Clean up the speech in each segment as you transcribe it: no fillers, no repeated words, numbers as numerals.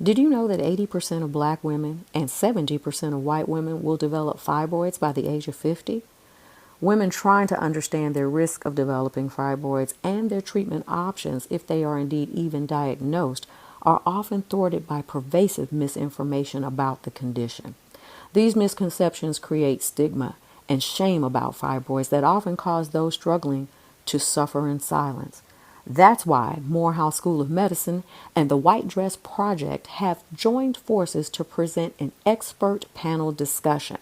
Did you know that 80% of black women and 70% of white women will develop fibroids by the age of 50? Women trying to understand their risk of developing fibroids and their treatment options, if they are indeed even diagnosed, are often thwarted by pervasive misinformation about the condition. These misconceptions create stigma and shame about fibroids that often cause those struggling to suffer in silence. That's why Morehouse School of Medicine and the White Dress Project have joined forces to present an expert panel discussion.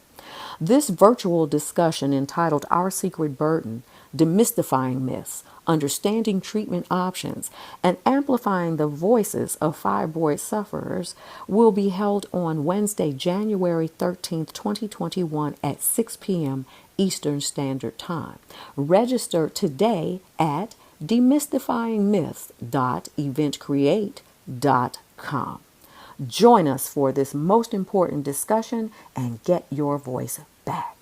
This virtual discussion, entitled Our Secret Burden: Demystifying Myths, Understanding Treatment Options, and Amplifying the Voices of Fibroid Sufferers, will be held on Wednesday, January 13th, 2021 at 6 p.m. Eastern Standard Time. Register today at demystifyingmyths.eventcreate.com. Join us for this most important discussion and get your voice back.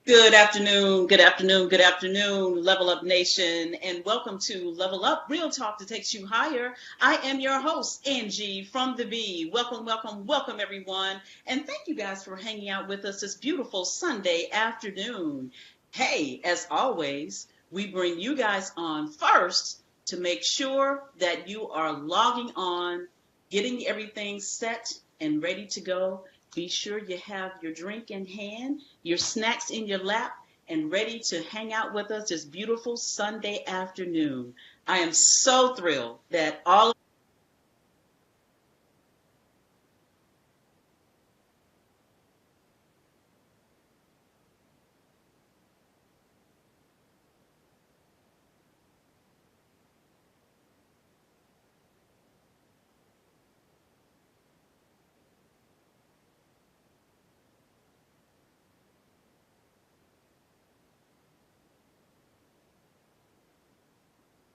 Good afternoon, good afternoon, Level Up Nation, and welcome to Level Up, real talk that takes you higher. I am your host, Angee from the B. Welcome, welcome, welcome, everyone. And thank you guys for hanging out with us this beautiful Sunday afternoon. Hey, as always, we bring you guys on first to make sure that you are logging on, getting everything set and ready to go. Be sure you have your drink in hand, your snacks in your lap, and ready to hang out with us this beautiful Sunday afternoon. I am so thrilled that all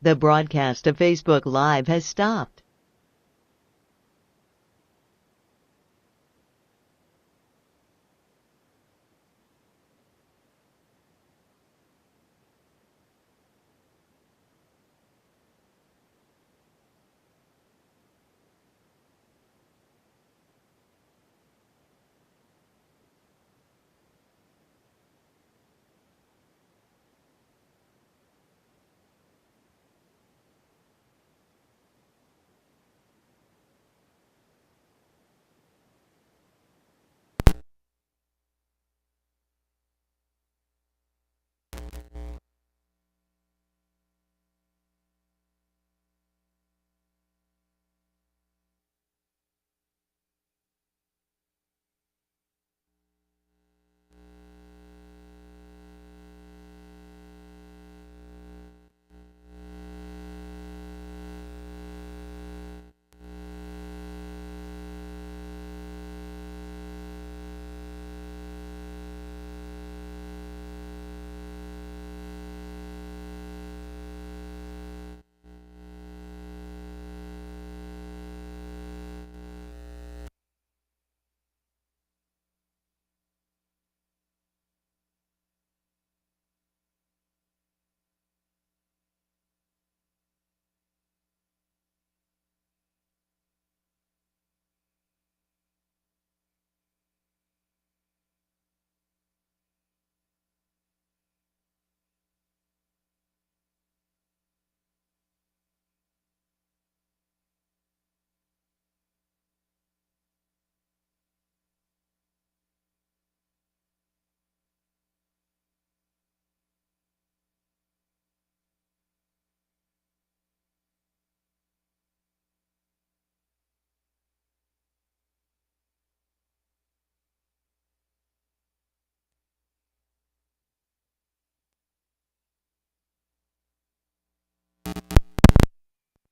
The broadcast of Facebook Live has stopped.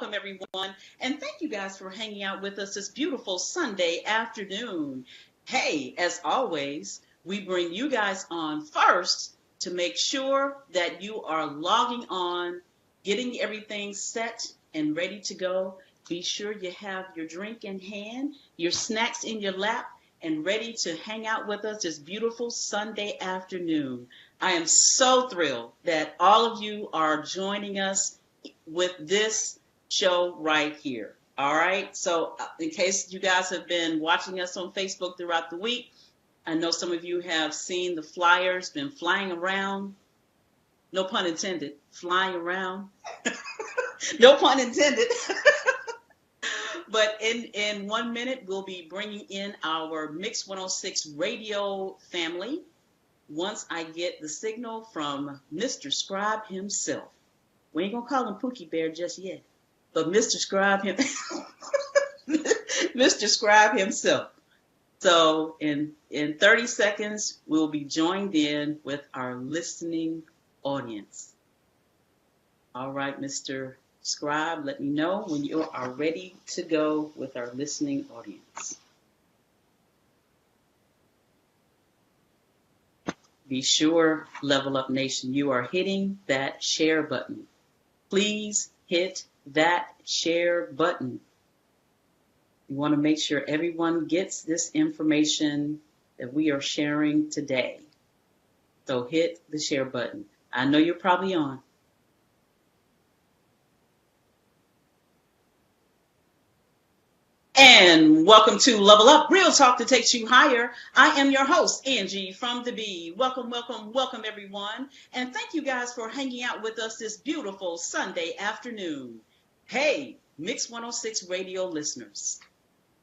welcome everyone, and thank you guys for hanging out with us this beautiful Sunday afternoon. Hey, as always, we bring you guys on first to make sure that you are logging on, getting everything set and ready to go. Be sure you have your drink in hand, your snacks in your lap, and ready to hang out with us this beautiful Sunday afternoon. I am so thrilled that all of you are joining us with this show right here. All right. So in case you guys have been watching us on Facebook throughout the week, I know some of you have seen the flyers been flying around. No pun intended. Flying around. No pun intended. But in 1 minute, we'll be bringing in our Mix 106 radio family once I get the signal from Mr. Scribe himself. We ain't going to call him Pookie Bear just yet, but Mr. Scribe Mr. Scribe himself. So in 30 seconds, we'll be joined in with our listening audience. All right, Mr. Scribe, let me know when you are ready to go with our listening audience. Be sure, Level Up Nation, you are hitting that share button. Please hit that share button. We want to make sure everyone gets this information that we are sharing today. So hit the share button. I know you're probably on. And welcome to Level Up, Real Talk that takes you higher. I am your host, Angee from the B. Welcome, welcome, welcome, everyone. And thank you guys for hanging out with us this beautiful Sunday afternoon. Hey, Mix 106 radio listeners,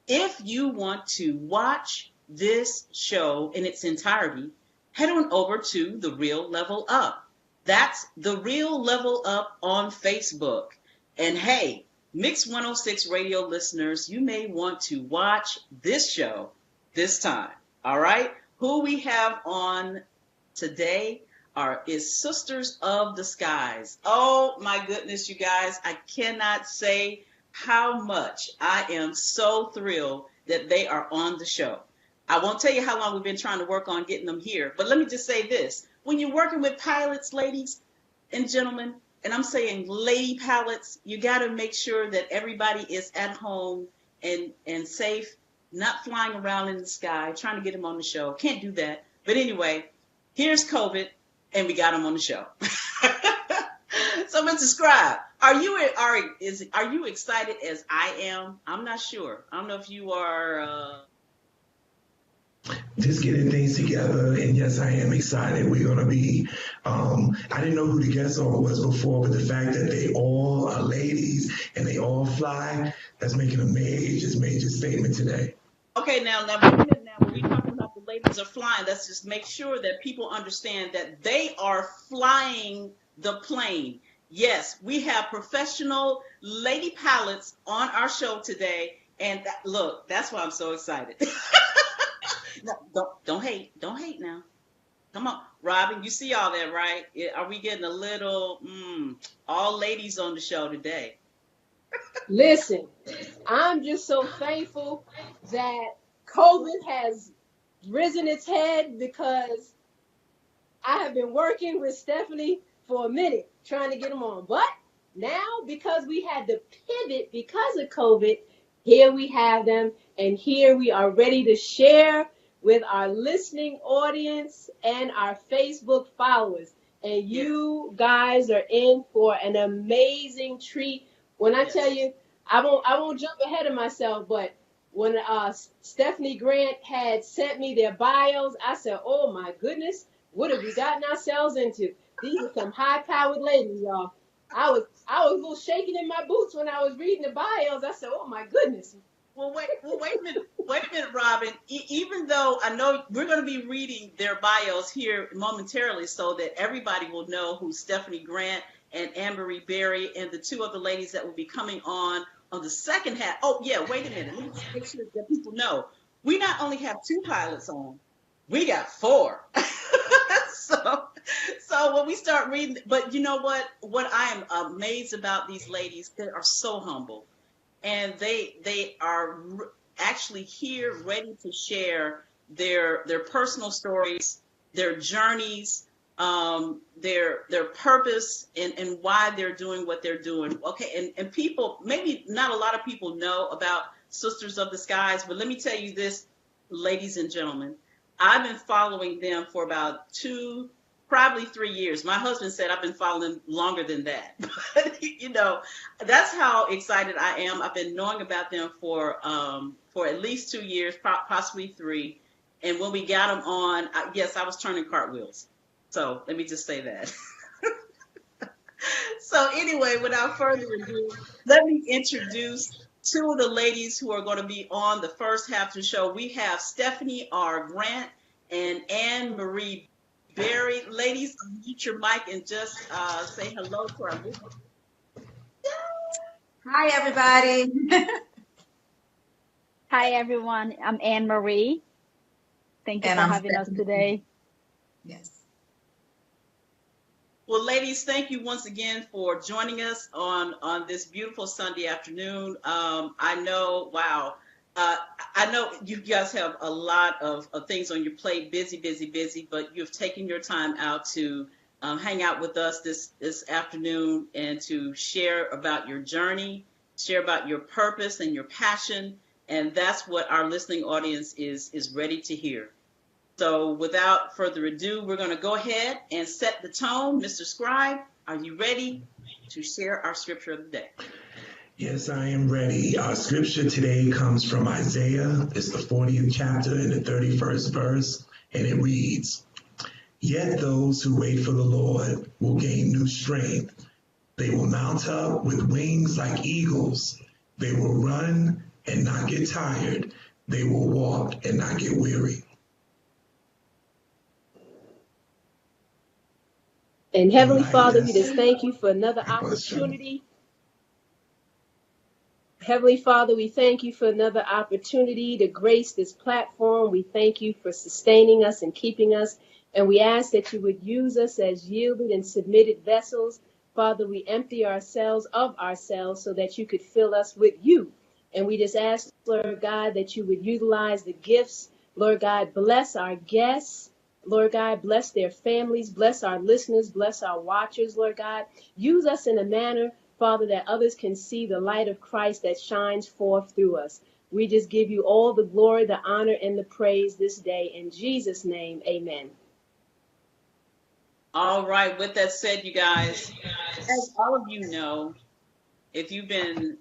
if you want to watch this show in its entirety, head on over to The Real Level Up. That's The Real Level Up on Facebook. And hey, Mix 106 radio listeners, you may want to watch this show this time. All right? Who we have on today is Sisters of the Skies. Oh my goodness, you guys, I cannot say how much I am so thrilled that they are on the show. I won't tell you how long we've been trying to work on getting them here, but let me just say this. When you're working with pilots, ladies and gentlemen, and I'm saying lady pilots, you got to make sure that everybody is at home and safe, not flying around in the sky, trying to get them on the show. Can't do that. But anyway, here's COVID, and we got them on the show. So, Mr. Scribe, are you excited as I am? I'm not sure. I don't know if you are. Just getting things together, and yes, I am excited. We're going to be, I didn't know who the guest was before, but the fact that they all are ladies and they all fly, that's making a major statement today. Okay, now when we're talking about the ladies are flying, let's just make sure that people understand that they are flying the plane. Yes, we have professional lady pilots on our show today, and look, that's why I'm so excited. No, don't hate now. Come on, Robin, you see all that, right? Are we getting a little all ladies on the show today? Listen, I'm just so thankful that COVID has risen its head, because I have been working with Stephanie for a minute trying to get them on. But now, because we had to pivot because of COVID, here we have them, and here we are ready to share with our listening audience and our Facebook followers. And you guys are in for an amazing treat. When I tell you, I won't jump ahead of myself, but when Stephanie Grant had sent me their bios, I said, oh my goodness, what have we gotten ourselves into? These are some high-powered ladies, y'all. I was a little shaking in my boots when I was reading the bios. I said, oh my goodness. Well, wait a minute, Robin. Even though I know we're going to be reading their bios here momentarily, so that everybody will know who Stephanie Grant and Anne-Marie Berry and the two other ladies that will be coming on the second half. Oh yeah, wait a minute. Let me just make sure that people know we not only have 2 pilots on, we got 4. So when we start reading, but you know what I am amazed about these ladies, they are so humble, and they are actually here ready to share their personal stories, their journeys, their purpose, and why they're doing what they're doing. Okay, and people, maybe not a lot of people know about Sisters of the Skies, but let me tell you this, ladies and gentlemen, I've been following them for about probably 3 years. My husband said I've been following them longer than that. But, that's how excited I am. I've been knowing about them for at least 2 years, possibly 3. And when we got them on, yes, I was turning cartwheels. So let me just say that. So anyway, without further ado, let me introduce two of the ladies who are going to be on the first half of the show. We have Stephanie R. Grant and Anne Marie Berry. Ladies, unmute your mic and just say hello to our listeners. Hi, everybody. Hi, everyone. I'm Anne Marie. Thank you for having us today. Yes. Well, ladies, thank you once again for joining us on this beautiful Sunday afternoon. I know, wow. I know you guys have a lot of things on your plate, busy, but you've taken your time out to hang out with us this afternoon and to share about your journey, share about your purpose and your passion. And that's what our listening audience is ready to hear. So without further ado, we're going to go ahead and set the tone. Mr. Scribe, are you ready to share our scripture of the day? Yes, I am ready. Our scripture today comes from Isaiah. It's the 40th chapter and the 31st verse, and it reads, "Yet those who wait for the Lord will gain new strength. They will mount up with wings like eagles. They will run and not get tired. They will walk and not get weary." And Heavenly Father, we just thank you for another opportunity. Heavenly Father, we thank you for another opportunity to grace this platform. We thank you for sustaining us and keeping us. And we ask that you would use us as yielded and submitted vessels. Father, we empty ourselves of ourselves so that you could fill us with you. And we just ask, Lord God, that you would utilize the gifts. Lord God, bless our guests. Lord God, bless their families, bless our listeners, bless our watchers, Lord God. Use us in a manner, Father, that others can see the light of Christ that shines forth through us. We just give you all the glory, the honor, and the praise this day. In Jesus' name, amen. All right. With that said, you guys, as all of you know, if you've been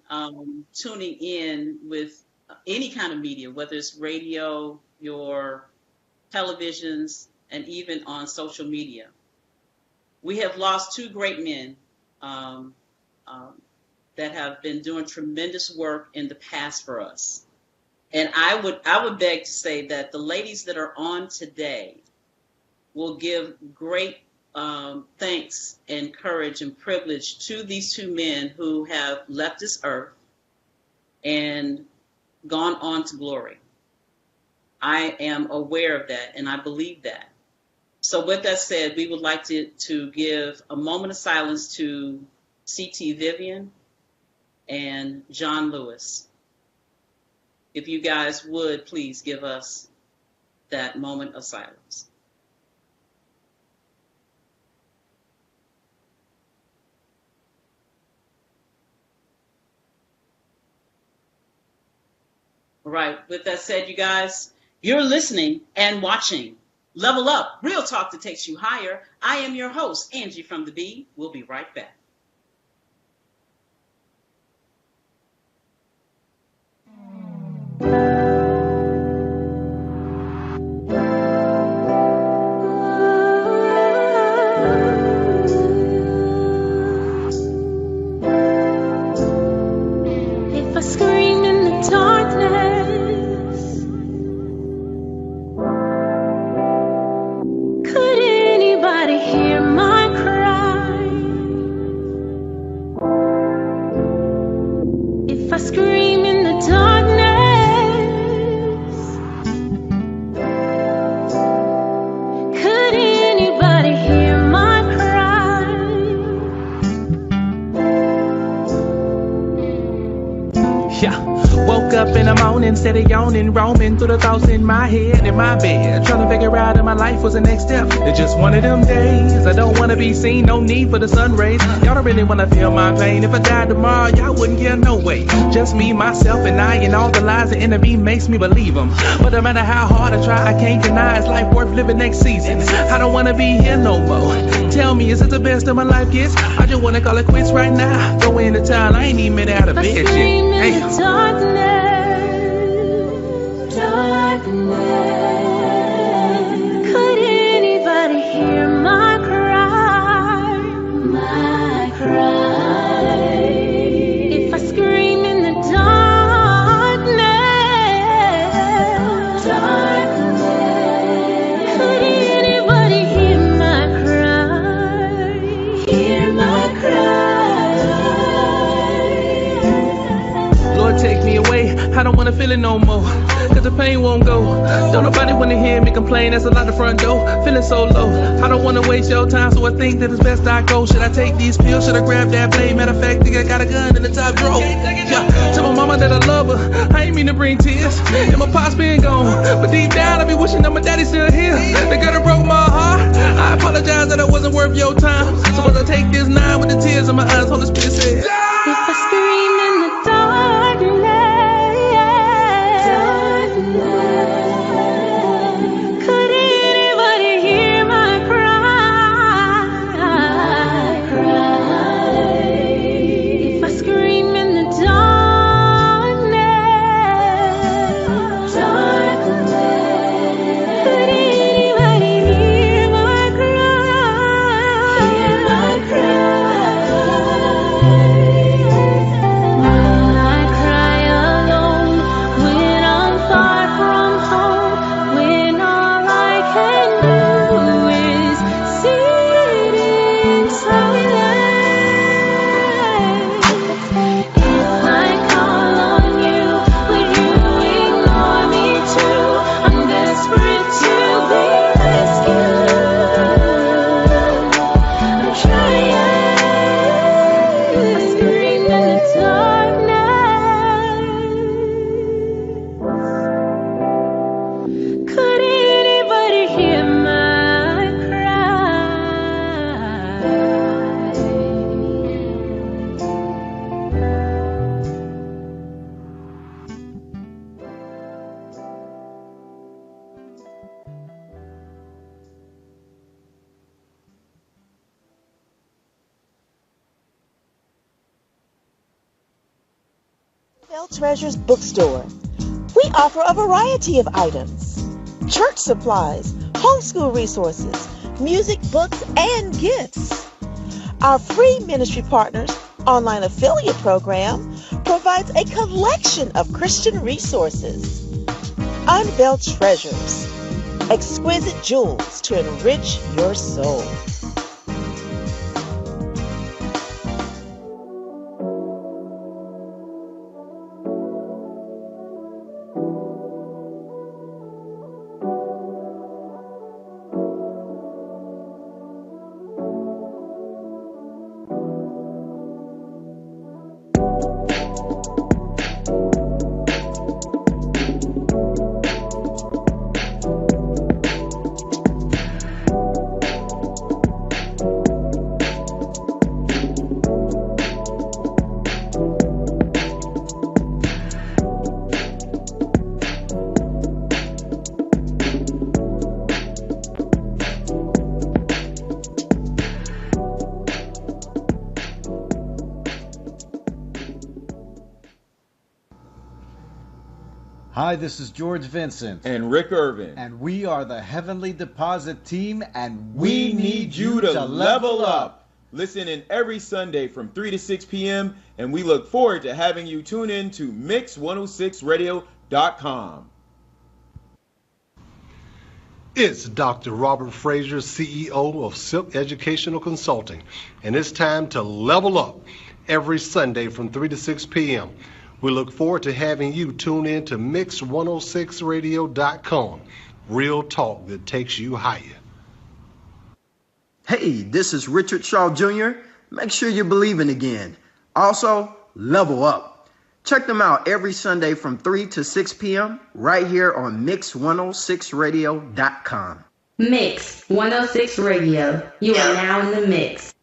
tuning in with any kind of media, whether it's radio, your televisions, and even on social media, we have lost two great men that have been doing tremendous work in the past for us. And I would beg to say that the ladies that are on today will give great thanks and courage and privilege to these two men who have left this earth and gone on to glory. I am aware of that, and I believe that. So with that said, we would like to give a moment of silence to C.T. Vivian and John Lewis. If you guys would please give us that moment of silence. All right, with that said, you guys, you're listening and watching Level Up, Real Talk that takes you higher. I am your host, Angee from the B. We'll be right back. If I scream in the darkness, could anybody hear my cry? steady yawning, roaming through the thoughts in my head, in my bed, trying to figure out if my life was the next step. It's just one of them days. I don't want to be seen, no need for the sun rays. Y'all don't really want to feel my pain. If I died tomorrow, y'all wouldn't care, no way. Just me, myself, and I, and all the lies the enemy makes me believe them. But no matter how hard I try, I can't deny it's life worth living next season. I don't want to be here no more. Tell me, is it the best of my life gets? I just want to call it quits right now. Go into town, I ain't even made it out of bed yet. Hey. Darkness. Could anybody hear my cry? My cry. If I scream in the darkness. Darkness. Could anybody hear my cry? Hear my cry. Lord, take me away. I don't want to feel it no more. Cause the pain won't go. Don't nobody want to hear me complain. That's a lot of front door. Feeling so low. I don't want to waste your time, so I think that it's best I go. Should I take these pills? Should I grab that blade? Matter of fact, think I got a gun in the top drawer. Yeah. Tell my mama that I love her. I ain't mean to bring tears. And my pop's been gone. But deep down, I be wishing that my daddy's still here. The girl that broke my heart. I apologize that I wasn't worth your time. Suppose I take this 9 with the tears in my eyes. Holy Spirit said, if I scream in the darkness. Could anybody hear my cry? If I scream in the darkness, could anybody hear my cry? Hear my cry alone when I'm far from home, when all I can do is sit in silence. If I call on you, would you ignore me too? I'm desperate to be rescued. I'm trying. I scream in the darkness. Could anybody hear my cry? Unveiled Treasures Bookstore. We offer a variety of items: church supplies, homeschool resources, music, books, and gifts. Our free ministry partners online affiliate program provides a collection of Christian resources. Unveiled Treasures, exquisite jewels to enrich your soul. Hi, this is George Vincent. And Rick Irvin. And we are the Heavenly Deposit Team, and we need you to level up. Listen in every Sunday from 3 to 6 p.m., and we look forward to having you tune in to Mix106radio.com. It's Dr. Robert Frazier, CEO of Silk Educational Consulting, and it's time to level up every Sunday from 3 to 6 p.m. We look forward to having you tune in to Mix106radio.com. Real talk that takes you higher. Hey, this is Richard Shaw Jr. Make sure you're believing again. Also, level up. Check them out every Sunday from 3 to 6 p.m. right here on Mix106Radio.com. Mix 106 Radio. You are now in the mix.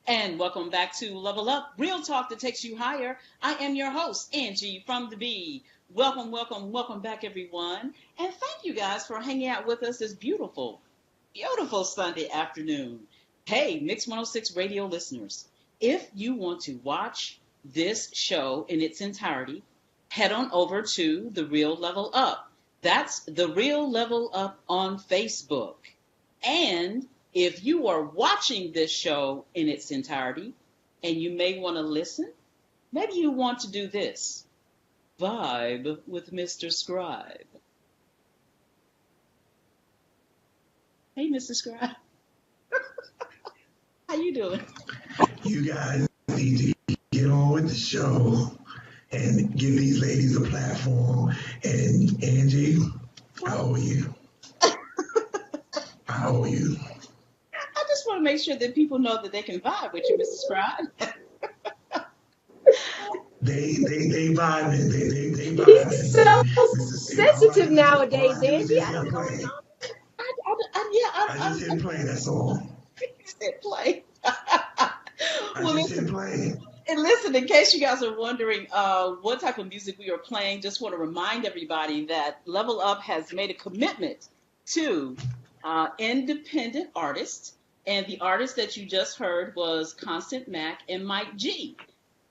And welcome back to Level Up, real talk that takes you higher. I am your host, Angee from the B. Welcome, welcome, welcome back, everyone. And thank you guys for hanging out with us this beautiful, beautiful Sunday afternoon. Hey, Mix 106 Radio listeners, if you want to watch this show in its entirety, head on over to The Real Level Up. That's The Real Level Up on Facebook. And if you are watching this show in its entirety and you may want to listen, maybe you want to do this. Vibe with Mr. Scribe. Hey, Mr. Scribe. How you doing? You guys need to get on with the show and give these ladies a platform. And Angee, I owe you. I owe you. I just want to make sure that people know that they can vibe with you, Mr. Scribe. They vibing. They vibing. He's so sensitive nowadays, Angee. I don't know. I just didn't play, that's all. Said play. Well, just didn't play. And listen, in case you guys are wondering what type of music we are playing, just want to remind everybody that Level Up has made a commitment to independent artists. And the artist that you just heard was Constant Mac and Mike G.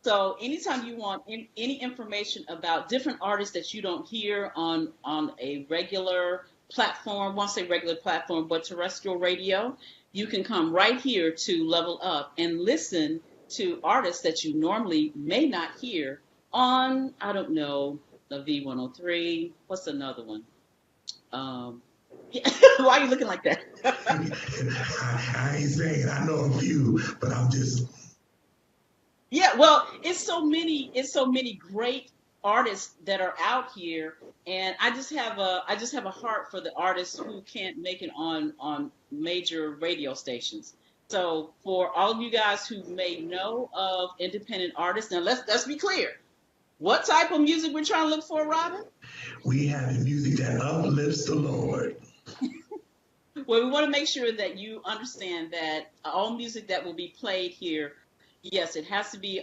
So anytime you want any information about different artists that you don't hear on a regular platform, won't say regular platform, but terrestrial radio, you can come right here to Level Up and listen to artists that you normally may not hear on, I don't know, the V103. What's another one? Why are you looking like that? I ain't saying I know a few, but I'm just. Yeah, well, it's so many great artists that are out here, and I just have a heart for the artists who can't make it on major radio stations. So for all of you guys who may know of independent artists, now let's be clear. What type of music we're trying to look for, Robin? We have music that uplifts the Lord. Well, we want to make sure that you understand that all music that will be played here, yes, it has to be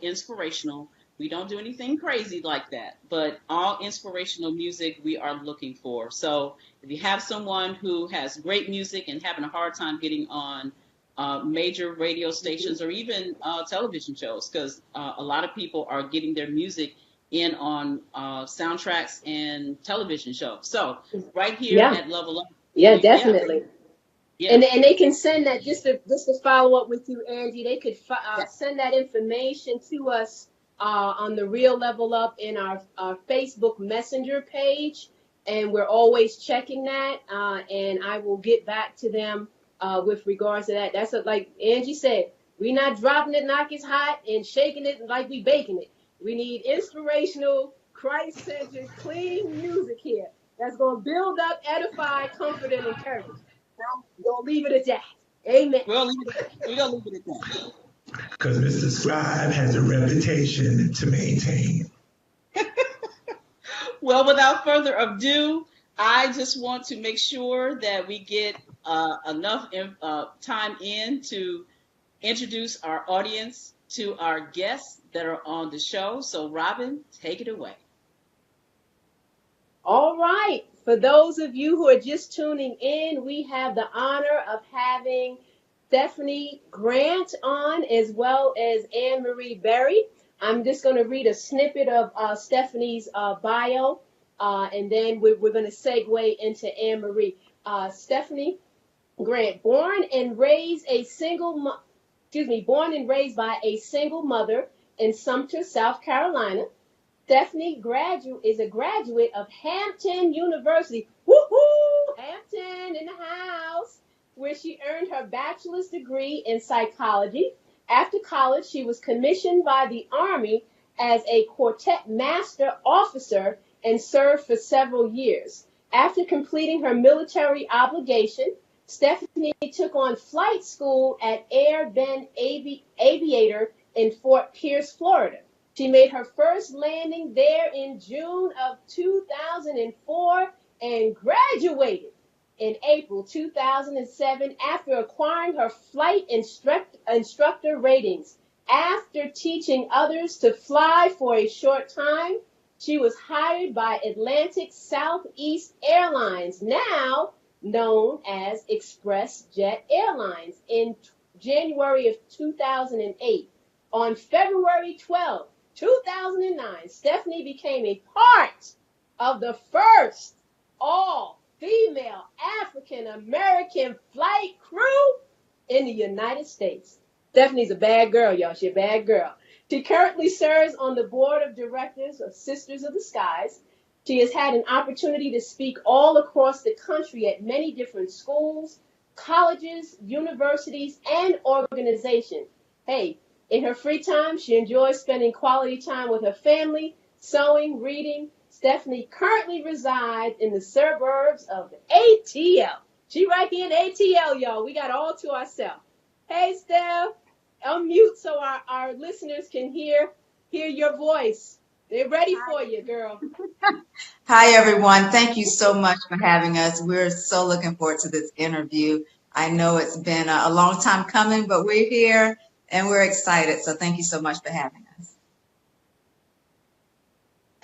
inspirational. We don't do anything crazy like that, but all inspirational music we are looking for. So if you have someone who has great music and having a hard time getting on major radio stations or even television shows, because a lot of people are getting their music in on soundtracks and television shows. So right here at Level Up. Yeah, definitely. Yeah. And they can send that, just to follow up with you, Angee, they could send that information to us on the Real Level Up in our Facebook Messenger page. And we're always checking that. And I will get back to them with regards to that. That's like Angee said, we're not dropping it like it's hot and shaking it like we baking it. We need inspirational, Christ-centered, clean music here that's going to build up, edify, comfort, and encourage. I'm going to leave it at that. Amen. We're going to leave it at that. Because Mr. Scribe has a reputation to maintain. Well, without further ado, I just want to make sure that we get enough time in to introduce our audience to our guests that are on the show. So, Robin, take it away. All right. For those of you who are just tuning in, we have the honor of having Stephanie Grant on, as well as Anne-Marie Berry. I'm just going to read a snippet of Stephanie's bio, and then we're going to segue into Anne-Marie. Stephanie Grant, born and raised by a single mother in Sumter, South Carolina. Stephanie is a graduate of Hampton University. Woohoo! Hampton in the house, where she earned her bachelor's degree in psychology. After college, she was commissioned by the Army as a quartet master officer and served for several years. After completing her military obligation, Stephanie took on flight school at Air Ben Aviator in Fort Pierce, Florida. She made her first landing there in June of 2004 and graduated in April 2007 after acquiring her flight instructor ratings. After teaching others to fly for a short time, she was hired by Atlantic Southeast Airlines, now known as Express Jet Airlines, in January of 2008. On February 12, 2009, Stephanie became a part of the first all-female African-American flight crew in the United States. Stephanie's a bad girl, y'all. She's a bad girl. She currently serves on the board of directors of Sisters of the Skies. She has had an opportunity to speak all across the country at many different schools, colleges, universities, and organizations. Hey, in her free time, she enjoys spending quality time with her family, sewing, reading. Stephanie currently resides in the suburbs of ATL. She right here in ATL, y'all. We got all to ourselves. Hey, Steph, unmute so our listeners can hear your voice. They're ready for you, girl. Hi, everyone. Thank you so much for having us. We're so looking forward to this interview. I know it's been a long time coming, but we're here and we're excited. So thank you so much for having us.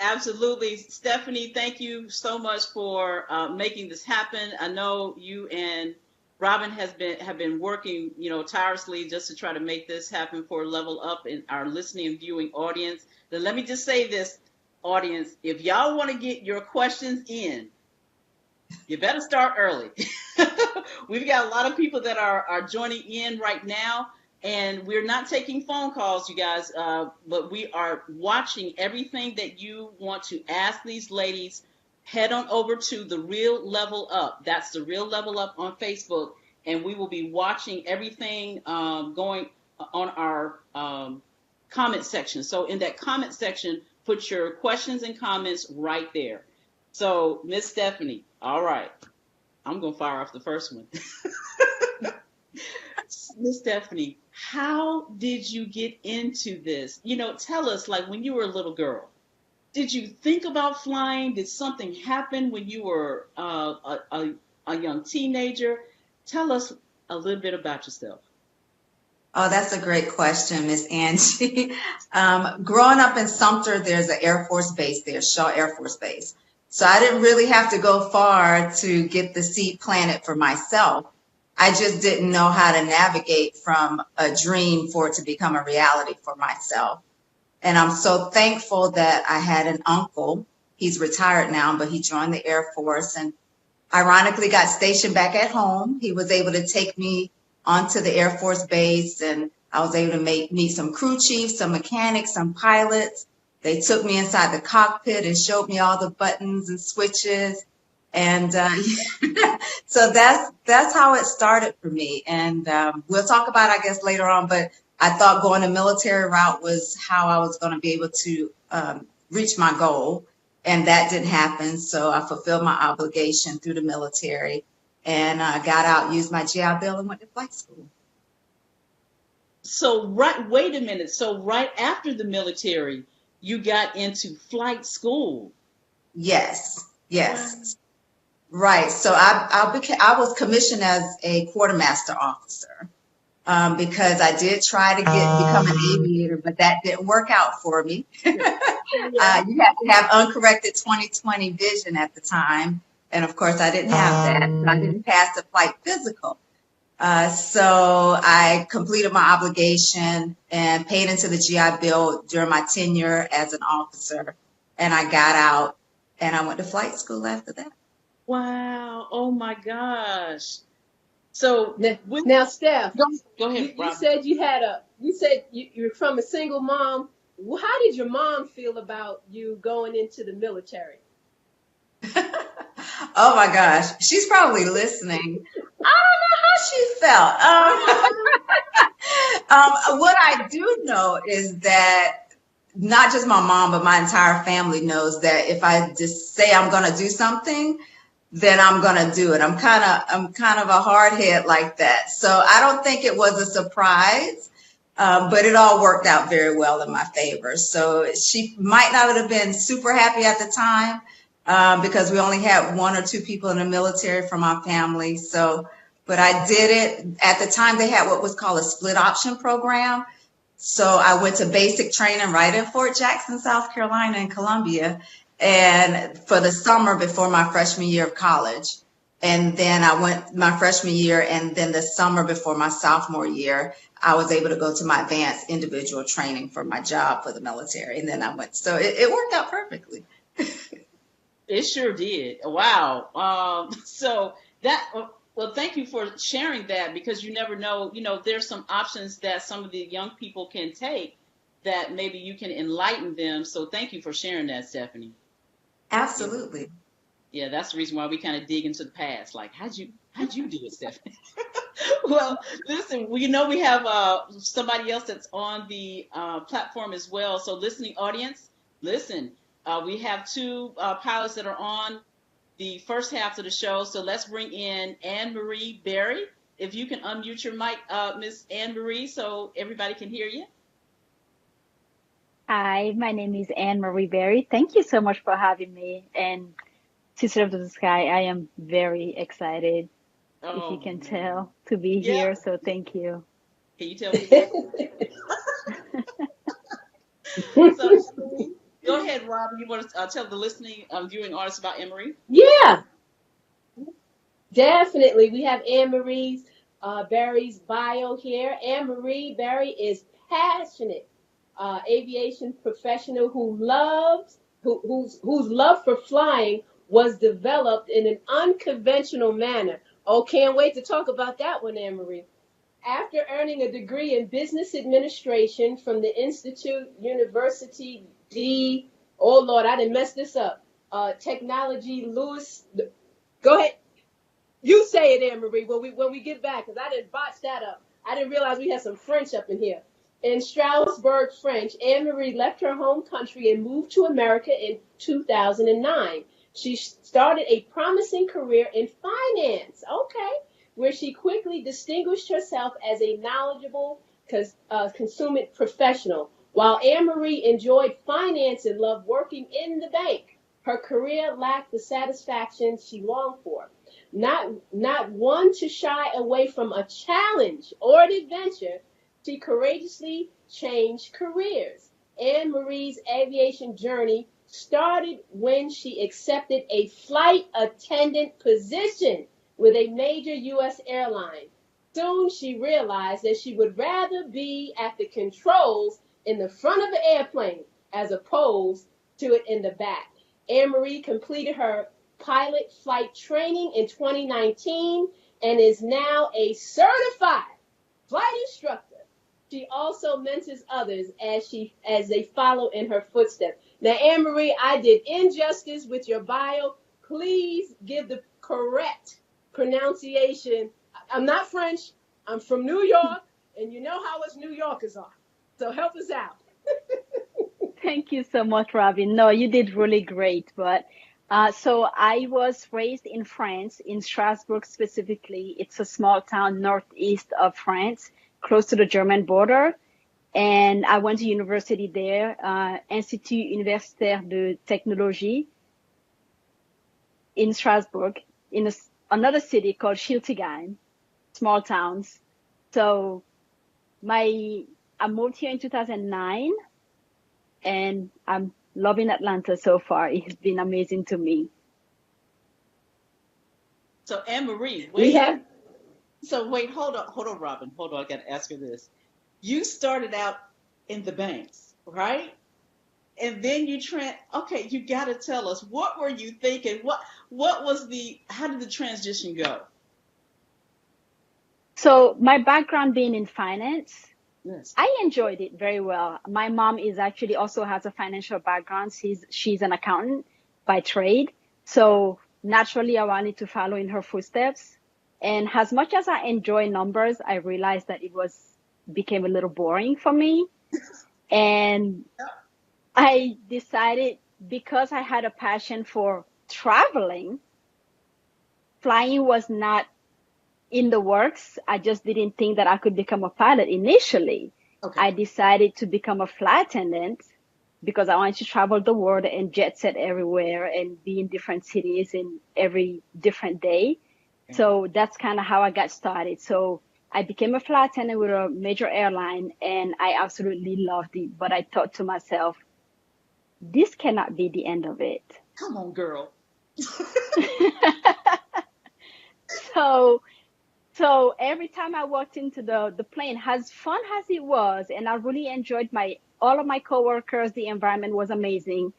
Absolutely. Stephanie, thank you so much for making this happen. I know you and Robin have been working, tirelessly just to try to make this happen for Level Up in our listening and viewing audience. Then let me just say this, audience, if y'all want to get your questions in, you better start early. We've got a lot of people that are joining in right now, and we're not taking phone calls, you guys, but we are watching everything that you want to ask these ladies. Head on over to The Real Level Up. That's The Real Level Up on Facebook, and we will be watching everything going on our comment section. So in that comment section, put your questions and comments right there. So, Miss Stephanie, all right. I'm going to fire off the first one. Miss Stephanie, how did you get into this? Tell us, like, when you were a little girl, did you think about flying? Did something happen when you were a young teenager? Tell us a little bit about yourself. Oh, that's a great question, Miss Angee. Growing up in Sumter, there's an Air Force base there, Shaw Air Force Base. So I didn't really have to go far to get the seed planted for myself. I just didn't know how to navigate from a dream for it to become a reality for myself. And I'm so thankful that I had an uncle. He's retired now, but he joined the Air Force and ironically got stationed back at home. He was able to take me onto the Air Force Base, and I was able to meet some crew chiefs, some mechanics, some pilots. They took me inside the cockpit and showed me all the buttons and switches. And so that's how it started for me. And we'll talk about it, I guess, later on, but I thought going the military route was how I was going to be able to reach my goal, and that didn't happen. So I fulfilled my obligation through the military and got out, used my GI Bill, and went to flight school. So wait a minute. So right after the military, you got into flight school. Yes. Right. So I was commissioned as a quartermaster officer. Because I did try to become an aviator, but that didn't work out for me. You have to have uncorrected 20/20 vision at the time. And of course, I didn't have that. So I didn't pass the flight physical. So I completed my obligation and paid into the GI Bill during my tenure as an officer. And I got out and I went to flight school after that. Wow. Oh, my gosh. So now, Steph, go ahead. You said you're from a single mom. How did your mom feel about you going into the military? Oh my gosh, she's probably listening. I don't know how she felt. What I do know is that not just my mom, but my entire family knows that if I just say I'm going to do something, then I'm going to do it. I'm kind of a hard head like that. So I don't think it was a surprise. But it all worked out very well in my favor. So she might not have been super happy at the time because we only had 1 or 2 people in the military from our family. So, but I did it. At the time, they had what was called a split option program. So I went to basic training right in Fort Jackson, South Carolina, in Columbia, and for the summer before my freshman year of college. And then I went my freshman year, and then the summer before my sophomore year, I was able to go to my advanced individual training for my job for the military. And then I went, so it worked out perfectly. It sure did. Wow. So that, well, thank you for sharing that, because you never know, there's some options that some of the young people can take that maybe you can enlighten them. So thank you for sharing that, Stephanie. Absolutely. Yeah, that's the reason why we kind of dig into the past. Like, how'd you do it, Stephanie? Well, listen, we have somebody else that's on the platform as well. So listening audience, listen, we have 2 pilots that are on the first half of the show. So let's bring in Anne-Marie Berry. If you can unmute your mic, Miss Anne-Marie, so everybody can hear you. Hi, my name is Anne-Marie Berry. Thank you so much for having me. And Sister of the Sky, I am very excited, if you can tell, to be here. So thank you. Can you tell me that? So, go ahead, Robin. You want to tell the listening, viewing audience about Anne-Marie? Yeah, definitely. We have Anne-Marie Berry's bio here. Anne-Marie Berry is passionate aviation professional whose love for flying was developed in an unconventional manner. Oh, can't wait to talk about that one, Anne-Marie. After earning a degree in business administration from the Institute University D, oh Lord, I didn't mess this up. Technology, Lewis. Go ahead. You say it, Anne-Marie, when we get back, because I didn't botch that up. I didn't realize we had some French up in here. In Strasbourg, French, Anne-Marie left her home country and moved to America in 2009. She started a promising career in finance, where she quickly distinguished herself as a knowledgeable consummate professional. While Anne-Marie enjoyed finance and loved working in the bank, her career lacked the satisfaction she longed for. Not one to shy away from a challenge or an adventure, she courageously changed careers. Anne-Marie's aviation journey started when she accepted a flight attendant position with a major U.S. airline. Soon she realized that she would rather be at the controls in the front of the airplane as opposed to it in the back. Anne-Marie completed her pilot flight training in 2019 and is now a certified flight instructor. She also mentors others as they follow in her footsteps. Now, Anne-Marie, I did injustice with your bio. Please give the correct pronunciation. I'm not French. I'm from New York, and you know how us New Yorkers are. So help us out. Thank you so much, Robin. No, you did really great. But so I was raised in France, in Strasbourg specifically. It's a small town northeast of France, close to the German border. And I went to university there, Institut Universitaire de Technologie in Strasbourg, in another city called Schiltigheim, small towns. So I moved here in 2009, and I'm loving Atlanta so far. It's been amazing to me. So Anne-Marie, hold on, Robin. Hold on, I got to ask her this. You started out in the banks, right? And then you you got to tell us, what were you thinking? How did the transition go? So my background being in finance, yes, I enjoyed it very well. My mom also has a financial background. She's an accountant by trade. So naturally I wanted to follow in her footsteps. And as much as I enjoy numbers, I realized that it became a little boring for me. And I decided, because I had a passion for traveling, flying was not in the works. I just didn't think that I could become a pilot initially. I decided to become a flight attendant because I wanted to travel the world and jet set everywhere and be in different cities in every different day. So that's kind of how I got started. So I became a flight attendant with a major airline, and I absolutely loved it. But I thought to myself, this cannot be the end of it. Come on, girl. So every time I walked into the plane, as fun as it was, and I really enjoyed all of my coworkers, the environment was amazing.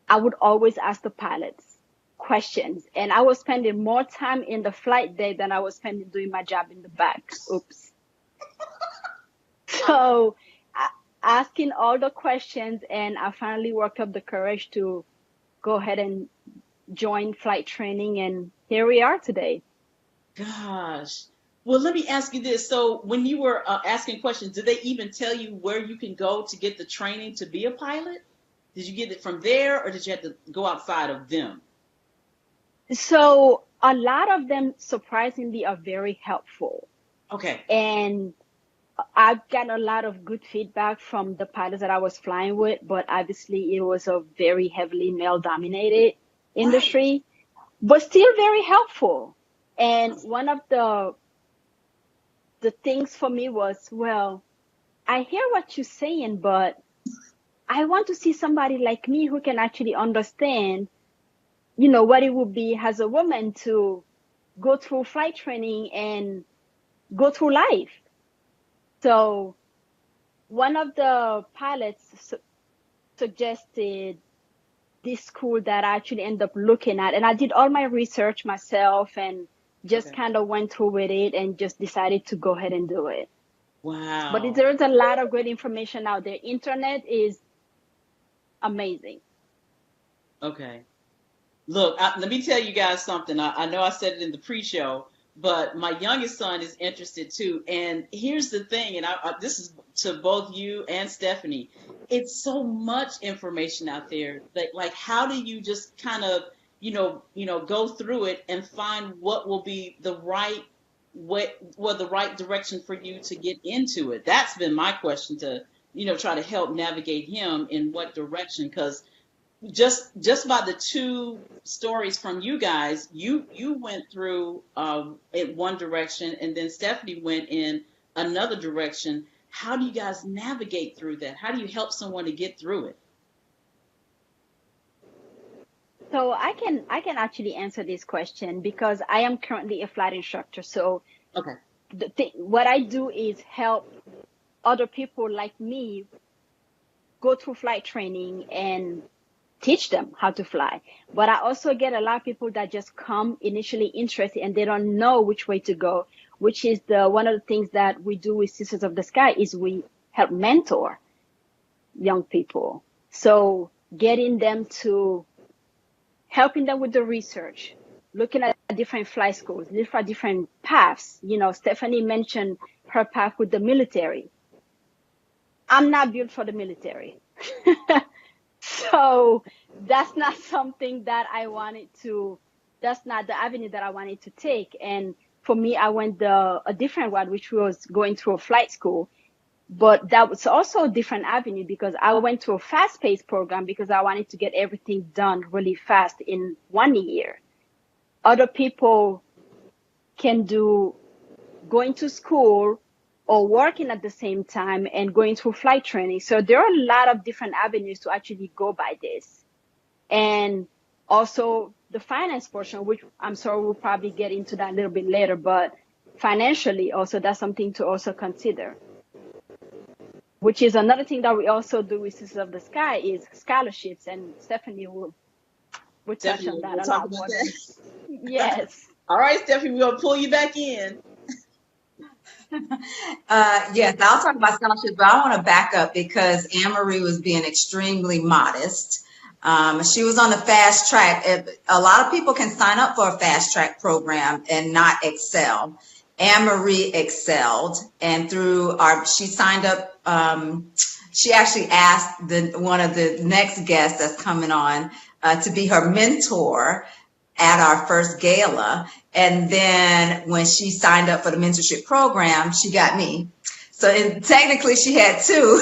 I would always ask the pilots questions, and I was spending more time in the flight deck than I was spending doing my job in the back. Oops. So asking all the questions, and I finally worked up the courage to go ahead and join flight training, and here we are today. Gosh. Well, let me ask you this. So when you were asking questions, did they even tell you where you can go to get the training to be a pilot? Did you get it from there, or did you have to go outside of them? So a lot of them, surprisingly, are very helpful. Okay. And I've gotten a lot of good feedback from the pilots that I was flying with, but obviously it was a very heavily male-dominated industry, but still very helpful. And one of the things for me was, well, I hear what you're saying, but I want to see somebody like me who can actually understand, what it would be as a woman to go through flight training and go through life. So one of the pilots suggested this school that I actually ended up looking at, and I did all my research myself and just kind of went through with it and just decided to go ahead and do it. Wow. But there's a lot of great information out there. Internet is amazing. Okay. Look, let me tell you guys something. I know I said it in the pre-show, but my youngest son is interested too. And here's the thing, and this is to both you and Stephanie. It's so much information out there that, like, how do you just kind of, go through it and find what will be the right way, or the right direction for you to get into it? That's been my question to, try to help navigate him in what direction, because just by the two stories from you guys, you went through in one direction, and then Stephanie went in another direction. How do you guys navigate through that? How do you help someone to get through it? So I can actually answer this question because I am currently a flight instructor. So what I do is help other people like me go through flight training and teach them how to fly. But I also get a lot of people that just come initially interested and they don't know which way to go, which is one of the things that we do with Sisters of the Sky is we help mentor young people. So helping them with the research, looking at different flight schools, different paths. Stephanie mentioned her path with the military. I'm not built for the military. So that's not something that that's not the avenue that I wanted to take. And for me, I went a different route, which was going through a flight school. But that was also a different avenue because I went to a fast-paced program because I wanted to get everything done really fast in 1 year. Other people can do going to school or working at the same time and going through flight training. So there are a lot of different avenues to actually go by this. And also the finance portion, which I'm sure we'll probably get into that a little bit later, but financially also that's something to also consider. Which is another thing that we also do with Sisters of the Sky is scholarships, and Stephanie will touch on that a lot more. Yes. All right, Stephanie, we're going to pull you back in. Yes, I'll talk about scholarships, but I want to back up because Anne-Marie was being extremely modest. She was on the fast track. A lot of people can sign up for a fast track program and not excel. Anne-Marie excelled, and she signed up. She actually asked one of the next guests that's coming on to be her mentor at our first gala. And then when she signed up for the mentorship program, she got me. Technically she had two,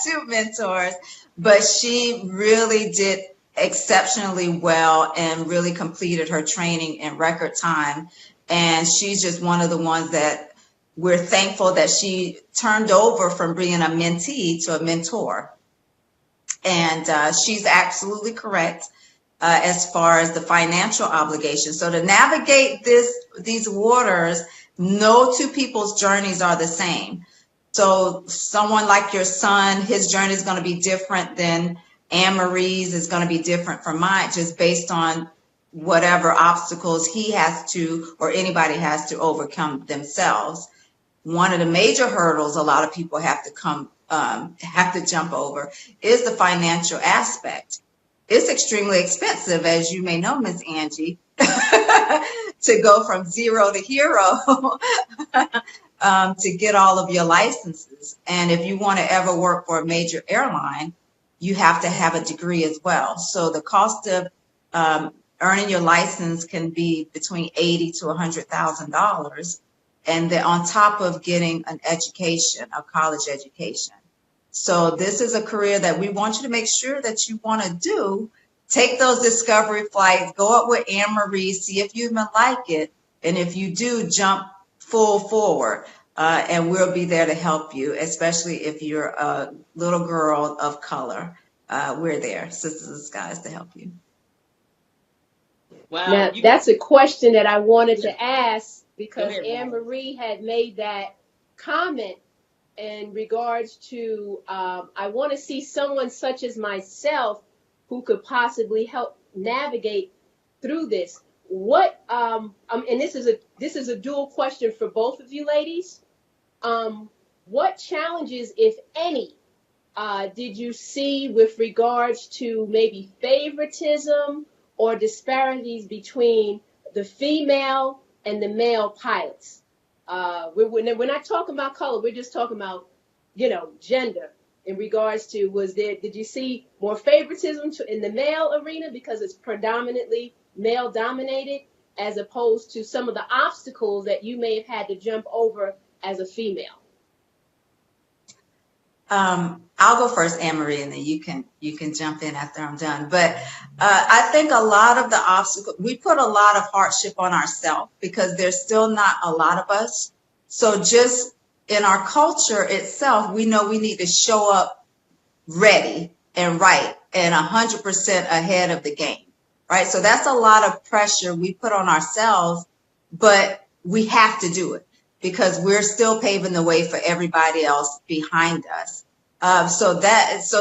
two mentors, but she really did exceptionally well and really completed her training in record time. And she's just one of the ones that we're thankful that she turned over from being a mentee to a mentor. And she's absolutely correct as far as the financial obligation. So to navigate these waters, no two people's journeys are the same. So someone like your son, his journey is going to be different than Anne Marie's, is going to be different from mine, just based on whatever obstacles he has to, or anybody has to overcome themselves. One of the major hurdles a lot of people have to jump over is the financial aspect. It's extremely expensive, as you may know, Ms. Angee, to go from zero to hero to get all of your licenses. And if you want to ever work for a major airline, you have to have a degree as well. So the cost of earning your license can be between $80,000 to $100,000, and then on top of getting an education, a college education. So this is a career that we want you to make sure that you want to do. Take those discovery flights, go up with Anne Marie, see if you even like it, and if you do, jump full forward, and we'll be there to help you, especially if you're a little girl of color. We're there, Sisters of the Skies, to help you. Wow. Now, that's a question that I wanted to ask, because Anne Marie had made that comment in regards to, I want to see someone such as myself who could possibly help navigate through this. What, and this is a dual question for both of you ladies. What challenges, if any, did you see with regards to maybe favoritism or disparities between the female and the male pilots? We're not talking about color. We're just talking about, gender in regards to, did you see more favoritism in the male arena because it's predominantly male dominated, as opposed to some of the obstacles that you may have had to jump over as a female? I'll go first, Anne Marie, and then you can jump in after I'm done. But I think a lot of the obstacles, we put a lot of hardship on ourselves because there's still not a lot of us. So just in our culture itself, we know we need to show up ready and right and 100% ahead of the game, right? So that's a lot of pressure we put on ourselves, but we have to do it because we're still paving the way for everybody else behind us. So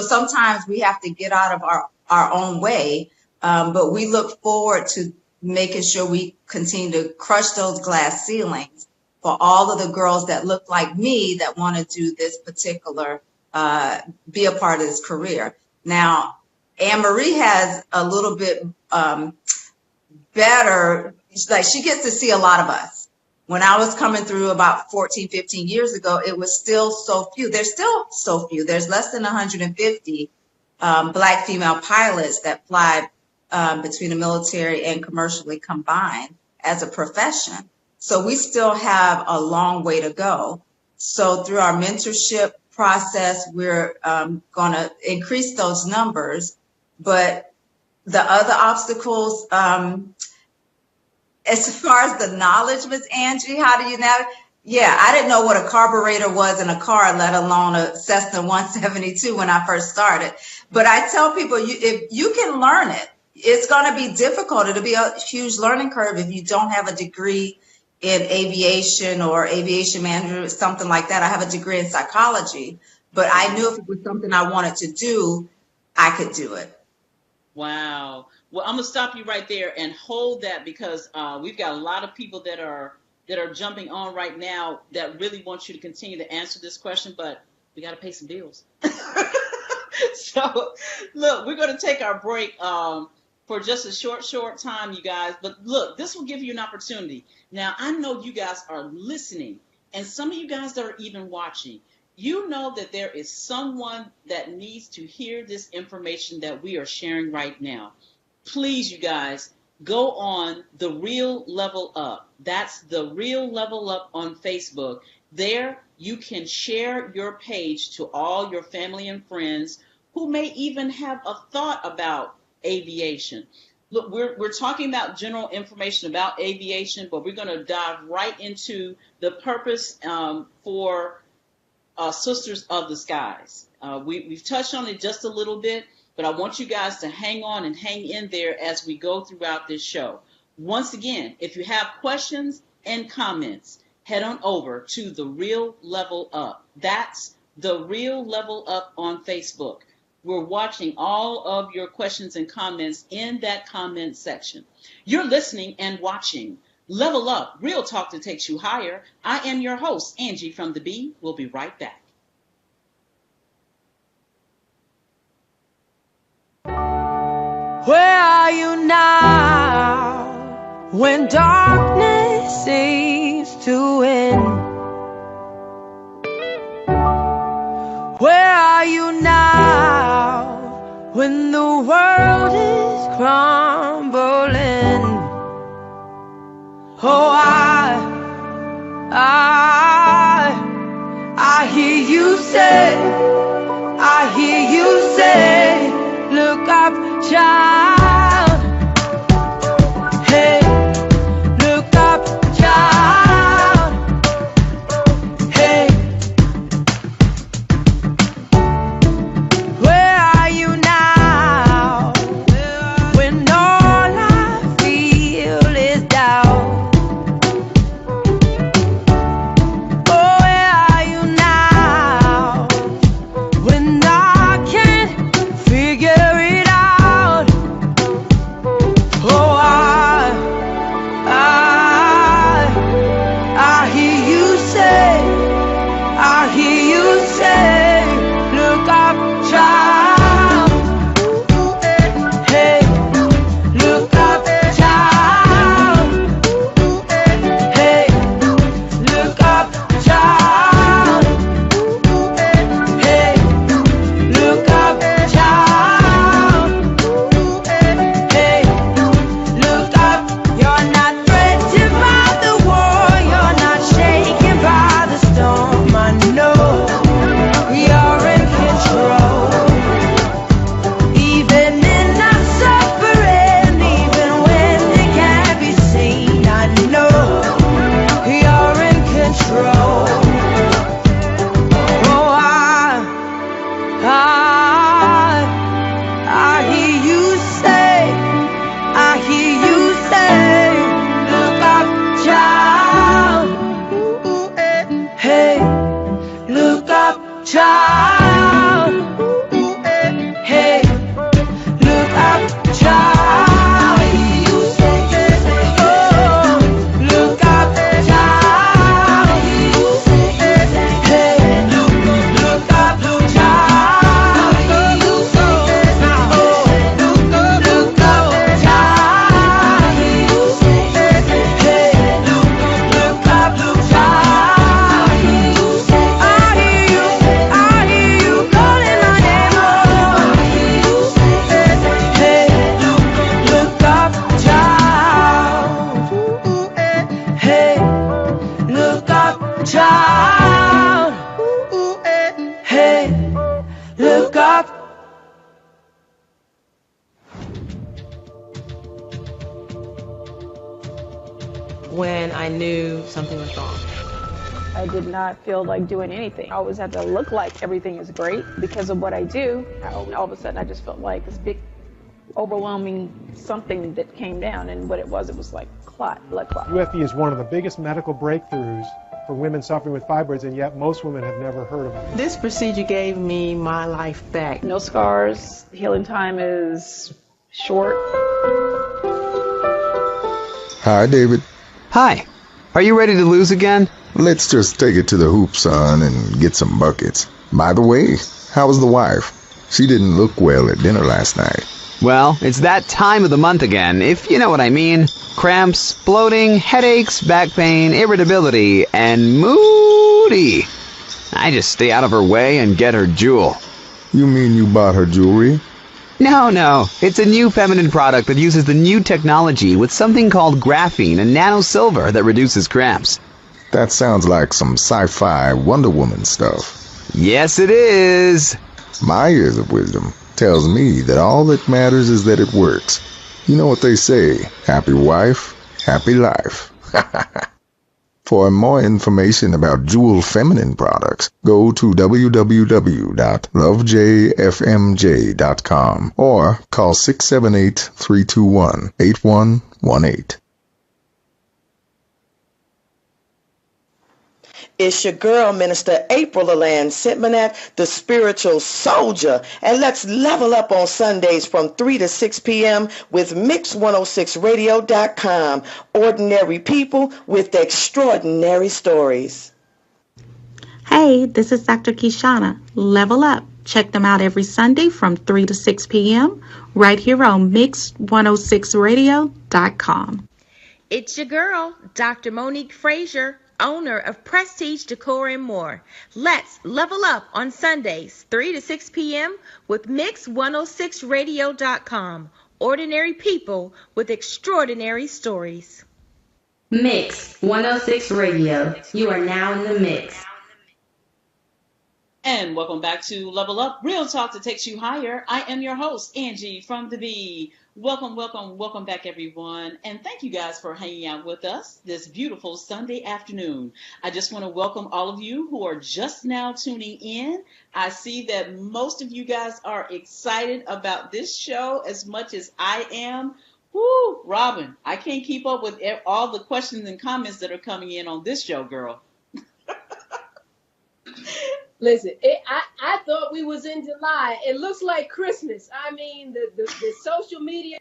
sometimes we have to get out of our own way, but we look forward to making sure we continue to crush those glass ceilings for all of the girls that look like me that want to do this particular, be a part of this career. Now, Anne Marie has a little bit better, like she gets to see a lot of us. When I was coming through about 14, 15 years ago, it was still so few. There's still so few. There's less than 150 Black female pilots that fly between the military and commercially combined as a profession. So we still have a long way to go. So through our mentorship process, we're going to increase those numbers. But the other obstacles, as far as the knowledge, Ms. Angee, how do you know? Yeah, I didn't know what a carburetor was in a car, let alone a Cessna 172 when I first started. But I tell people, if you can learn it, it's going to be difficult. It'll be a huge learning curve if you don't have a degree in aviation or aviation management, something like that. I have a degree in psychology, but I knew if it was something I wanted to do, I could do it. Wow. Well, I'm gonna stop you right there and hold that because we've got a lot of people that are jumping on right now that really want you to continue to answer this question, but we got to pay some bills. So, look, we're going to take our break for just a short time, you guys. But look, this will give you an opportunity. Now, I know you guys are listening, and some of you guys that are even watching, you know that there is someone that needs to hear this information that we are sharing right now. Please, you guys, go on The Real Level Up. That's The Real Level Up on Facebook. There you can share your page to all your family and friends who may even have a thought about aviation. Look, we're talking about general information about aviation, but we're going to dive right into the purpose for Sisters of the Skies. We've touched on it just a little bit, but I want you guys to hang on and hang in there as we go throughout this show. Once again, if you have questions and comments, head on over to The Real Level Up. That's The Real Level Up on Facebook. We're watching all of your questions and comments in that comment section. You're listening and watching Level Up, Real Talk that takes you higher. I am your host, Angee from The Bee. We'll be right back. Where are you now when darkness seems to win? Where are you now when the world is crumbling? Oh, I hear you say, look up, child. Hey, look up, child. Hey, where are you now when all I feel is doubt? Oh, where are you now when I can't figure it out? Oh, I hear you say, look up, child. Hey, look up, child. Hey, look up, child. Hey, look up, child. Hey, look up. You're not threatened by the war. You're not shaken by the storm. I know you're in control. Even in our suffering, even when it can't be seen, I know you're in control. Oh, I hear you say, look up, child. Hey, look up, child. Hey, look up, child. Oh, look up, child. Hey, look up, child. Oh, look up, child. Hey, look up, child. I hear you calling my name. Hey, look up, child. Hey, look up, child. Hey, look up. When I knew something was wrong. I did not feel like doing anything. I always had to look like everything is great because of what I do. All of a sudden, I just felt like this big, overwhelming something that came down, and what it was like blood clot. UFE is one of the biggest medical breakthroughs for women suffering with fibroids, and yet most women have never heard of it. This procedure gave me my life back. No scars. Healing time is short. Hi, David. Hi. Are you ready to lose again? Let's just take it to the hoop, son, and get some buckets. By the way, how was the wife? She didn't look well at dinner last night. Well, it's that time of the month again, if you know what I mean. Cramps, bloating, headaches, back pain, irritability, and moody. I just stay out of her way and get her jewel. You mean you bought her jewelry? No. It's a new feminine product that uses the new technology with something called graphene and nano silver that reduces cramps. That sounds like some sci-fi Wonder Woman stuff. Yes, it is. My ears of wisdom tells me that all that matters is that it works. You know what they say, happy wife, happy life. For more information about Jewel feminine products, go to www.lovejfmj.com or call 678-321-8118. It's your girl, Minister April Aland Sitmanak, the spiritual soldier. And let's level up on Sundays from 3 to 6 p.m. with Mix106Radio.com. Ordinary people with extraordinary stories. Hey, this is Dr. Kishana. Level up. Check them out every Sunday from 3 to 6 p.m. right here on Mix106Radio.com. It's your girl, Dr. Monique Frazier, owner of Prestige Decor and More. Let's level up on Sundays, 3 to 6 p.m. with Mix106Radio.com. Ordinary people with extraordinary stories. Mix 106 Radio. You are now in the mix. And welcome back to Level Up, Real Talk that takes you higher. I am your host, Angee from the B. Welcome back, everyone. And thank you guys for hanging out with us this beautiful Sunday afternoon. I just want to welcome all of you who are just now tuning in. I see that most of you guys are excited about this show as much as I am. Woo, Robin, I can't keep up with all the questions and comments that are coming in on this show, girl. Listen, I thought we was in July. It looks like Christmas. I mean, the social media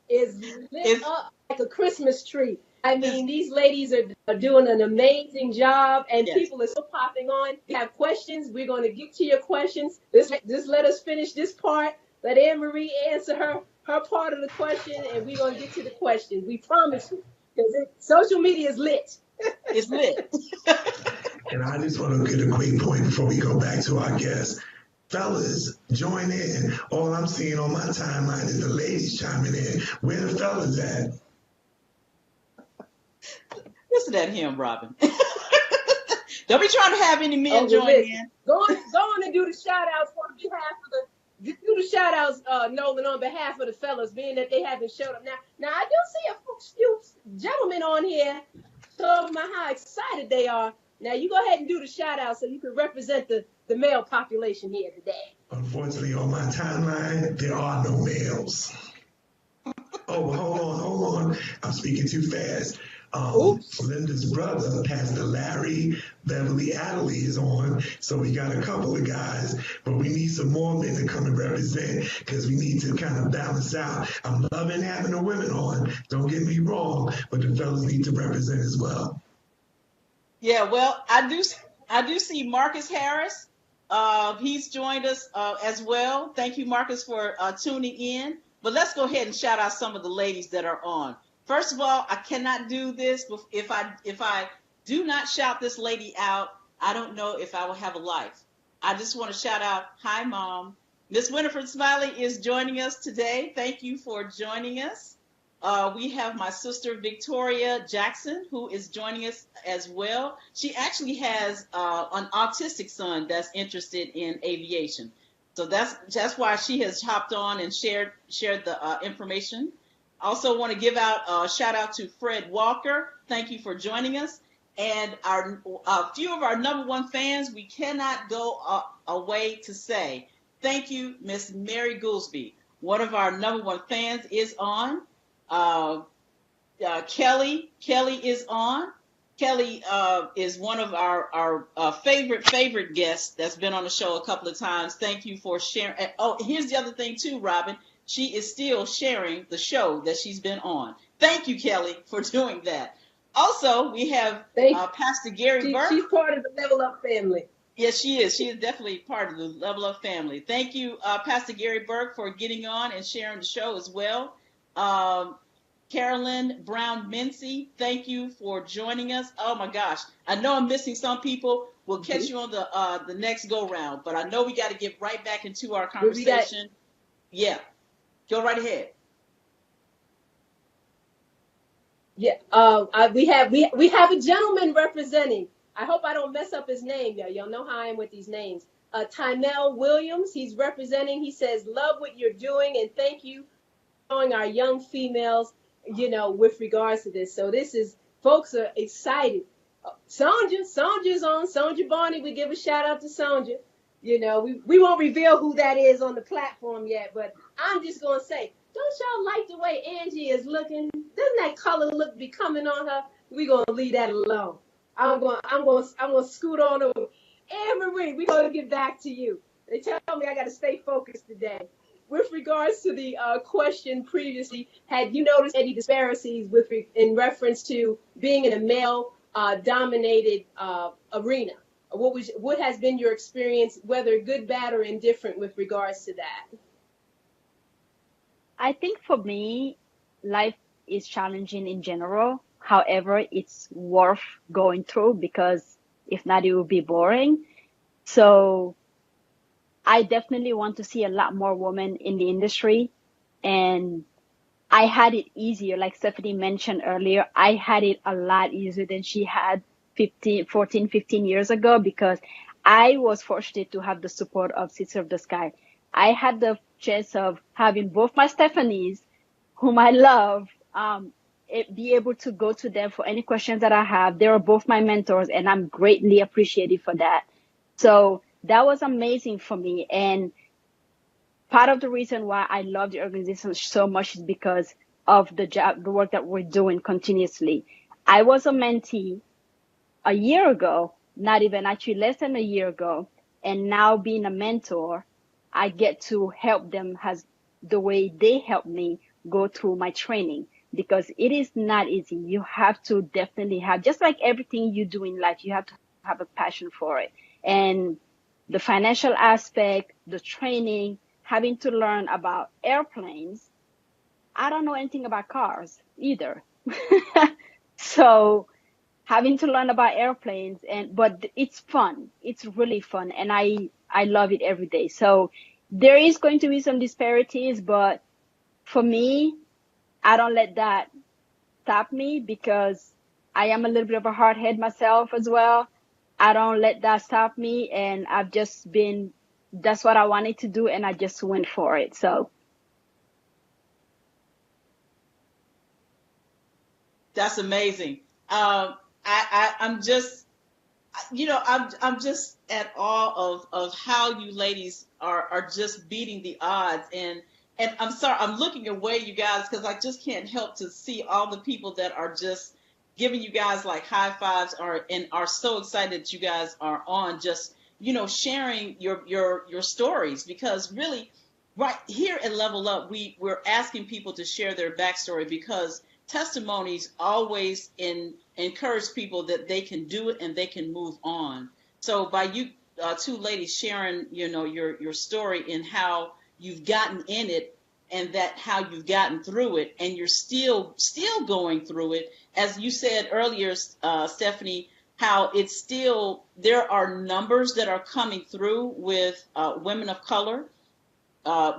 is lit up like a Christmas tree. I mean, these ladies are doing an amazing job, and people are still popping on. If you have questions, we're going to get to your questions. Just let us finish this part. Let Anne-Marie answer her part of the question, and we're going to get to the question. We promise you, because social media is lit. It's lit. And I just want to get a quick point before we go back to our guest. Fellas, join in. All I'm seeing on my timeline is the ladies chiming in. Where the fellas at? Listen at him, Robin. Don't be trying to have any men join in. Go on and do the shout outs on behalf of do the shout outs, Nolan, on behalf of the fellas, being that they haven't showed up. Now I do see a few gentlemen on here talking about how excited they are. Now you go ahead and do the shout out so you can represent the male population here today. Unfortunately, on my timeline, there are no males. Oh, hold on. I'm speaking too fast. Linda's brother, Pastor Larry Beverly Adderley, is on. So we got a couple of guys, but we need some more men to come and represent because we need to kind of balance out. I'm loving having the women on. Don't get me wrong, but the fellas need to represent as well. Yeah, well, I do see Marcus Harris. He's joined us as well. Thank you, Marcus, for tuning in. But let's go ahead and shout out some of the ladies that are on. First of all, I cannot do this if I do not shout this lady out. I don't know if I will have a life. I just want to shout out, hi, Mom. Miss Winifred Smiley is joining us today. Thank you for joining us. We have my sister, Victoria Jackson, who is joining us as well. She actually has an autistic son that's interested in aviation. So that's why she has hopped on and shared the information. Also want to give out a shout out to Fred Walker. Thank you for joining us. And a few of our number one fans, we cannot go away to say thank you, Miss Mary Goolsby. One of our number one fans is on. Kelly is on. Kelly is one of our favorite guests that's been on the show a couple of times. Thank you for sharing. Oh, here's the other thing too, Robin. She is still sharing the show that she's been on. Thank you, Kelly, for doing that. Also, we have Pastor Gary Burke. She's part of the Level Up family. Yes, she is. She is definitely part of the Level Up family. Thank you, Pastor Gary Burke, for getting on and sharing the show as well. Carolyn Brown-Mincy, thank you for joining us. Oh my gosh, I know I'm missing some people. We'll catch you on the next go round, but I know we got to get right back into our conversation. Yeah, go right ahead. Yeah, we have a gentleman representing. I hope I don't mess up his name, y'all. Y'all know how I am with these names. Tynell Williams, he's representing. He says, "Love what you're doing, and thank you for showing our young females, with regards to this." So this is, folks are excited. Sonja's on. Sonja Barney, we give a shout out to Sonja. We won't reveal who that is on the platform yet, but I'm just gonna say, don't y'all like the way Angee is looking? Doesn't that color look becoming on her? We're gonna leave that alone. I'm gonna scoot on over. Anne-Marie, we're gonna get back to you. They tell me I gotta stay focused today. With regards to the question previously, had you noticed any disparities in reference to being in a male dominated arena? What has been your experience, whether good, bad, or indifferent, with regards to that? I think for me, life is challenging in general. However, it's worth going through because if not, it would be boring. So I definitely want to see a lot more women in the industry. And I had it easier, like Stephanie mentioned earlier. I had it a lot easier than she had 15 years ago because I was fortunate to have the support of Sister of the Sky. I had the chance of having both my Stephanies, whom I love, be able to go to them for any questions that I have. They are both my mentors, and I'm greatly appreciated for that. So that was amazing for me. And part of the reason why I love the organization so much is because of the work that we're doing continuously. I was a mentee a year ago, not even, actually less than a year ago, and now being a mentor, I get to help them as the way they help me go through my training, because it is not easy. You have to definitely have, just like everything you do in life, you have to have a passion for it. And the financial aspect, the training, having to learn about airplanes. I don't know anything about cars either. So having to learn about airplanes, but it's fun. It's really fun. And I love it every day. So there is going to be some disparities, but for me, I don't let that stop me because I am a little bit of a hard head myself as well. I don't let that stop me. And that's what I wanted to do. And I just went for it. So. That's amazing. I'm just, I'm just at awe of how you ladies are just beating the odds. And I'm sorry, I'm looking away, you guys, because I just can't help to see all the people that are just giving you guys like high fives and are so excited that you guys are on, just, sharing your stories, because really right here at Level Up, we're asking people to share their backstory because testimonies always encourage people that they can do it and they can move on. So by you two ladies sharing, your story and how you've gotten in it and that how you've gotten through it and you're still going through it. As you said earlier, Stephanie, how it's still, there are numbers that are coming through with women of color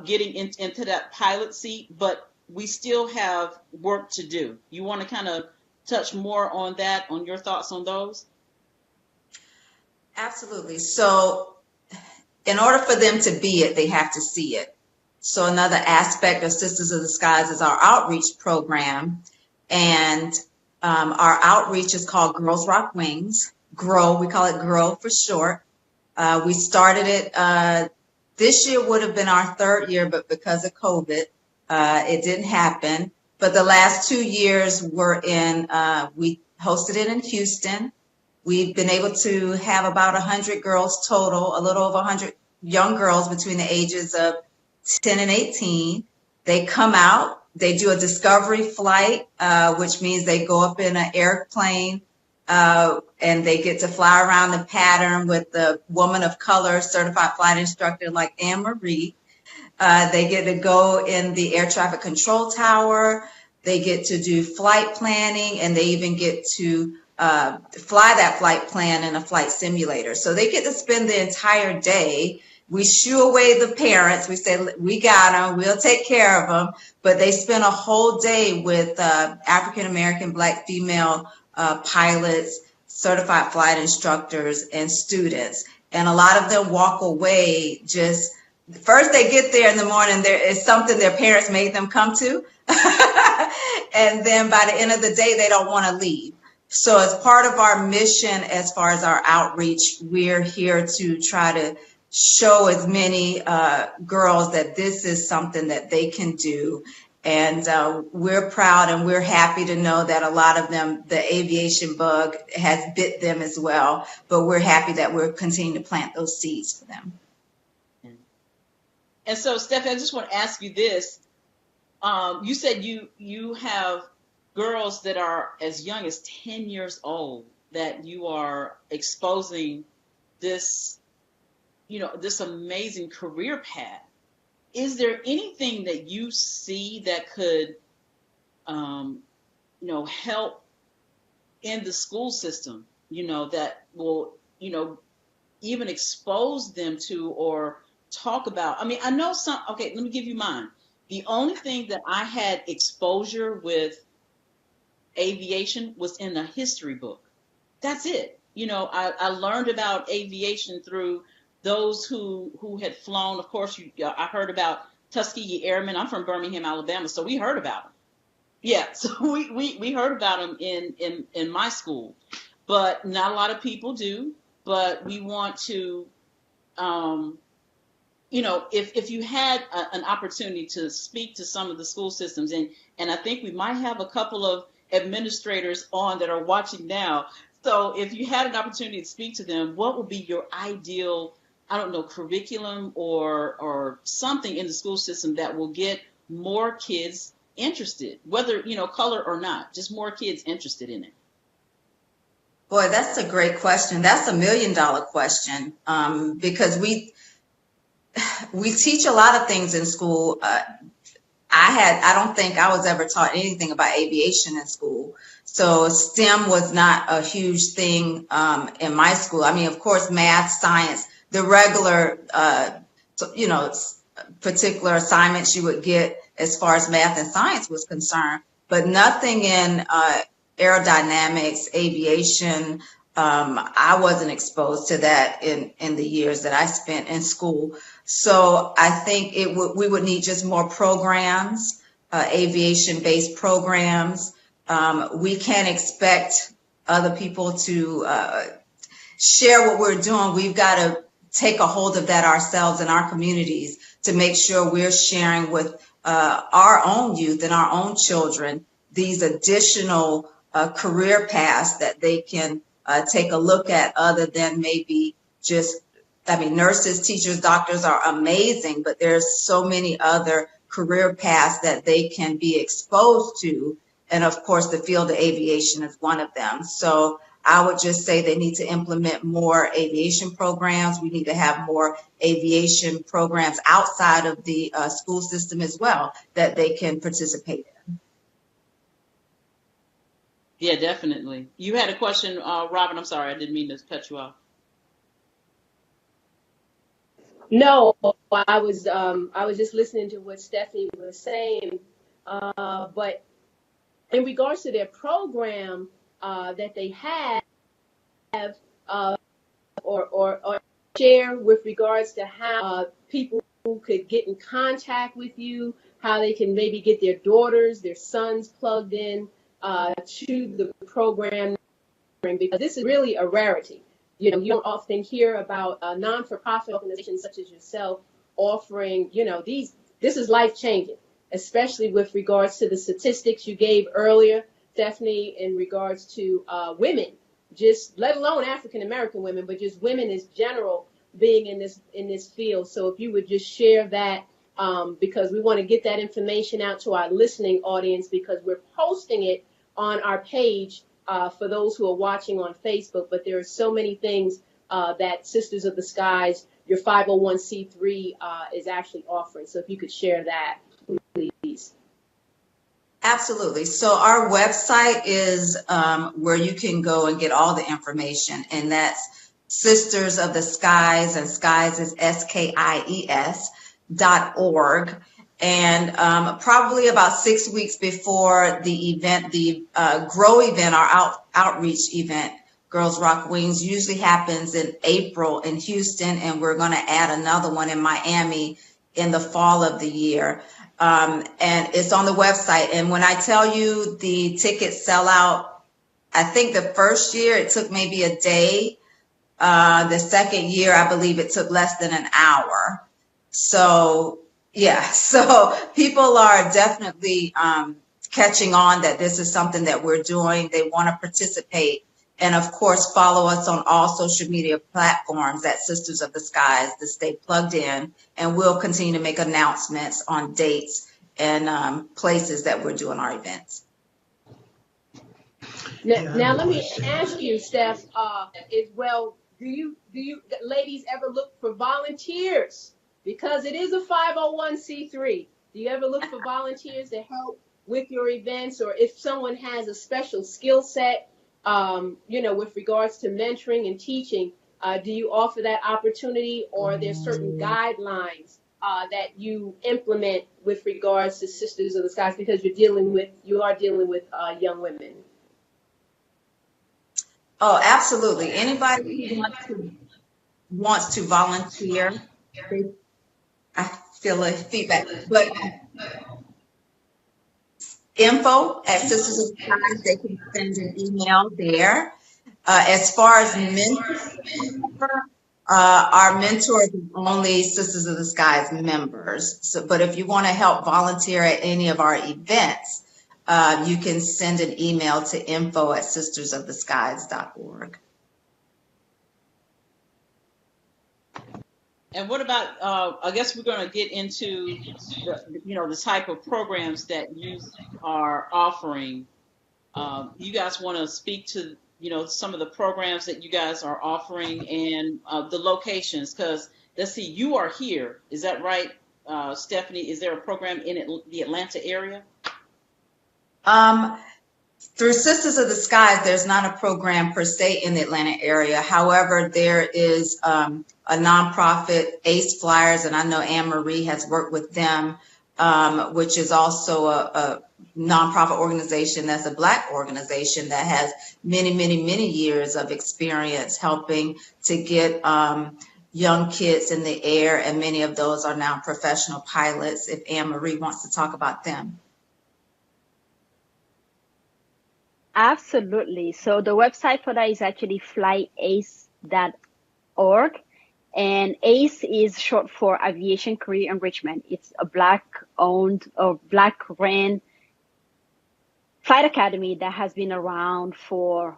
getting into that pilot seat, but we still have work to do. You want to kind of touch more on that, on your thoughts on those? Absolutely. So in order for them to be it, they have to see it. So another aspect of Sisters of the Skies is our outreach program. And our outreach is called Girls Rock Wings. GROW, we call it GROW for short. We started it, this year would have been our third year, but because of COVID, it didn't happen. But the last 2 years were we hosted it in Houston. We've been able to have about 100 girls total, a little over 100 young girls between the ages of 10 and 18. They come out, they do a discovery flight, which means they go up in an airplane and they get to fly around the pattern with the woman of color certified flight instructor like Anne-Marie. They get to go in the air traffic control tower. They get to do flight planning, and they even get to fly that flight plan in a flight simulator. So they get to spend the entire day. We shoo away the parents. We say, we got them, we'll take care of them. But they spend a whole day with African-American, Black, female pilots, certified flight instructors, and students. And a lot of them walk away just, first they get there in the morning, there is something their parents made them come to. And then by the end of the day, they don't want to leave. So as part of our mission, as far as our outreach, we're here to try to show as many girls that this is something that they can do. And we're proud and we're happy to know that a lot of them, the aviation bug has bit them as well. But we're happy that we're continuing to plant those seeds for them. And so, Stephanie, I just want to ask you this. You said you have girls that are as young as 10 years old that you are exposing this, this amazing career path. Is there anything that you see that could, help in the school system, that will, even expose them to or talk about? I mean, I know okay, let me give you mine. The only thing that I had exposure with aviation was in a history book. That's it. I learned about aviation through those who had flown. Of course, I heard about Tuskegee Airmen. I'm from Birmingham, Alabama, so we heard about them. Yeah, so we heard about them in my school, but not a lot of people do. But we want to, if you had an opportunity to speak to some of the school systems, and I think we might have a couple of administrators on that are watching now. So if you had an opportunity to speak to them, what would be your ideal, curriculum or something in the school system that will get more kids interested, whether, color or not, just more kids interested in it? Boy, that's a great question. That's $1 million question, because we teach a lot of things in school. I don't think I was ever taught anything about aviation in school. So STEM was not a huge thing in my school. I mean, of course, math, science, the regular, particular assignments you would get as far as math and science was concerned, but nothing in aerodynamics, aviation. I wasn't exposed to that in the years that I spent in school. So I think we would need just more programs, aviation-based programs. We can't expect other people to share what we're doing. We've got to take a hold of that ourselves in our communities to make sure we're sharing with our own youth and our own children these additional career paths that they can take a look at, other than maybe just, nurses, teachers, doctors are amazing, but there's so many other career paths that they can be exposed to. And of course, the field of aviation is one of them. So I would just say they need to implement more aviation programs. We need to have more aviation programs outside of the school system as well that they can participate in. Yeah, definitely. You had a question, Robin. I'm sorry, I didn't mean to cut you off. No, I was just listening to what Stephanie was saying, but in regards to their program that they have, or share with regards to how people could get in contact with you, how they can maybe get their daughters, their sons plugged in to the program, because this is really a rarity. You don't often hear about non-for-profit organizations such as yourself offering, this is life-changing, especially with regards to the statistics you gave earlier, Stephanie, in regards to women, just let alone African-American women, but just women in general being in this field. So if you would just share that, because we want to get that information out to our listening audience, because we're posting it on our page for those who are watching on Facebook, but there are so many things that Sisters of the Skies, your 501c3, is actually offering. So if you could share that, please. Absolutely. So our website is where you can go and get all the information, and that's Sisters of the Skies, and Skies is SKIES.org. And probably about 6 weeks before the event, the GROW event, our outreach event, Girls Rock Wings, usually happens in April in Houston, and we're going to add another one in Miami in the fall of the year. And it's on the website. And when I tell you the tickets sell out, I think the first year it took maybe a day. The second year, I believe it took less than an hour. So, yeah, so people are definitely catching on that this is something that we're doing. They want to participate. And of course, follow us on all social media platforms at Sisters of the Skies to stay plugged in. And we'll continue to make announcements on dates and places that we're doing our events. Now let me ask you, Steph, as well, do you ladies ever look for volunteers? Because it is a 501c3. Do you ever look for volunteers to help with your events, or if someone has a special skill set, with regards to mentoring and teaching, do you offer that opportunity, or are there certain guidelines that you implement with regards to Sisters of the Skies, because you are dealing with young women? Oh, absolutely. Anybody who wants to volunteer, I feel a feedback, but info@Sisters of the Skies, they can send an email there. As far as mentors, our mentors are only Sisters of the Skies members. So, but if you want to help volunteer at any of our events, you can send an email to info@sistersoftheskies.org. And what about, I guess we're going to get into the type of programs that you are offering. You guys want to speak to, some of the programs that you guys are offering and the locations, because let's see, you are here. Is that right, Stephanie? Is there a program in the Atlanta area? Through Sisters of the Skies, there's not a program per se in the Atlanta area. However, there is a nonprofit, Ace Flyers, and I know Anne Marie has worked with them, which is also a nonprofit organization that's a Black organization that has many, many, many years of experience helping to get young kids in the air, and many of those are now professional pilots, if Anne Marie wants to talk about them. Absolutely. So the website for that is actually flyace.org. And ACE is short for Aviation Career Enrichment. It's a Black-owned or Black-ran flight academy that has been around for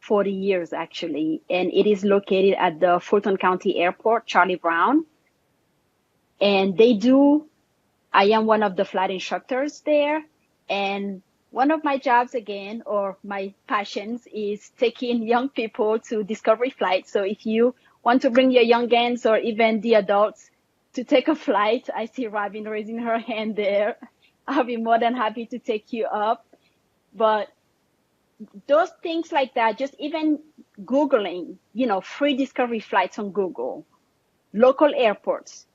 40 years, actually. And it is located at the Fulton County Airport, Charlie Brown. And I am one of the flight instructors there. And one of my jobs, again, or my passions, is taking young people to Discovery Flight. So if you want to bring your youngins or even the adults to take a flight, I see Robin raising her hand there. I'll be more than happy to take you up. But those things like that, just even Googling, free Discovery flights on Google, local airports,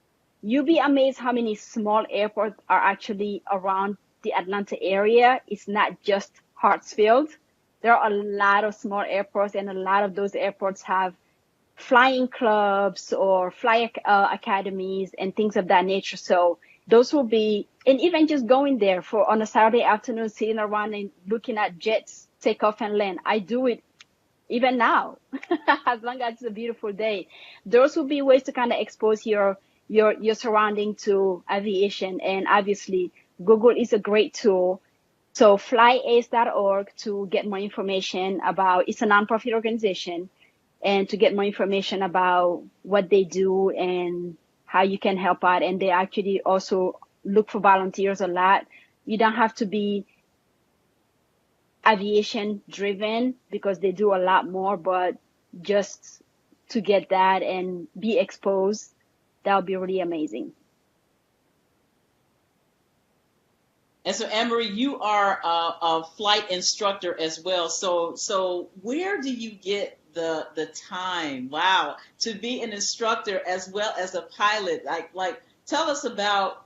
you'll be amazed how many small airports are actually around the Atlanta area. It's not just Hartsfield. There are a lot of small airports, and a lot of those airports have flying clubs or fly academies and things of that nature. So those will be, and even just going there on a Saturday afternoon, sitting around and looking at jets take off and land. I do it even now, as long as it's a beautiful day. Those will be ways to kind of expose your surrounding to aviation. And obviously Google is a great tool. So flyace.org to get more information about, it's a nonprofit organization, and to get more information about what they do and how you can help out. And they actually also look for volunteers a lot. You don't have to be aviation driven because they do a lot more, but just to get that and be exposed, that would be really amazing. And so, Anne-Marie, you are a flight instructor as well. So where do you get the time, wow, to be an instructor as well as a pilot? Like tell us about,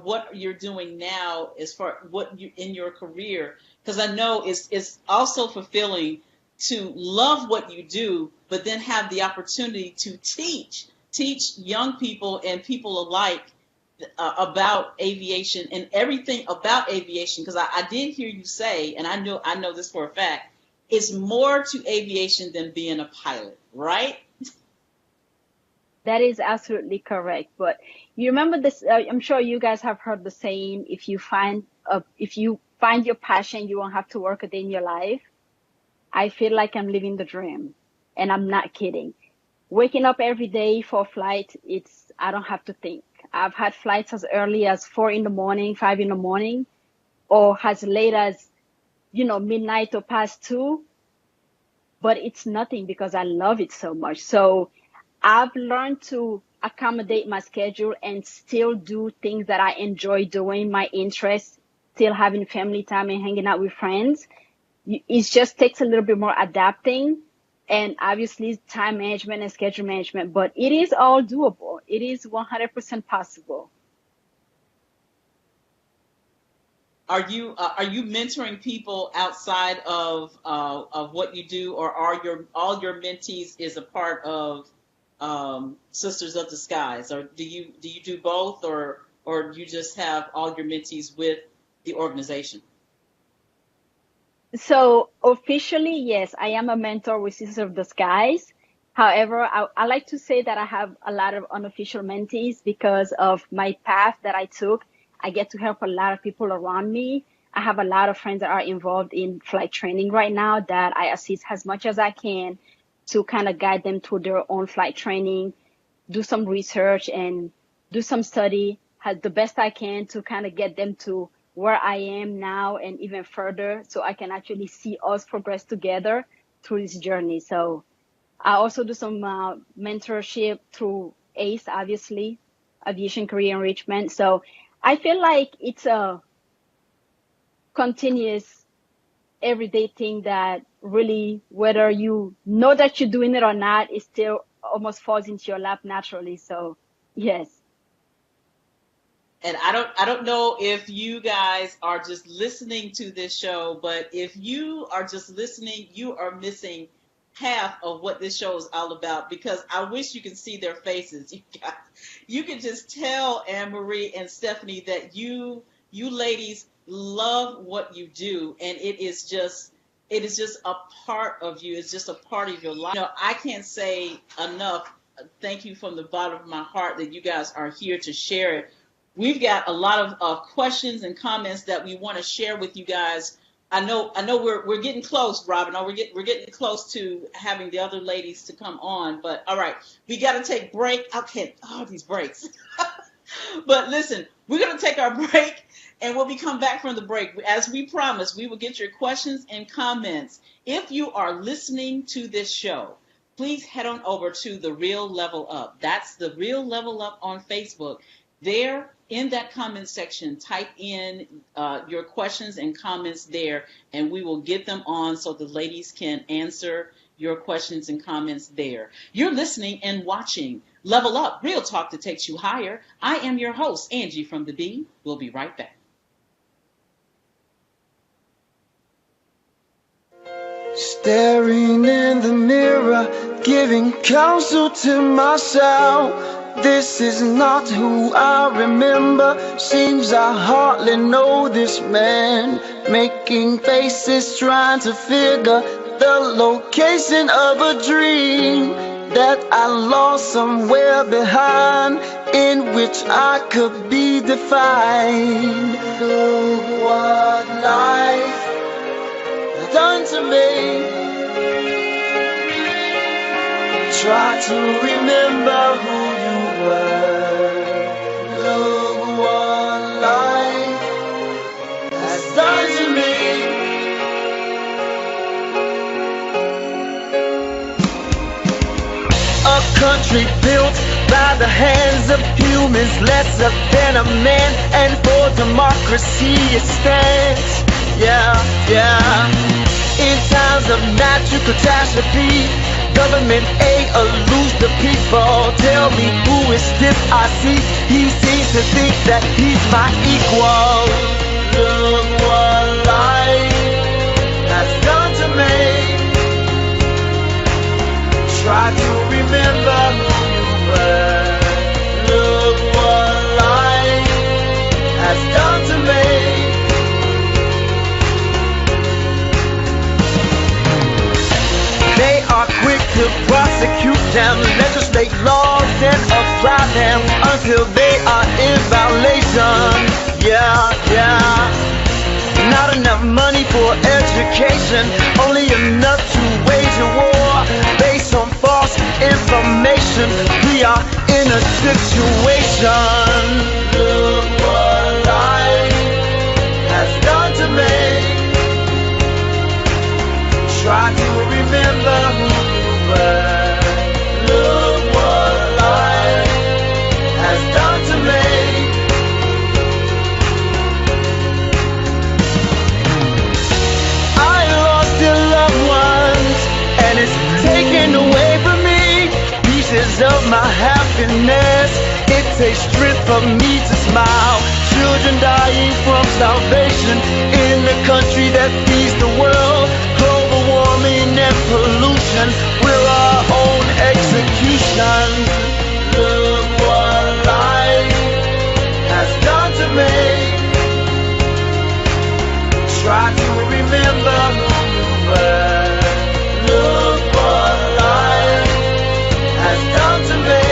what you're doing now as far what you in your career, because I know it's also fulfilling to love what you do, but then have the opportunity to teach young people and people alike about aviation and everything about aviation, because I did hear you say, and I know this for a fact, it's more to aviation than being a pilot, right? That is absolutely correct. But you remember this, I'm sure you guys have heard the saying, if you find your passion, you won't have to work a day in your life. I feel like I'm living the dream, and I'm not kidding. Waking up every day for a flight, I don't have to think. I've had flights as early as 4 in the morning, 5 in the morning, or as late as, midnight or past 2. But it's nothing because I love it so much. So I've learned to accommodate my schedule and still do things that I enjoy doing, my interests, still having family time and hanging out with friends. It just takes a little bit more adapting, and obviously time management and schedule management, but it is all doable. It is 100% possible. Are you mentoring people outside of what you do, or are all your mentees is a part of Sisters of the Skies, or do you do both, or you just have all your mentees with the organization? So officially, yes, I am a mentor with Sisters of the Skies. However, I like to say that I have a lot of unofficial mentees because of my path that I took. I get to help a lot of people around me. I have a lot of friends that are involved in flight training right now that I assist as much as I can to kind of guide them through their own flight training, do some research and do some study, the best I can to kind of get them to where I am now and even further, so I can actually see us progress together through this journey. So I also do some mentorship through ACE, obviously, Aviation Career Enrichment. So I feel like it's a continuous everyday thing that really, whether you know that you're doing it or not, it still almost falls into your lap naturally. So yes. And I don't know if you guys are just listening to this show, but if you are just listening, you are missing half of what this show is all about, because I wish you could see their faces. You can just tell Anne-Marie and Stephanie that you ladies love what you do, and it is just a part of you. It's just a part of your life. I can't say enough thank you from the bottom of my heart that you guys are here to share it. We've got a lot of questions and comments that we want to share with you guys. I know we're getting close, Robin. We're getting close to having the other ladies to come on. But all right, we got to take break. These breaks. But listen, we're going to take our break, and when we come back from the break, as we promised, we will get your questions and comments. If you are listening to this show, please head on over to The Real Level Up. That's The Real Level Up on Facebook. There, in that comment section, type in your questions and comments there, and we will get them on so the ladies can answer your questions and comments there. You're listening and watching Level Up, Real Talk that takes you higher. I am your host, Angee from The Bee. We'll be right back. Staring in the mirror, giving counsel to myself. This is not who I remember. Seems I hardly know this man. Making faces, trying to figure the location of a dream that I lost somewhere behind, in which I could be defined. Look what life has done to me. Try to remember who you were. Look what life has done to me. A country built by the hands of humans lesser than a man, and for democracy it stands. Yeah, yeah. In times of natural catastrophe, government aid eludes the people. Tell me who is this I see? He seems to think that he's my equal. Look what life has done to me. Try to remember who you were. Look what life has done to me. They are quick to prosecute them, legislate laws and apply them until they are in violation. Yeah, yeah. Not enough money for education, only enough to wage a war based on false information. We are in a situation. Look what life has done to me. Try to remember who you were. Look what life has done to me. I lost dear loved ones, and it's taken away from me pieces of my happiness. It takes strength for me to smile. Children dying from starvation in the country that feeds the world. Global warming and pollution, we're our own execution. Look what life has done to me. Try to remember who you were. Look what life has done to me.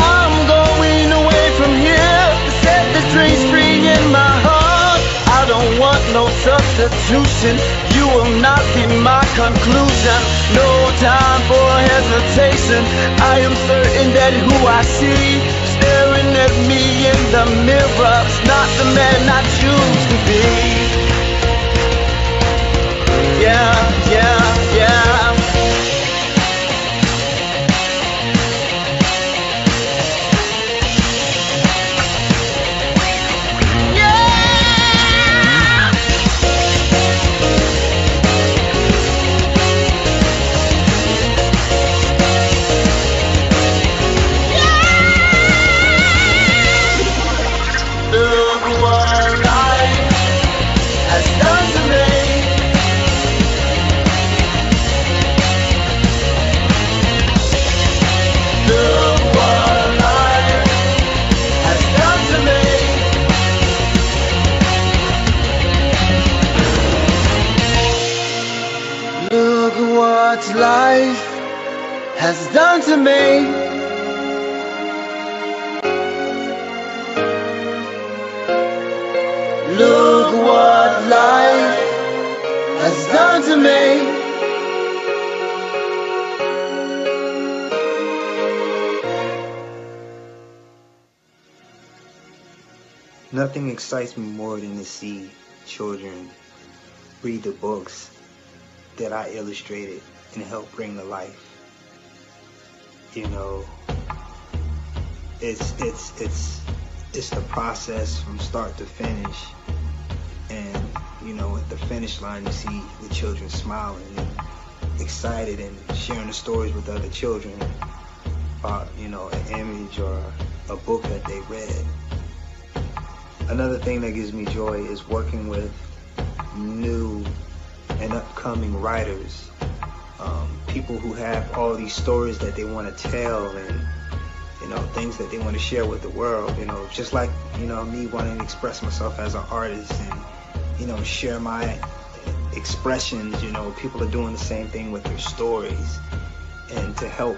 I'm going away from here to set the dreams free in my heart. I don't want no substitution. You will not be my conclusion. No time for hesitation. I am certain that who I see staring at me in the mirror is not the man I choose to be. Yeah, yeah, yeah. Life has done to me. Look what life has done to me. Nothing excites me more than to see children read the books that I illustrated and helped bring to life. You know, it's the process from start to finish, and you know, at the finish line you see the children smiling and excited and sharing the stories with other children about, you know, an image or a book that they read. Another thing that gives me joy is working with new and upcoming writers, people who have all these stories that they want to tell, and you know, things that they want to share with the world. You know, just like, you know, me wanting to express myself as an artist and, you know, share my expressions. You know, people are doing the same thing with their stories, and to help,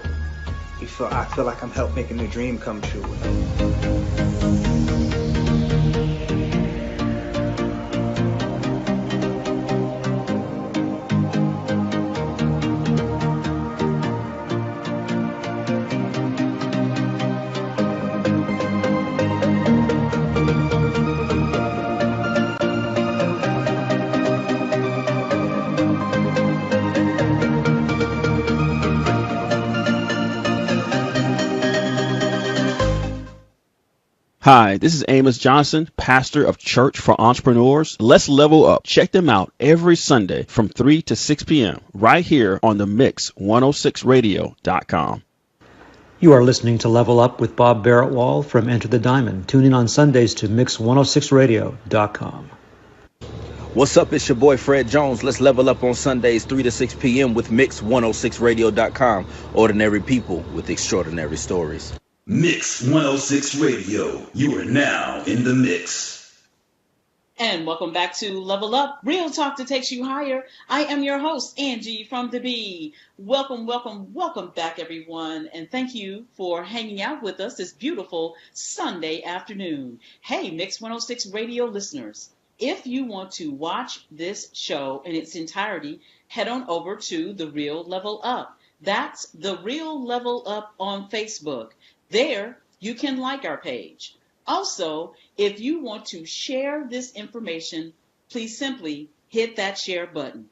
I feel like I'm helping making their dream come true. Hi, this is Amos Johnson, pastor of Church for Entrepreneurs. Let's level up. Check them out every Sunday from 3 to 6 p.m. right here on the Mix106Radio.com. You are listening to Level Up with Bob Barrett-Wall from Enter the Diamond. Tune in on Sundays to Mix106Radio.com. What's up? It's your boy Fred Jones. Let's level up on Sundays 3 to 6 p.m. with Mix106Radio.com. Ordinary people with extraordinary stories. Mix 106 Radio. You are now in the mix. And welcome back to Level Up, Real Talk that takes you higher. I am your host, Angee from the Bee. Welcome, welcome, welcome back, everyone. And thank you for hanging out with us this beautiful Sunday afternoon. Hey, Mix 106 Radio listeners, if you want to watch this show in its entirety, head on over to The Real Level Up. That's The Real Level Up on Facebook. There, you can like our page. Also, if you want to share this information, please simply hit that share button.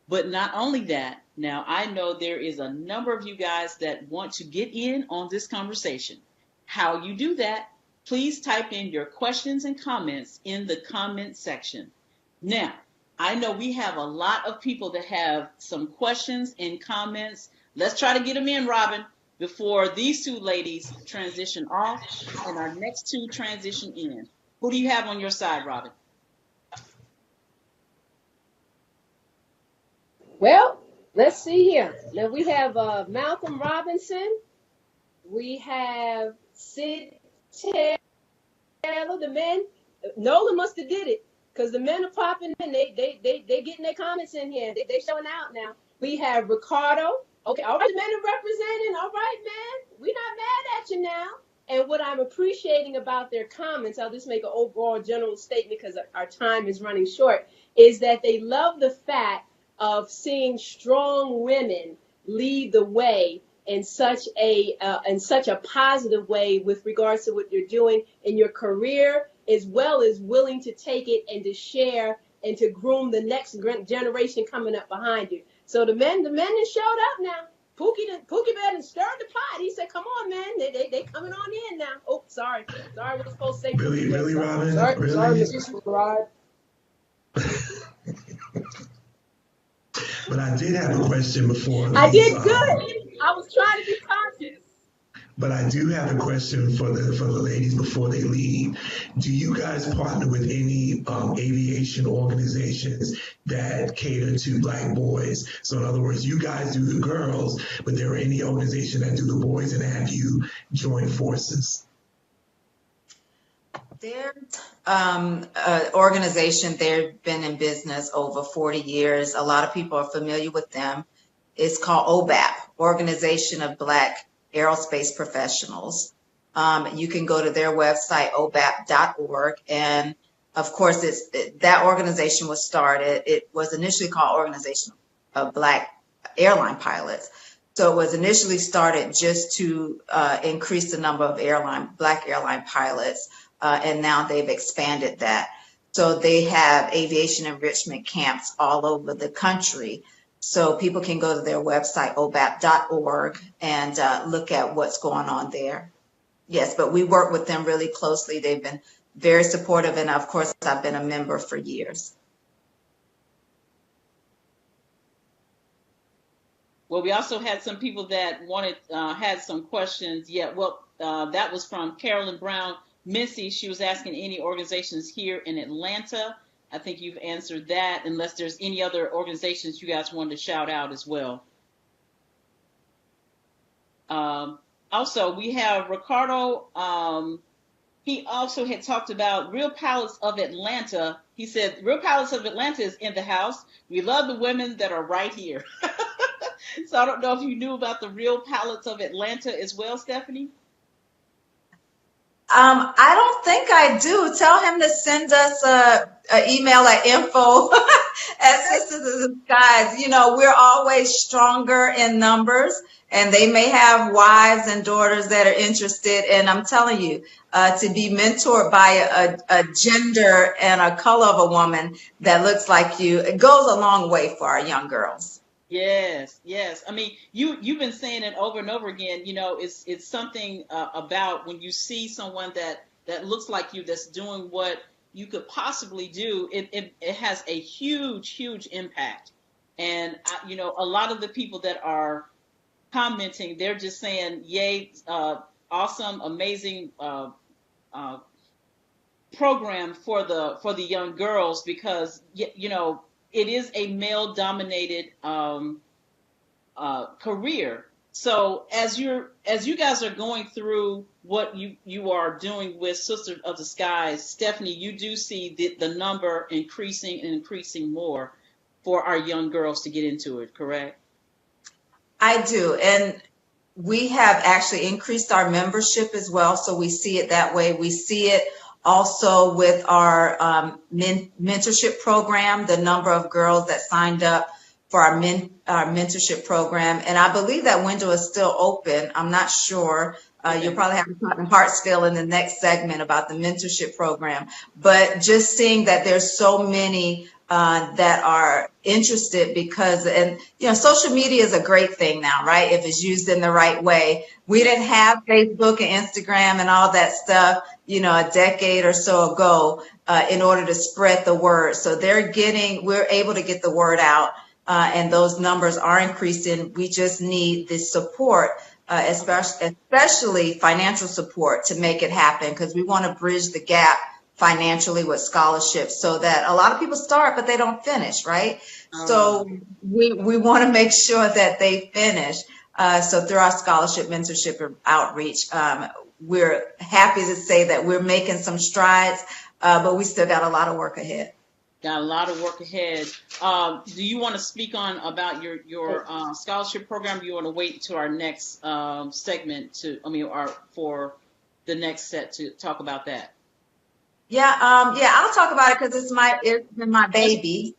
But not only that, now I know there is a number of you guys that want to get in on this conversation. How you do that, please type in your questions and comments in the comment section. Now, I know we have a lot of people that have some questions and comments. Let's try to get them in, Robin, before these two ladies transition off and our next two transition in. Who do you have on your side, Robin? Well, let's see here. Now we have Malcolm Robinson. We have Sid Taylor. The men, Nolan must have did it because the men are popping in. They getting their comments in here. They showing out now. We have Ricardo. Okay, all right, the men are representing. All right, man. We're not mad at you now. And what I'm appreciating about their comments, I'll just make an overall general statement because our time is running short, is that they love the fact of seeing strong women lead the way in such a positive way with regards to what you're doing in your career, as well as willing to take it and to share and to groom the next generation coming up behind you. So the men that showed up now. Pookie Bear and stirred the pot. He said, "Come on, man, they coming on in now." Oh, sorry, I was supposed to say. Really, Robin? Sorry, really? sorry, Mrs. Rod. But I did have a question before. I did good. I was trying to be conscious. But I do have a question for the ladies before they leave. Do you guys partner with any aviation organizations that cater to Black boys? So in other words, you guys do the girls, but there are any organization that do the boys, and have you join forces? Their organization, they've been in business over 40 years. A lot of people are familiar with them. It's called OBAP, Organization of Black Aerospace Professionals. You can go to their website, obap.org. And of course, that organization was started. It was initially called Organization of Black Airline Pilots. So it was initially started just to increase the number of Black airline pilots. And now they've expanded that. So they have aviation enrichment camps all over the country. So people can go to their website, obap.org, and look at what's going on there. Yes, but we work with them really closely. They've been very supportive, and of course, I've been a member for years. Well, we also had some people that had some questions. Yeah, well, that was from Carolyn Brown Missy. She was asking any organizations here in Atlanta. I think you've answered that, unless there's any other organizations you guys wanted to shout out as well. Also, we have Ricardo. He also had talked about Real Pilots of Atlanta. He said, Real Pilots of Atlanta is in the house. We love the women that are right here. So I don't know if you knew about the Real Pilots of Atlanta as well, Stephanie. I don't think I do. Tell him to send us an email at info@Sisters of the Skies. You know, we're always stronger in numbers, and they may have wives and daughters that are interested. And I'm telling you, to be mentored by a gender and a color of a woman that looks like you, it goes a long way for our young girls. Yes, yes. I mean, you've been saying it over and over again. You know, it's something about when you see someone that that looks like you, that's doing what you could possibly do, it has a huge impact. And a lot of the people that are commenting, they're just saying, "Yay, awesome, amazing program for the young girls," because it is a male dominated career. So as you guys are going through what you are doing with Sisters of the Skies, Stephanie, you do see the number increasing and increasing more for our young girls to get into it, correct? I do. And we have actually increased our membership as well. So we see it that way. We see it also with our mentorship program, the number of girls that signed up for our mentorship program. And I believe that window is still open. I'm not sure. You'll probably have to talk to Hartsfield in the next segment about the mentorship program. But just seeing that there's so many that are interested, because, and social media is a great thing now, right? If it's used in the right way. We didn't have Facebook and Instagram and all that stuff, a decade or so ago, in order to spread the word. So we're able to get the word out, and those numbers are increasing. We just need the support, especially financial support, to make it happen, because we want to bridge the gap financially with scholarships, so that a lot of people start but they don't finish, right? So we want to make sure that they finish. So through our scholarship mentorship and outreach, we're happy to say that we're making some strides, but we still got a lot of work ahead. Got a lot of work ahead. Do you want to speak about your scholarship program? Do you want to wait to our next segment for the next set to talk about that? Yeah, I'll talk about it because it's been my baby.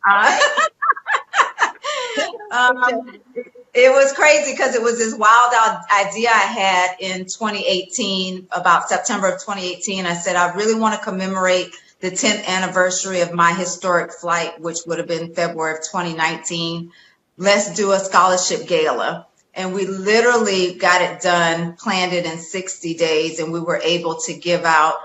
It was crazy because it was this wild idea I had in 2018, about September of 2018. I said, I really want to commemorate the 10th anniversary of my historic flight, which would have been February of 2019. Let's do a scholarship gala. And we literally got it done, planned it in 60 days, and we were able to give out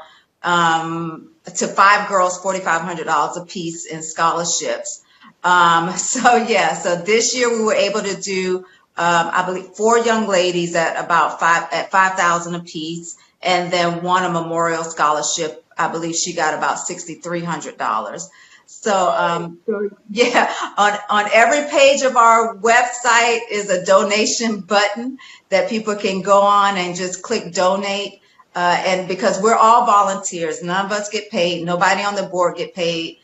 to 5 girls $4,500 a piece in scholarships. So this year we were able to do, I believe, 4 young ladies at about $5,000 a piece, and then one a memorial scholarship. I believe she got about $6,300. So on every page of our website is a donation button that people can go on and just click donate. And because we're all volunteers, none of us get paid. Nobody on the board get paid.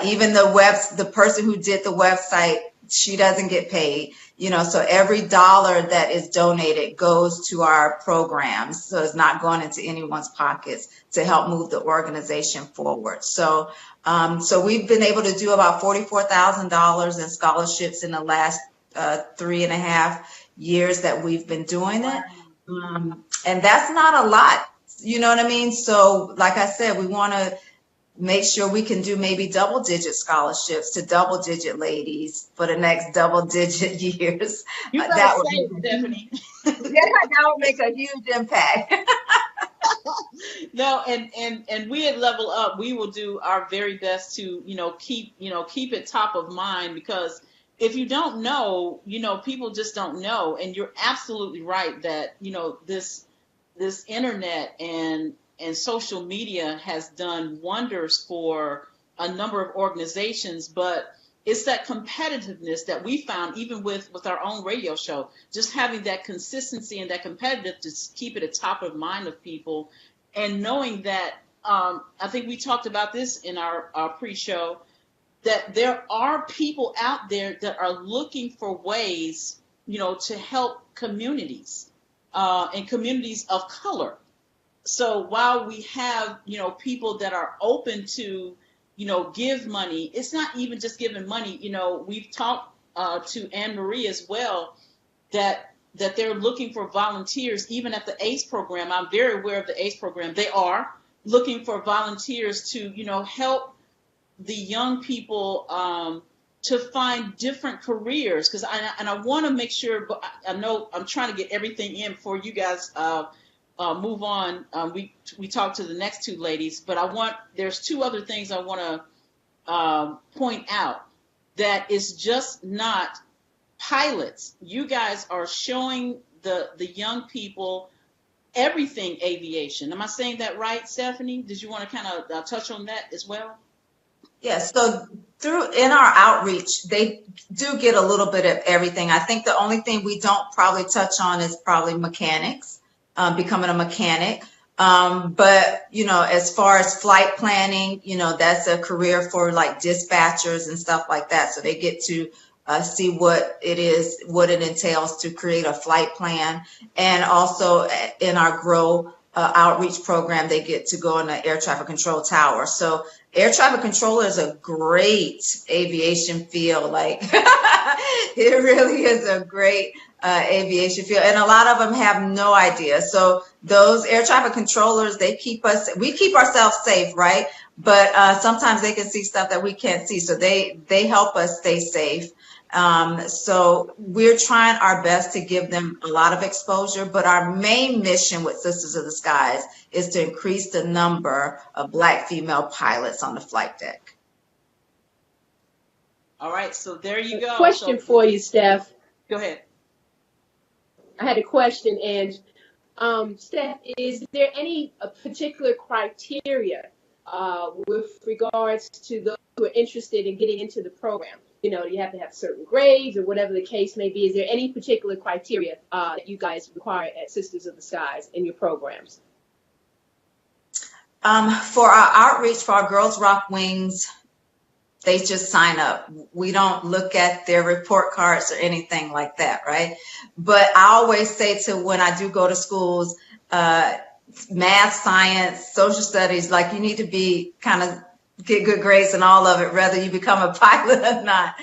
Even the person who did the website, she doesn't get paid. So every dollar that is donated goes to our programs. So it's not going into anyone's pockets to help move the organization forward. So we've been able to do about $44,000 in scholarships in the last 3.5 years that we've been doing it. And that's not a lot, you know what I mean? So like I said, we want to make sure we can do maybe double-digit scholarships to double-digit ladies for the next double-digit years. You that would say it, Stephanie. That would make a huge impact. No, and we at Level Up, we will do our very best to keep it top of mind, because if you don't know, people just don't know. And you're absolutely right that this internet and social media has done wonders for a number of organizations, but it's that competitiveness that we found even with our own radio show, just having that consistency and that competitive to keep it at top of mind of people, and knowing that I think we talked about this in our pre-show, that there are people out there that are looking for ways, to help communities and communities of color. So while we have, people that are open to, give money, it's not even just giving money. We've talked to Anne Marie as well, that they're looking for volunteers, even at the ACE program. I'm very aware of the ACE program. They are looking for volunteers to, help the young people to find different careers. Because I want to make sure, but I know I'm trying to get everything in before you guys move on, we talked to the next two ladies, but there's two other things I want to point out. That is just not pilots. You guys are showing the young people everything aviation. Am I saying that right, Stephanie? Did you want to kind of touch on that as well? Yes. So in our outreach, they do get a little bit of everything. I think the only thing we don't probably touch on is probably mechanics, becoming a mechanic. But, as far as flight planning, that's a career for like dispatchers and stuff like that. So they get to see what it entails to create a flight plan. And also in our GROW outreach program, they get to go in the air traffic control tower. So air traffic controller is a great aviation field. Like it really is a great aviation field. And a lot of them have no idea. So those air traffic controllers, we keep ourselves safe, right? But sometimes they can see stuff that we can't see. So they help us stay safe. So we're trying our best to give them a lot of exposure, but our main mission with Sisters of the Skies is to increase the number of Black female pilots on the flight deck. All right, so there you go. Question for you, Steph. Go ahead. I had a question, and Steph, is there any particular criteria with regards to those who are interested in getting into the program? You have to have certain grades or whatever the case may be. Is there any particular criteria that you guys require at Sisters of the Skies in your programs? For our outreach, for our Girls Rock Wings, they just sign up. We don't look at their report cards or anything like that, right? But I always say when I do go to schools, math, science, social studies, like you need to be get good grades in all of it, whether you become a pilot or not.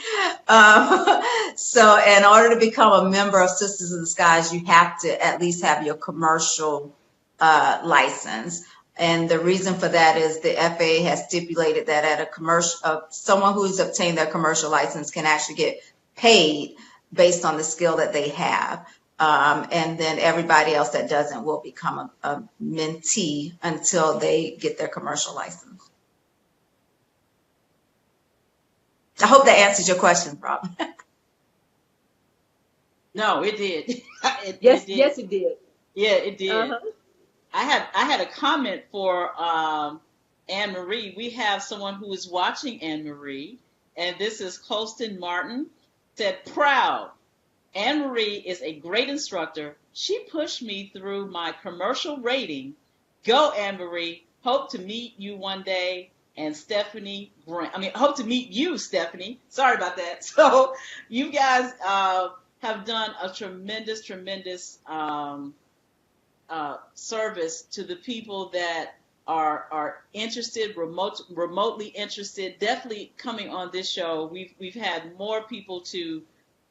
So in order to become a member of Sisters of the Skies, you have to at least have your commercial license. And the reason for that is the FAA has stipulated that at a commercial, someone who's obtained their commercial license can actually get paid based on the skill that they have. And then everybody else that doesn't will become a mentee until they get their commercial license. I hope that answers your question, Rob. No, it did. Yes, it did. Yeah, it did. Uh-huh. I had a comment for Anne Marie. We have someone who is watching Anne Marie, and this is Colston Martin. Said, proud. Anne Marie is a great instructor. She pushed me through my commercial rating. Go, Anne Marie. Hope to meet you one day. And Stephanie Grant. Hope to meet you, Stephanie. Sorry about that. So you guys have done a tremendous service to the people that are interested, remotely interested. Definitely coming on this show. We've had more people to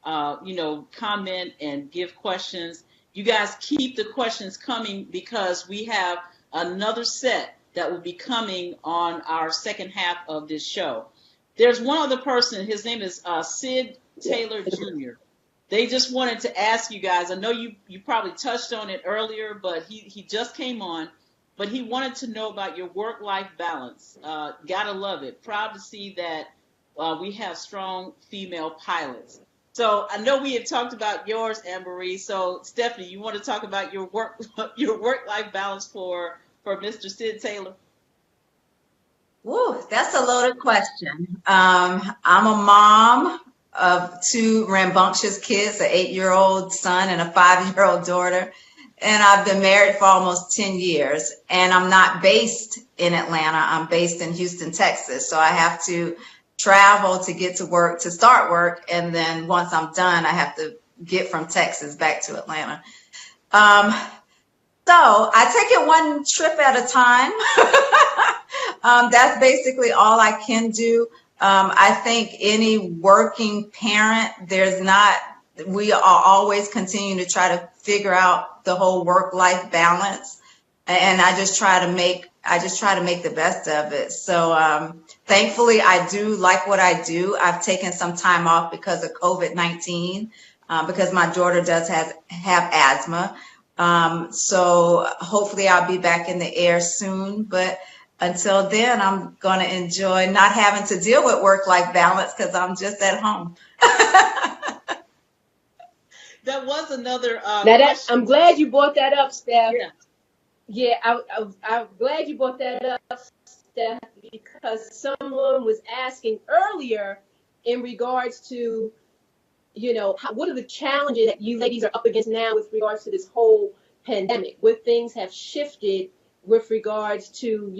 comment and give questions. You guys keep the questions coming because we have another set that will be coming on our second half of this show. There's one other person. His name is Sid Taylor Jr. They just wanted to ask you guys. I know you probably touched on it earlier, but he just came on. But he wanted to know about your work-life balance. Gotta love it. Proud to see that we have strong female pilots. So I know we have talked about yours, Anne-Marie. So Stephanie, you want to talk about your work-life balance for Mr. Sid Taylor? Woo, that's a loaded question. I'm a mom of two rambunctious kids, an 8-year-old son and a 5-year-old daughter. And I've been married for almost 10 years. And I'm not based in Atlanta. I'm based in Houston, Texas. So I have to travel to get to work, to start work. And then once I'm done, I have to get from Texas back to Atlanta. So I take it one trip at a time. That's basically all I can do. I think any working parent, we are always continuing to try to figure out the whole work-life balance. And I just try to make the best of it. So thankfully, I do like what I do. I've taken some time off because of COVID-19, because my daughter does have asthma. So hopefully I'll be back in the air soon. But until then, I'm going to enjoy not having to deal with work-life balance because I'm just at home. That was another question. I'm glad you brought that up, Steph. Yeah, I'm glad you brought that up, Steph, because someone was asking earlier in regards to, what are the challenges that you ladies are up against now with regards to this whole pandemic? What things have shifted with regards to,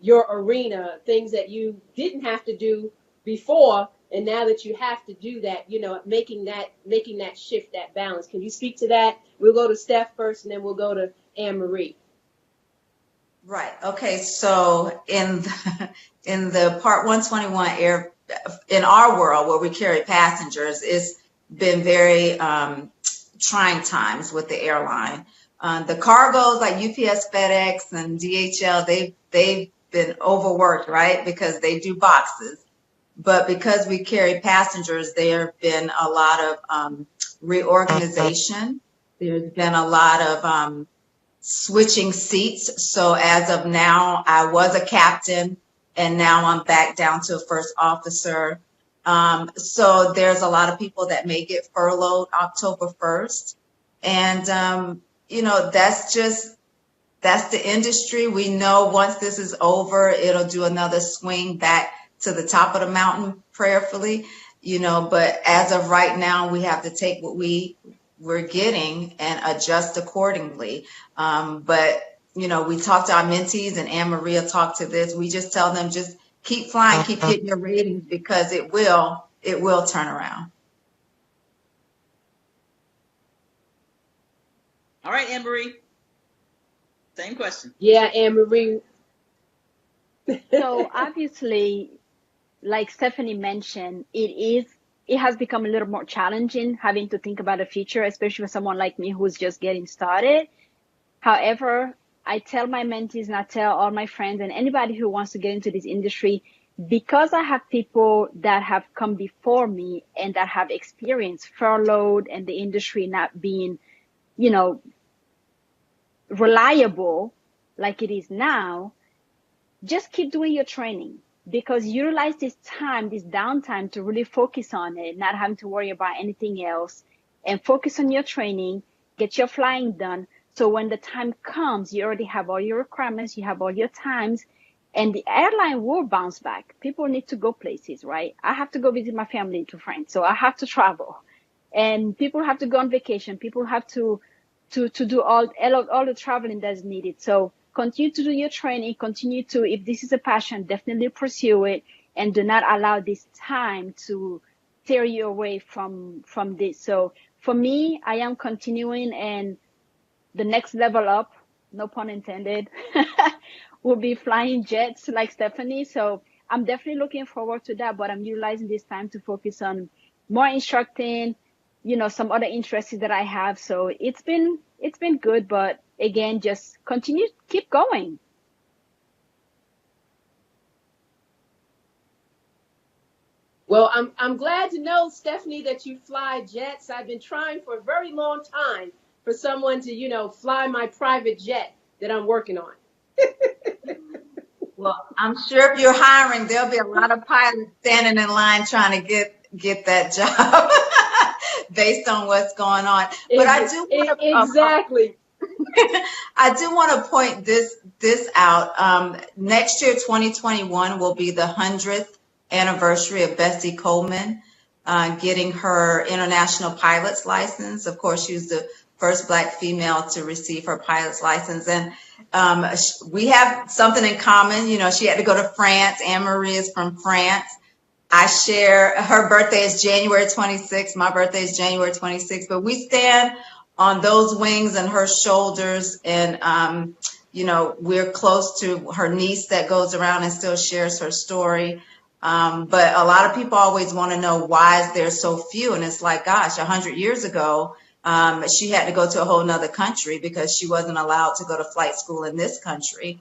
your arena, things that you didn't have to do before, and now that you have to do that, making that shift, that balance. Can you speak to that? We'll go to Steph first, and then we'll go to Anne Marie. Right. Okay. So in the Part 121 in our world where we carry passengers, it's been very trying times with the airline. The cargos like UPS, FedEx, and DHL, they've been overworked, right? Because they do boxes. But because we carry passengers, there have been a lot of reorganization. There's been a lot of switching seats. So as of now, I was a captain and now I'm back down to a first officer. So there's a lot of people that may get furloughed October 1st. And, that's the industry. We know once this is over, it'll do another swing back to the top of the mountain prayerfully, but as of right now, we have to take what we're getting and adjust accordingly. But we talk to our mentees, and Anne Maria talked to this. We just tell them, just keep flying, keep hitting your ratings, because it will turn around. All right, Anne Marie. Same question. Yeah, Anne Marie. So obviously, like Stephanie mentioned, it has become a little more challenging having to think about the future, especially for someone like me who's just getting started. However, I tell my mentees and I tell all my friends and anybody who wants to get into this industry, because I have people that have come before me and that have experienced furloughed and the industry not being, reliable like it is now, just keep doing your training, because utilize this time, this downtime, to really focus on it, not having to worry about anything else, and focus on your training, get your flying done. So when the time comes, you already have all your requirements, you have all your times, and the airline will bounce back. People need to go places, right? I have to go visit my family to France, so I have to travel. And people have to go on vacation. People have to do all the traveling that's needed. So continue to do your training, continue to, if this is a passion, definitely pursue it, and do not allow this time to tear you away from this. So for me, I am continuing, and the next level up, no pun intended, will be flying jets like Stephanie. So I'm definitely looking forward to that, but I'm utilizing this time to focus on more instructing, some other interests that I have. So it's been good, but again, just continue, keep going. Well, I'm glad to know, Stephanie, that you fly jets. I've been trying for a very long time for someone to, fly my private jet that I'm working on. Well, I'm sure if you're hiring, there'll be a lot of pilots standing in line trying to get that job based on what's going on. But I do want to, exactly. I do want to point this out. Next year, 2021, will be the 100th anniversary of Bessie Coman getting her international pilot's license. Of course, she was the first Black female to receive her pilot's license. And we have something in common. She had to go to France. Anne Marie is from France. I share, her birthday is January 26th. My birthday is January 26th. But we stand on those wings and her shoulders. And, we're close to her niece that goes around and still shares her story. But a lot of people always want to know, why is there so few? And it's like, gosh, 100 years ago, she had to go to a whole nother country because she wasn't allowed to go to flight school in this country.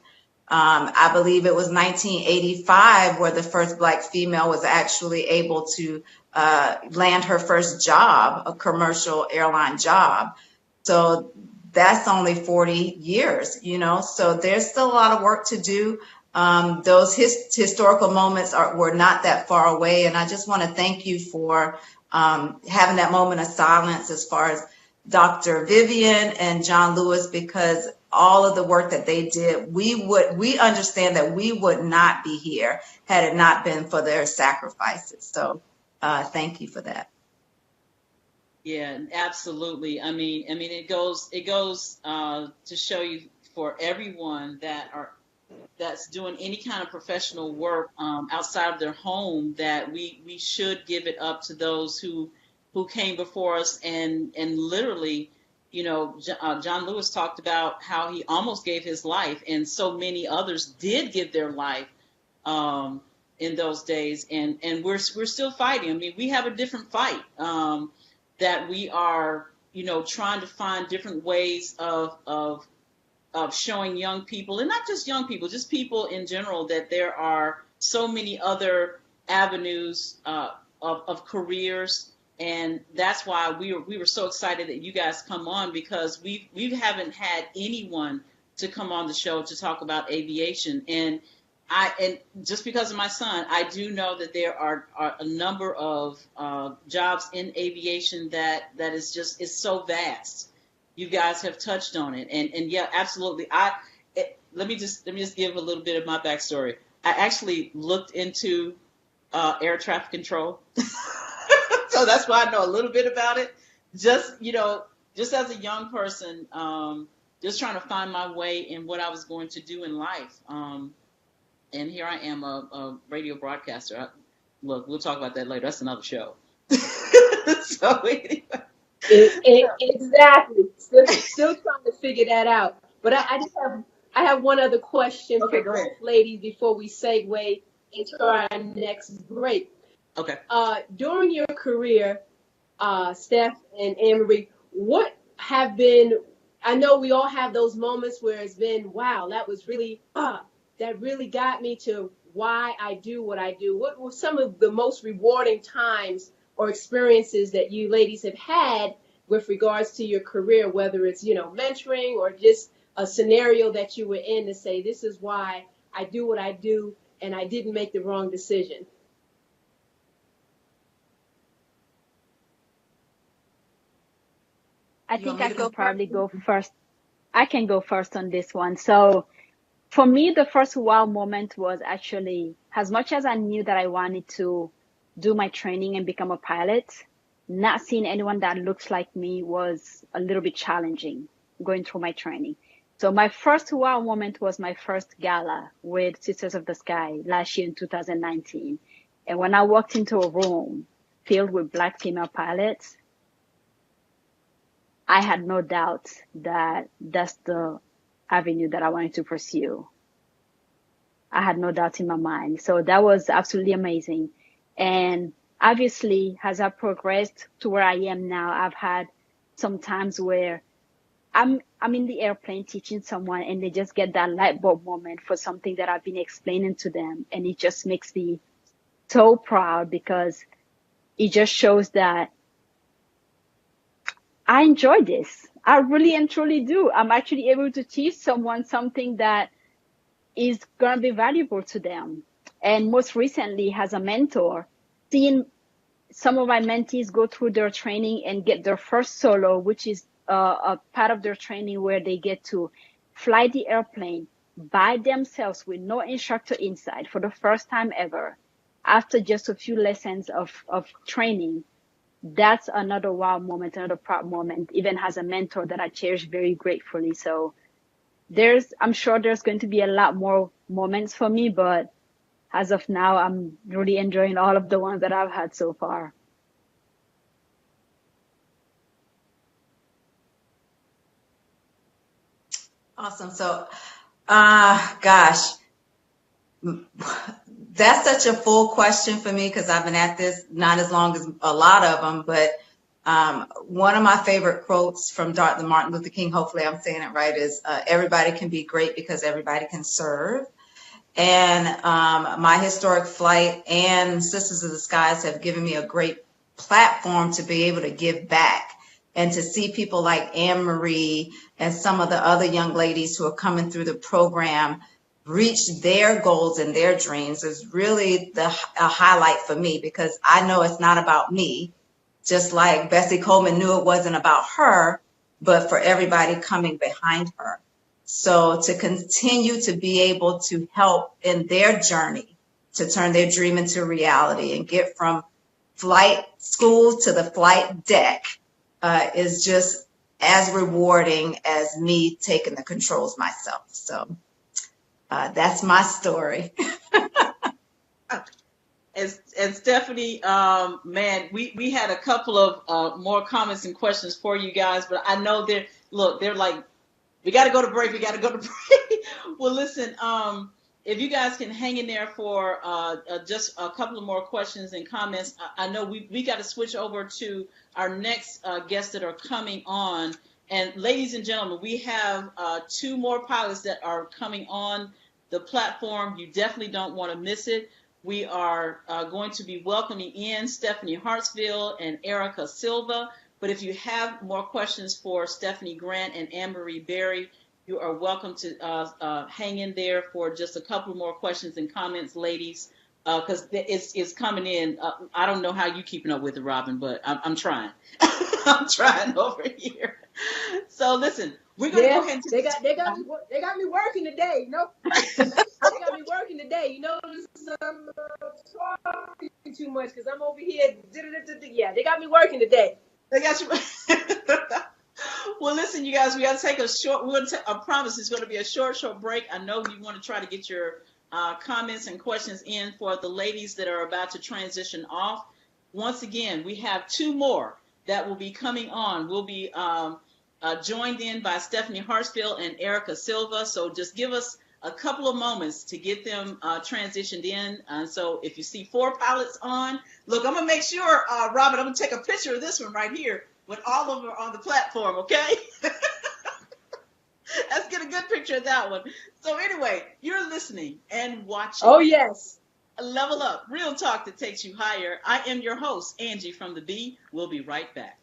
I believe it was 1985 where the first Black female was actually able to land her first job, a commercial airline job. So that's only 40 years, you know, so there's still a lot of work to do. Those historical moments were not that far away. And I just want to thank you for having that moment of silence as far as Dr. Vivian and John Lewis, because all of the work that they did, we understand that we would not be here had it not been for their sacrifices. So thank you for that. Yeah, absolutely. I mean, it goes to show you, for everyone that's doing any kind of professional work outside of their home, that we should give it up to those who came before us, and literally, you know, John Lewis talked about how he almost gave his life, and so many others did give their life in those days, and we're still fighting. I mean, we have a different fight. That we are, you know, trying to find different ways of showing young people, and not just young people, just people in general, that there are so many other avenues of careers. And that's why we were so excited that you guys come on, because we haven't had anyone to come on the show to talk about aviation. And just because of my son, I do know that there are a number of jobs in aviation that is so vast. You guys have touched on it, and yeah, absolutely. Let me just give a little bit of my backstory. I actually looked into air traffic control, so that's why I know a little bit about it. Just as a young person, just trying to find my way in what I was going to do in life. And here I am, a radio broadcaster. Look, we'll talk about that later. That's another show. So anyway. Exactly. Still trying to figure that out. But I have one other question for both ladies before we segue into our next break. Okay. During your career, Steph and Anne-Marie, what have been, I know we all have those moments where it's been, wow, that was really, that really got me to why I do what I do. What were some of the most rewarding times or experiences that you ladies have had with regards to your career, whether it's, you know, mentoring or just a scenario that you were in to say, this is why I do what I do and I didn't make the wrong decision? I think I can probably go first. I can go first on this one. So for me, the first wow moment was actually, as much as I knew that I wanted to do my training and become a pilot, not seeing anyone that looks like me was a little bit challenging going through my training. So my first wow moment was my first gala with Sisters of the Sky last year in 2019. And when I walked into a room filled with Black female pilots, I had no doubt that that's the avenue that I wanted to pursue. I had no doubt in my mind. So that was absolutely amazing. And obviously, as I progressed to where I am now, I've had some times where I'm in the airplane teaching someone and they just get that light bulb moment for something that I've been explaining to them. And it just makes me so proud, because it just shows that I enjoy this. I really and truly do. I'm actually able to teach someone something that is going to be valuable to them. And most recently, as a mentor, seeing some of my mentees go through their training and get their first solo, which is a part of their training where they get to fly the airplane by themselves with no instructor inside for the first time ever, after just a few lessons of training. That's another wow moment, another proud moment, even as a mentor, that I cherish very gratefully. So I'm sure there's going to be a lot more moments for me, but as of now, I'm really enjoying all of the ones that I've had so far. Awesome. So, gosh, that's such a full question for me, because I've been at this not as long as a lot of them, but one of my favorite quotes from Martin Luther King, hopefully I'm saying it right, is everybody can be great because everybody can serve. And my historic flight and Sisters of the Skies have given me a great platform to be able to give back And to see people like Anne Marie and some of the other young ladies who are coming through the program reach their goals and their dreams is really a highlight for me, because I know it's not about me, just like Bessie Coleman knew it wasn't about her, but for everybody coming behind her. So to continue to be able to help in their journey to turn their dream into reality and get from flight school to the flight deck is just as rewarding as me taking the controls myself. So that's my story. And Stephanie, man, we had a couple of more comments and questions for you guys, but I know they're like, we got to go to break. We got to go to break. Well, listen, if you guys can hang in there for just a couple of more questions and comments, I know we got to switch over to our next guests that are coming on. And ladies and gentlemen, we have 2 more pilots that are coming on the platform. You definitely don't want to miss it. We are going to be welcoming in Stephanie Hartsfield and Eryka Silva. But if you have more questions for Stephanie Grant and Anne-Marie Berry, you are welcome to hang in there for just a couple more questions and comments, ladies, because it's coming in. I don't know how you keeping up with it, Robin, but I'm trying. I'm trying over here. So listen, we're gonna go ahead and they got me working today, you know. They got me working today, you know. I'm talking too much because I'm over here. Yeah, they got me working today. They got you. Well, listen, you guys, we got to take a short. I promise it's going to be a short break. I know you want to try to get your comments and questions in for the ladies that are about to transition off. Once again, we have 2 more that will be coming on. We'll be joined in by Stephanie Hartsfield and Eryka Silva. So just give us a couple of moments to get them transitioned in. So if you see 4 pilots on, look, I'm going to make sure, Robert, I'm going to take a picture of this one right here with all of them on the platform, okay? Let's get a good picture of that one. So anyway, you're listening and watching. Oh, yes. Level Up, real talk that takes you higher. I am your host, Angie from the B. We'll be right back.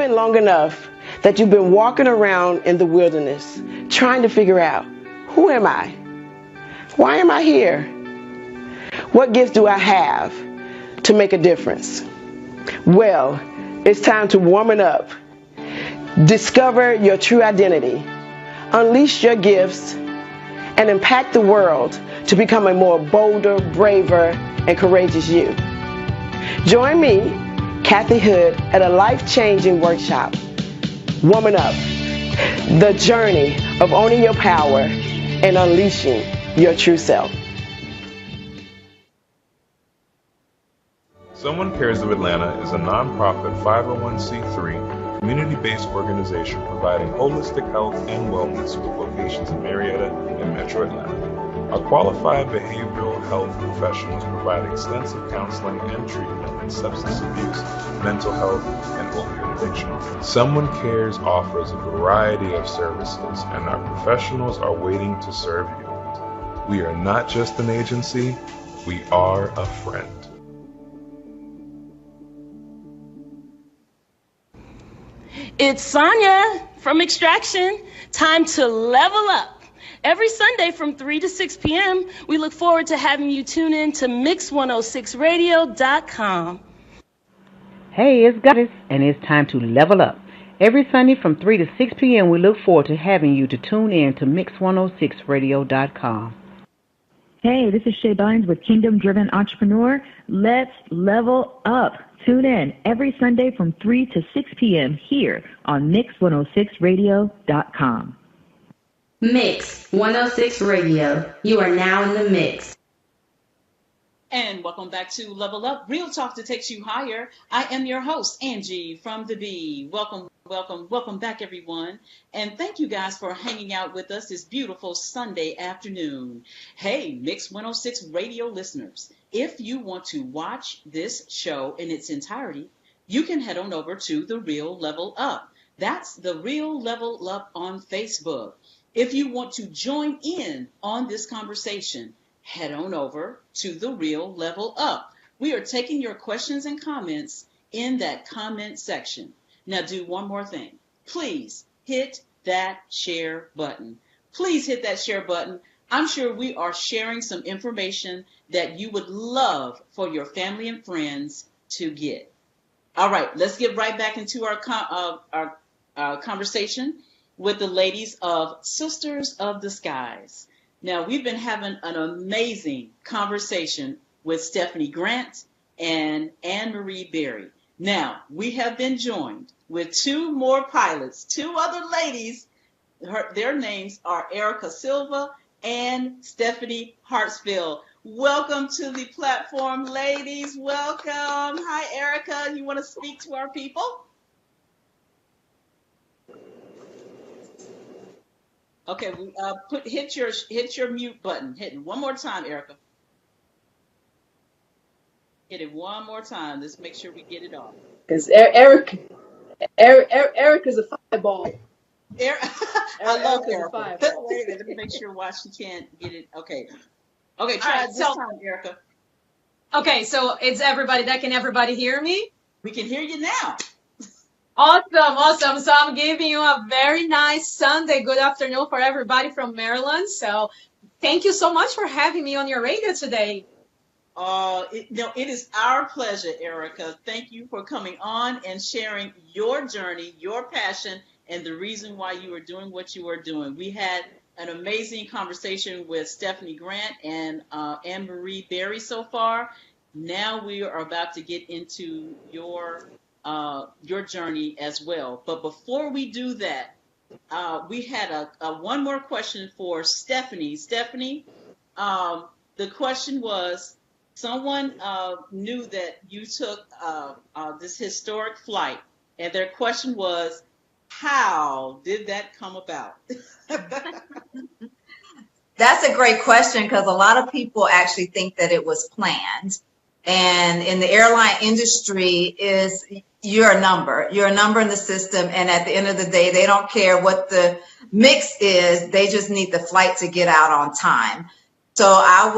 been long enough that you've been walking around in the wilderness trying to figure out, who am I? Why am I here? What gifts do I have to make a difference? Well, it's time to warm it up. Discover your true identity. Unleash your gifts and impact the world to become a more bolder, braver, and courageous you. Join me, Kathy Hood, at a life-changing workshop, Woman Up, the journey of owning your power and unleashing your true self. Someone Cares of Atlanta is a nonprofit 501c3 community-based organization providing holistic health and wellness with locations in Marietta and Metro Atlanta. Our qualified behavioral health professionals provide extensive counseling and treatment in substance abuse, mental health, and opioid addiction. Someone Cares offers a variety of services, and our professionals are waiting to serve you. We are not just an agency, we are a friend. It's Sonia from Extraction. Time to level up. Every Sunday from 3 to 6 p.m., we look forward to having you tune in to Mix106Radio.com. Hey, it's Goddess, and it's time to level up. Every Sunday from 3 to 6 p.m., we look forward to having you to tune in to Mix106Radio.com. Hey, this is Shay Bynes with Kingdom Driven Entrepreneur. Let's level up. Tune in every Sunday from 3 to 6 p.m. here on Mix106Radio.com. Mix 106 Radio. You are now in the mix. And welcome back to Level Up, Real Talk that takes you higher. I am your host, Angee from the Bee. Welcome back, everyone. And thank you guys for hanging out with us this beautiful Sunday afternoon. Hey, Mix 106 Radio listeners, if you want to watch this show in its entirety, you can head on over to The Real Level Up. That's The Real Level Up on Facebook. If you want to join in on this conversation, head on over to The Real Level Up. We are taking your questions and comments in that comment section. Now do one more thing. Please hit that share button. Please hit that share button. I'm sure we are sharing some information that you would love for your family and friends to get. All right, let's get right back into our conversation with the ladies of Sisters of the Skies. Now, we've been having an amazing conversation with Stephanie Grant and Anne-Marie Berry. Now, we have been joined with two more pilots, two other ladies. Their names are Eryka Silva and Stephanie Hartsfield. Welcome to the platform, ladies. Welcome. Hi, Eryka. You want to speak to our people? Okay, hit your mute button. Hit it one more time, Eryka. Hit it one more time. Let's make sure we get it off. Because Eryka's a fireball. I love Eryka. Wait, let me make sure why she can't get it. Okay, try it this time, Eryka. Okay, so it's everybody. Can everybody hear me? We can hear you now. Awesome. So I'm giving you a very nice Sunday. Good afternoon for everybody from Maryland. So thank you so much for having me on your radio today. It is our pleasure, Eryka. Thank you for coming on and sharing your journey, your passion, and the reason why you are doing what you are doing. We had an amazing conversation with Stephanie Grant and Anne-Marie Berry so far. Now we are about to get into your journey as well. But before we do that, we had a one more question for Stephanie. Stephanie, the question was, someone knew that you took this historic flight, and their question was, how did that come about? That's a great question, because a lot of people actually think that it was planned. And in the airline industry, you're a number in the system. And at the end of the day, they don't care what the mix is. They just need the flight to get out on time. So I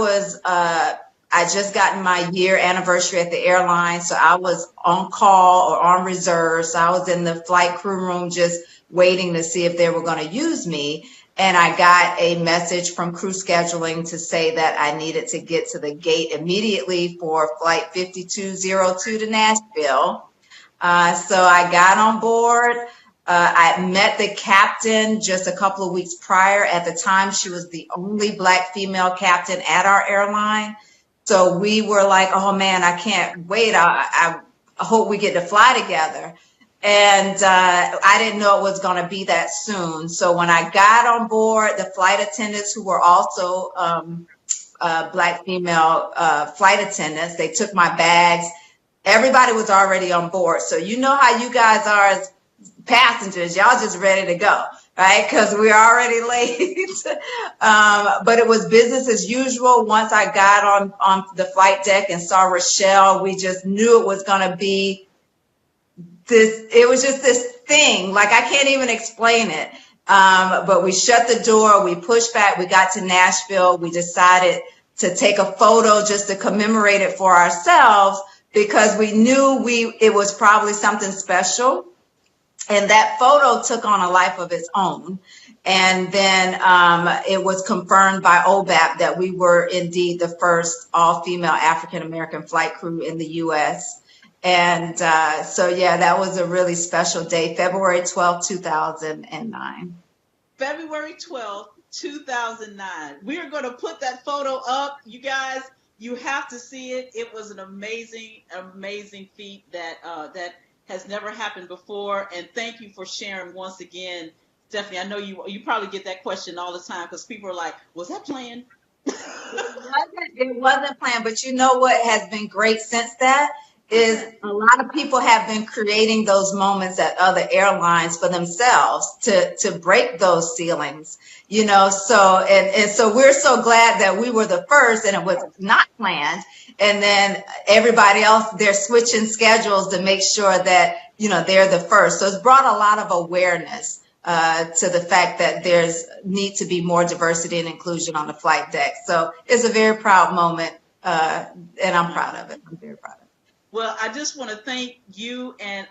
I just gotten my year anniversary at the airline, so I was on call or on reserve. So I was in the flight crew room just waiting to see if they were going to use me. And I got a message from crew scheduling to say that I needed to get to the gate immediately for flight 5202 to Nashville. So I got on board. I met the captain just a couple of weeks prior. At the time, she was the only Black female captain at our airline. So we were like, oh man, I can't wait. I hope we get to fly together. And I didn't know it was going to be that soon. So when I got on board, the flight attendants, who were also Black female flight attendants, they took my bags. Everybody was already on board. So you know how you guys are as passengers. Y'all just ready to go, right? Because we're already late. But it was business as usual. Once I got on the flight deck and saw Rochelle, we just knew it was going to be this. It was just this thing. Like, I can't even explain it. But we shut the door. We pushed back. We got to Nashville. We decided to take a photo just to commemorate it for ourselves, because we knew it was probably something special. And that photo took on a life of its own. And then it was confirmed by OBAP that we were indeed the first all-female African-American flight crew in the U.S. And so, yeah, that was a really special day, February 12th, 2009. February 12th, 2009. We are going to put that photo up. You guys, you have to see it. It was an amazing, amazing feat that has never happened before. And thank you for sharing once again, Stephanie. I know you probably get that question all the time, because people are like, was that planned? It wasn't planned, but you know what has been great since that is a lot of people have been creating those moments at other airlines for themselves to break those ceilings, you know. So and so we're so glad that we were the first and it was not planned. And then everybody else, they're switching schedules to make sure that, you know, they're the first. So it's brought a lot of awareness to the fact that there's need to be more diversity and inclusion on the flight deck. So it's a very proud moment, and I'm proud of it. I'm very proud of it. Well, I just want to thank you and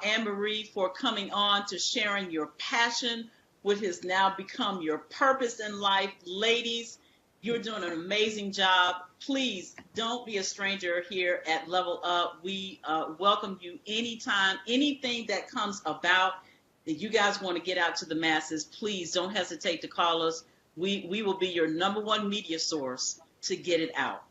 Anne-Marie for coming on to sharing your passion, what has now become your purpose in life. Ladies, you're doing an amazing job. Please don't be a stranger here at Level Up. We welcome you anytime, anything that comes about that you guys want to get out to the masses. Please don't hesitate to call us. We will be your #1 media source to get it out.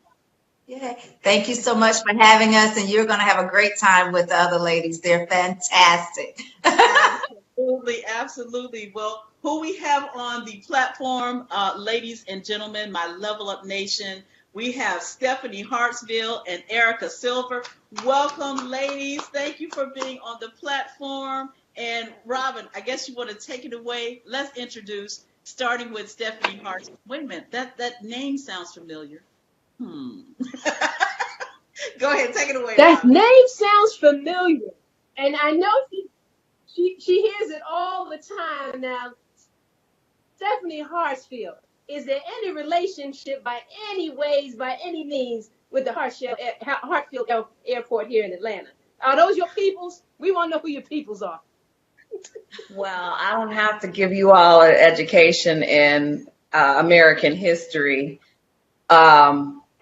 Yeah. Thank you so much for having us, and you're going to have a great time with the other ladies. They're fantastic. Absolutely, absolutely. Well, who we have on the platform, ladies and gentlemen, my Level Up Nation, we have Stephanie Hartsfield and Eryka Silva. Welcome, ladies. Thank you for being on the platform. And Robin, I guess you want to take it away. Let's introduce, starting with Stephanie Hartsfield. Wait a minute, that name sounds familiar. Go ahead, take it away. That Robin. name sounds familiar, and I know she hears it all the time now. Stephanie Hartsfield, is there any relationship by any ways, by any means, with the Hartsfield Airport here in Atlanta? Are those your peoples? We want to know who your peoples are. Well, I don't have to give you all an education in American history.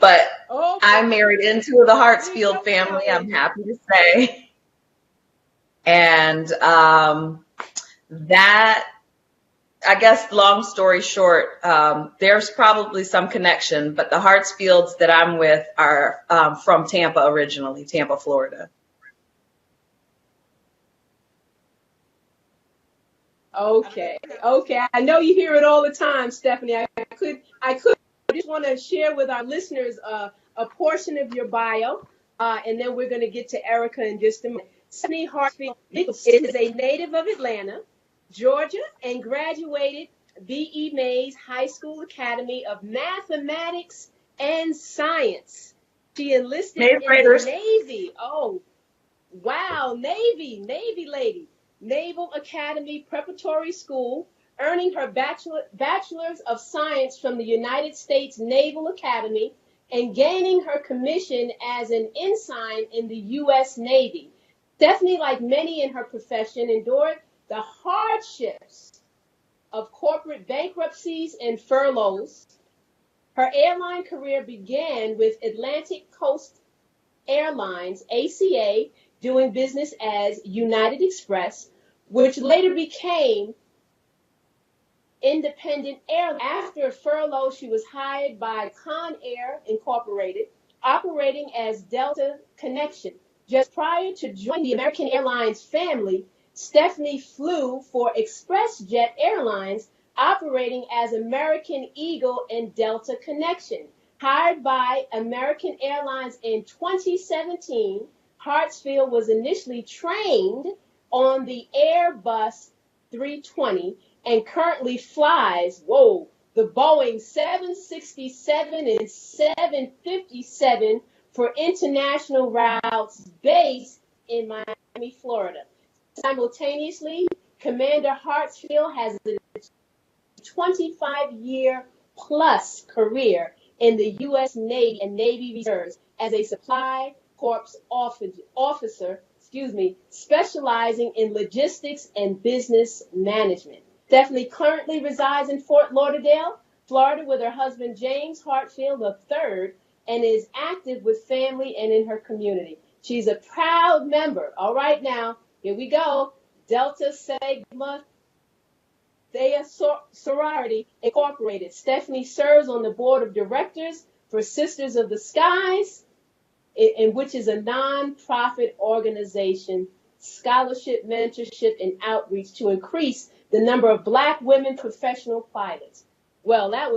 But okay. I married into the Hartsfield family, I'm happy to say. And that, I guess, long story short, there's probably some connection, but the Hartsfields that I'm with are from Tampa originally, Tampa, Florida. Okay. I know you hear it all the time, Stephanie. I just want to share with our listeners a portion of your bio, and then we're going to get to Eryka in just a minute. Stephanie Hartsfield is a native of Atlanta, Georgia, and graduated B.E. Mays High School Academy of Mathematics and Science. She enlisted in the Navy. Oh, wow, Navy lady. Naval Academy Preparatory School, earning her Bachelor's of Science from the United States Naval Academy and gaining her commission as an ensign in the U.S. Navy. Stephanie, like many in her profession, endured the hardships of corporate bankruptcies and furloughs. Her airline career began with Atlantic Coast Airlines, ACA, doing business as United Express, which later became Independent Airlines. After a furlough, she was hired by Con Air Incorporated, operating as Delta Connection. Just prior to joining the American Airlines family, Stephanie flew for ExpressJet Airlines, operating as American Eagle and Delta Connection. Hired by American Airlines in 2017, Hartsfield was initially trained on the Airbus 320 and currently flies, the Boeing 767 and 757 for international routes based in Miami, Florida. Simultaneously, Commander Hartsfield has a 25-year plus career in the U.S. Navy and Navy Reserves as a supply corps officer, specializing in logistics and business management. Stephanie currently resides in Fort Lauderdale, Florida, with her husband James Hartsfield III, and is active with family and in her community. She's a proud member. All right, now, here we go. Delta Sigma Thea Sorority Incorporated. Stephanie serves on the board of directors for Sisters of the Skies, in which is a non-profit organization, scholarship, mentorship, and outreach to increase the number of Black women professional pilots. Well, that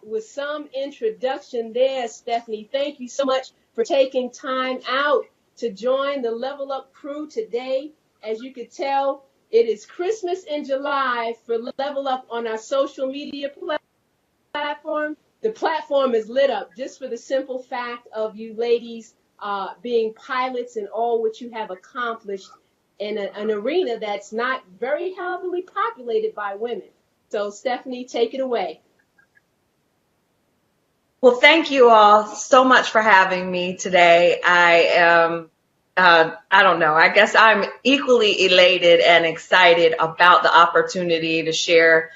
was some introduction there, Stephanie. Thank you so much for taking time out to join the Level Up crew today. As you could tell, it is Christmas in July for Level Up on our social media platform. The platform is lit up just for the simple fact of you ladies being pilots and all what you have accomplished in an arena that's not very heavily populated by women. So, Stephanie, take it away. Well, thank you all so much for having me today. I am, I don't know, I guess I'm equally elated and excited about the opportunity to share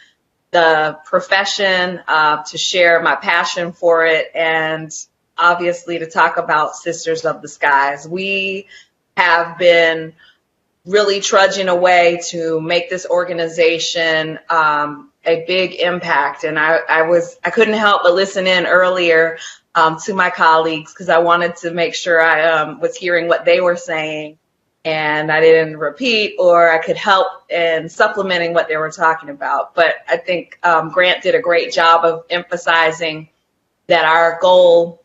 the profession, to share my passion for it, and obviously to talk about Sisters of the Skies. We have been really trudging away to make this organization a big impact. And I couldn't help but listen in earlier to my colleagues because I wanted to make sure I was hearing what they were saying and I didn't repeat, or I could help in supplementing what they were talking about. But I think Grant did a great job of emphasizing that our goal,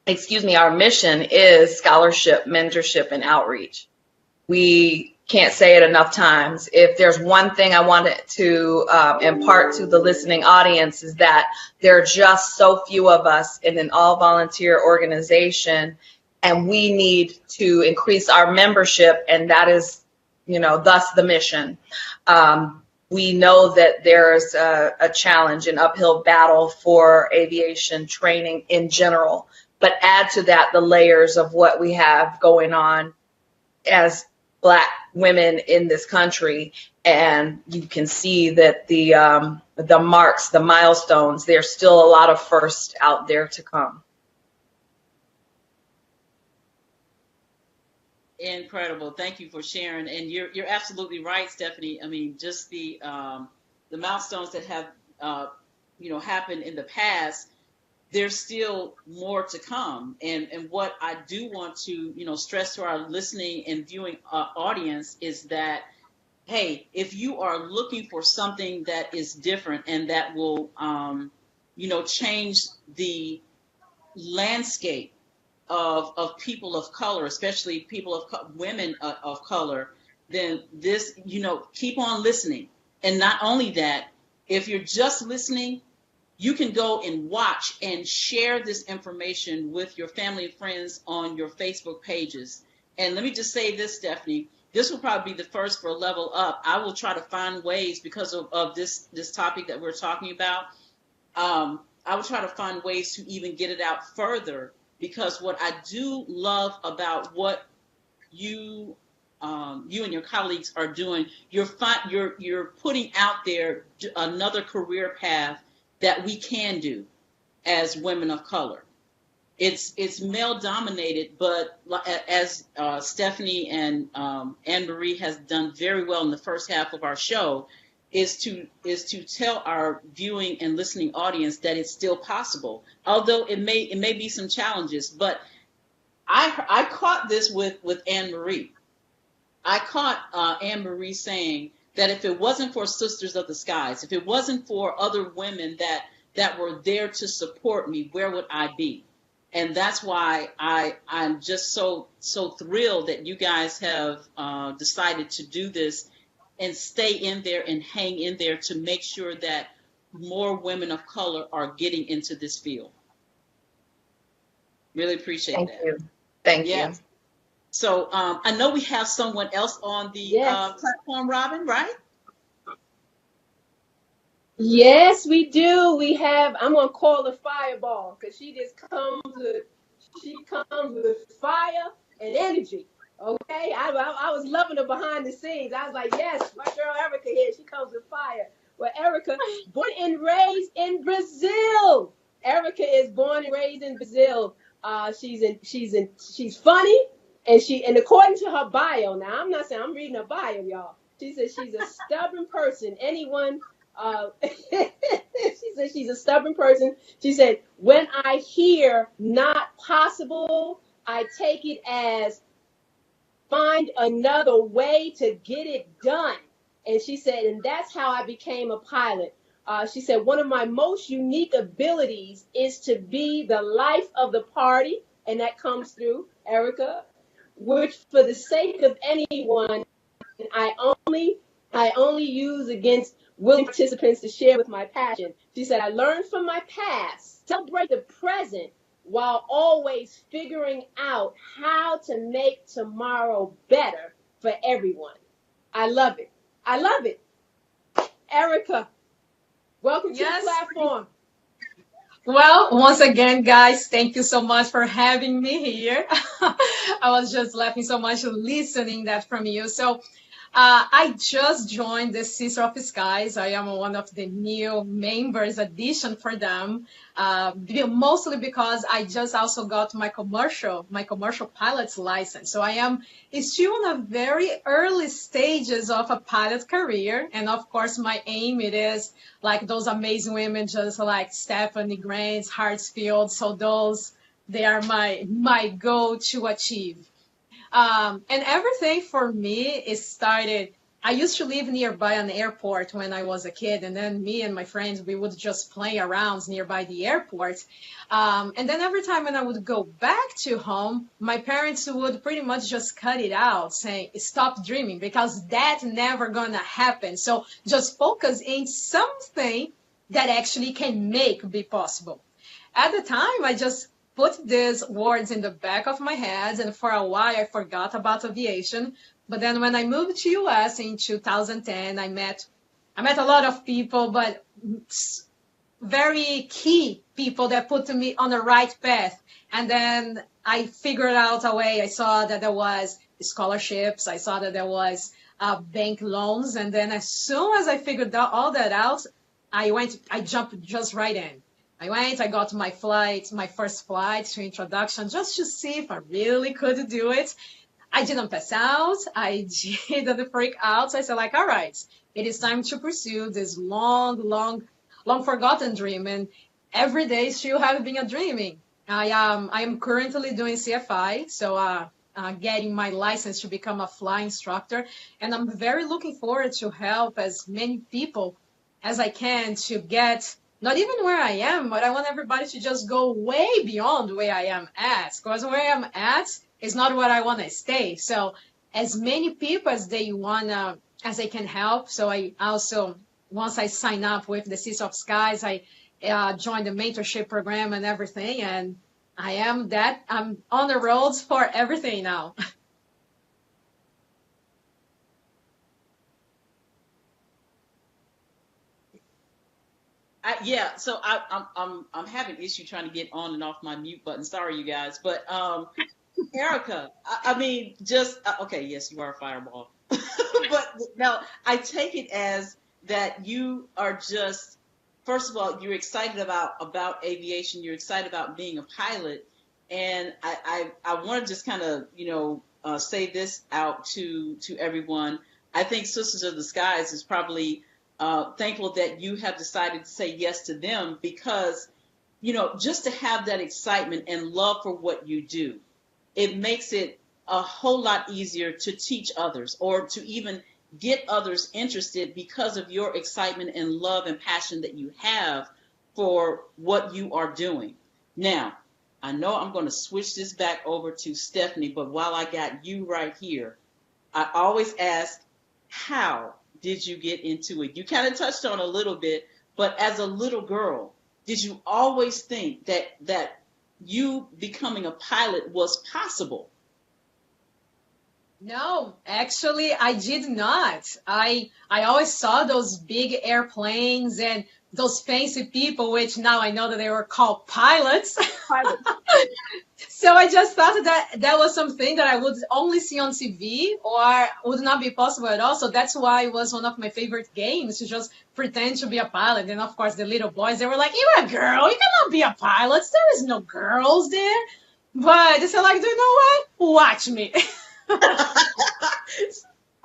our mission is scholarship, mentorship, and outreach. We can't say it enough times. If there's one thing I wanted to impart to the listening audience is that there are just so few of us in an all-volunteer organization, and we need to increase our membership, and that is, thus the mission. We know that there's a challenge, an uphill battle for aviation training in general, but add to that the layers of what we have going on as Black women in this country, and you can see that the marks, the milestones, there's still a lot of firsts out there to come. Incredible. Thank you for sharing. And you're absolutely right, Stephanie. I mean, just the milestones that have happened in the past, there's still more to come. And what I do want to, stress to our listening and viewing audience is that, hey, if you are looking for something that is different and that will, change the landscape of people of color, especially people of women of color, then this, keep on listening. And not only that, if you're just listening, you can go and watch and share this information with your family and friends on your Facebook pages. And let me just say this, Stephanie, this will probably be the first for Level Up. I will try to find ways because of this topic that we're talking about. I would try to find ways to even get it out further, because what I do love about what you you and your colleagues are doing, you're putting out there another career path that we can do as women of color. It's male dominated, but as Stephanie and Anne Marie has done very well in the first half of our show, is to tell our viewing and listening audience that it's still possible. Although it may be some challenges, but I caught this with Anne Marie. I caught Anne Marie saying that if it wasn't for Sisters of the Skies, if it wasn't for other women that were there to support me, where would I be? And that's why I'm just so thrilled that you guys have decided to do this and stay in there and hang in there to make sure that more women of color are getting into this field. Really appreciate that. Thank you. Thank you. So I know we have someone else on the platform, Robin, right? Yes, we do. We have. I'm gonna call her Fireball because she comes with fire and energy. Okay, I was loving her behind the scenes. I was like, yes, my girl Eryka here. She comes with fire. Well, Eryka, born and raised in Brazil. Eryka is born and raised in Brazil. She's funny, and according to her bio, now I'm not saying I'm reading her bio, y'all. She says she's a stubborn person. She said she's a stubborn person. She said, when I hear not possible, I take it as find another way to get it done. And she said, and that's how I became a pilot. She said, one of my most unique abilities is to be the life of the party. And that comes through Eryka, which for the sake of anyone, I only use against willing participants to share with my passion. She said, I learned from my past, celebrate the present while always figuring out how to make tomorrow better for everyone. I love it. I love it. Eryka, welcome to the platform. Well, once again, guys, thank you so much for having me here. I was just laughing so much listening that from you. So I just joined the Sister of Skies. I am one of the new members addition for them, mostly because I just also got my commercial pilot's license. So I am still in the very early stages of a pilot career. And of course, my aim, it is like those amazing women, just like Stephanie Grant, Hartsfield. So they are my goal to achieve. And everything for me, it started, I used to live nearby an airport when I was a kid, and then me and my friends, we would just play around nearby the airport. And then every time when I would go back to home, my parents would pretty much just cut it out, saying, stop dreaming, because that's never gonna happen. So just focus in something that actually can be possible. At the time, I just put these words in the back of my head, and for a while I forgot about aviation. But then when I moved to US in 2010, I met a lot of people, but very key people that put me on the right path. And then I figured out a way. I saw that there was scholarships. I saw that there was bank loans. And then as soon as I figured all that out, I jumped just right in. I got my first flight to introduction, just to see if I really could do it. I didn't pass out. I didn't freak out. So I said, like, all right, it is time to pursue this long forgotten dream. And every day still have been a dreaming. I am currently doing CFI, so getting my license to become a flying instructor. And I'm very looking forward to help as many people as I can to get not even where I am, but I want everybody to just go way beyond where I am at. Because where I'm at is not where I want to stay. So as many people as they can help. So I also, once I sign up with the Sister of Skies, I joined the mentorship program and everything. And I'm on the roads for everything now. Yeah, so I'm having issue trying to get on and off my mute button. Sorry, you guys, but Eryka, I mean, just okay. Yes, you are a fireball, but no, I take it as that you are just, first of all, you're excited about aviation. You're excited about being a pilot, and I want to just kind of say this out to everyone. I think Sisters of the Skies is probably thankful that you have decided to say yes to them, because just to have that excitement and love for what you do, it makes it a whole lot easier to teach others or to even get others interested because of your excitement and love and passion that you have for what you are doing. Now, I know I'm going to switch this back over to Stephanie, but while I got you right here, I always ask, how did you get into it? You kind of touched on a little bit, but as a little girl, did you always think that you becoming a pilot was possible? No, actually, I did not. I always saw those big airplanes and those fancy people, which now I know that they were called pilots. So I just thought that was something that I would only see on TV or would not be possible at all. So that's why it was one of my favorite games, to just pretend to be a pilot. And of course, the little boys, they were like, "You're a girl, you cannot be a pilot. There is no girls there." But they said, like, "Do you know what? Watch me."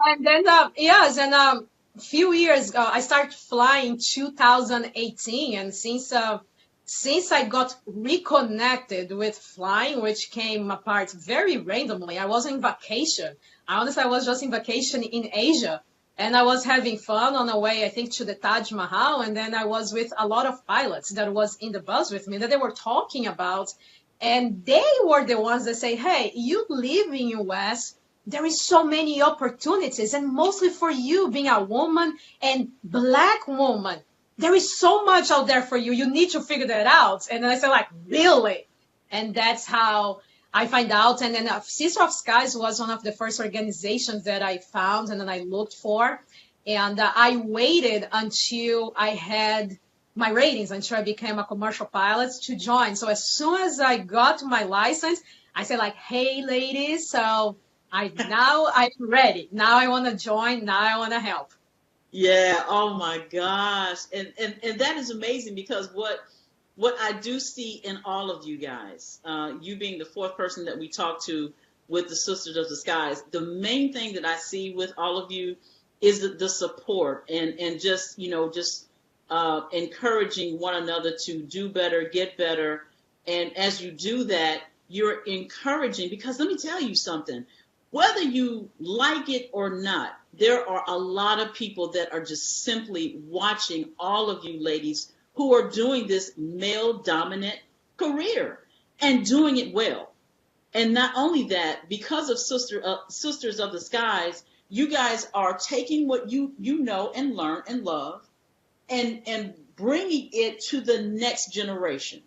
And then, yes, and a few years ago, I started flying 2018. And since I got reconnected with flying, which came apart very randomly, I was on vacation. Honestly, I was just in vacation in Asia, and I was having fun on the way, I think, to the Taj Mahal. And then I was with a lot of pilots that was in the bus with me that they were talking about, and they were the ones that say, "Hey, you live in US. There is so many opportunities, and mostly for you being a woman and Black woman. There is so much out there for you. You need to figure that out." And then I said, like, really? And that's how I find out. And then Sister of Skies was one of the first organizations that I found and then I looked for. And I waited until I had my ratings, until I became a commercial pilot, to join. So as soon as I got my license, I said, like, "Hey, ladies, so now I'm ready. Now I want to join. Now I want to help." Yeah, oh my gosh. And that is amazing, because what I do see in all of you guys, you being the fourth person that we talked to with the Sisters of the Skies, the main thing that I see with all of you is the support and just encouraging one another to do better, get better. And as you do that, you're encouraging, because let me tell you something, whether you like it or not, there are a lot of people that are just simply watching all of you ladies who are doing this male-dominant career and doing it well. And not only that, because of Sisters of the Skies, you guys are taking what you know and learn and love and bringing it to the next generation.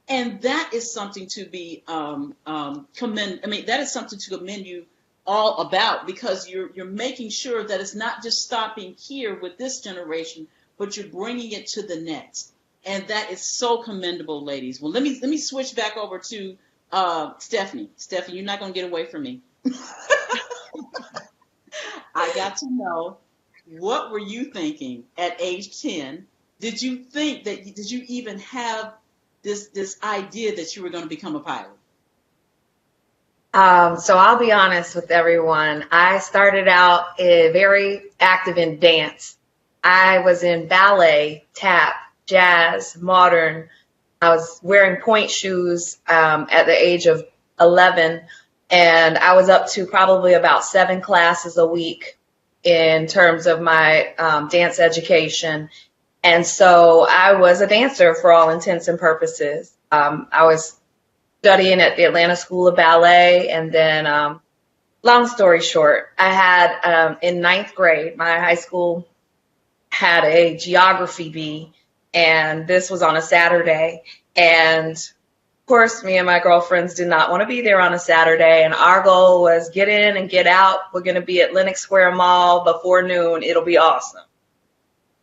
And that is something to be that is something to commend you all about, because you're making sure that it's not just stopping here with this generation, but you're bringing it to the next. And that is so commendable, ladies. Well, let me switch back over to Stephanie. Stephanie, you're not going to get away from me. I got to know, what were you thinking at age 10? Did you even have this idea that you were going to become a pilot? So I'll be honest with everyone. I started out very active in dance. I was in ballet, tap, jazz, modern. I was wearing point shoes at the age of 11, and I was up to probably about 7 classes a week in terms of my dance education. And so I was a dancer for all intents and purposes. I was studying at the Atlanta School of Ballet, and then long story short, I had in 9th grade, my high school had a geography bee, and this was on a Saturday, and of course me and my girlfriends did not want to be there on a Saturday, and our goal was get in and get out. We're going to be at Lenox Square Mall before noon. It'll be awesome.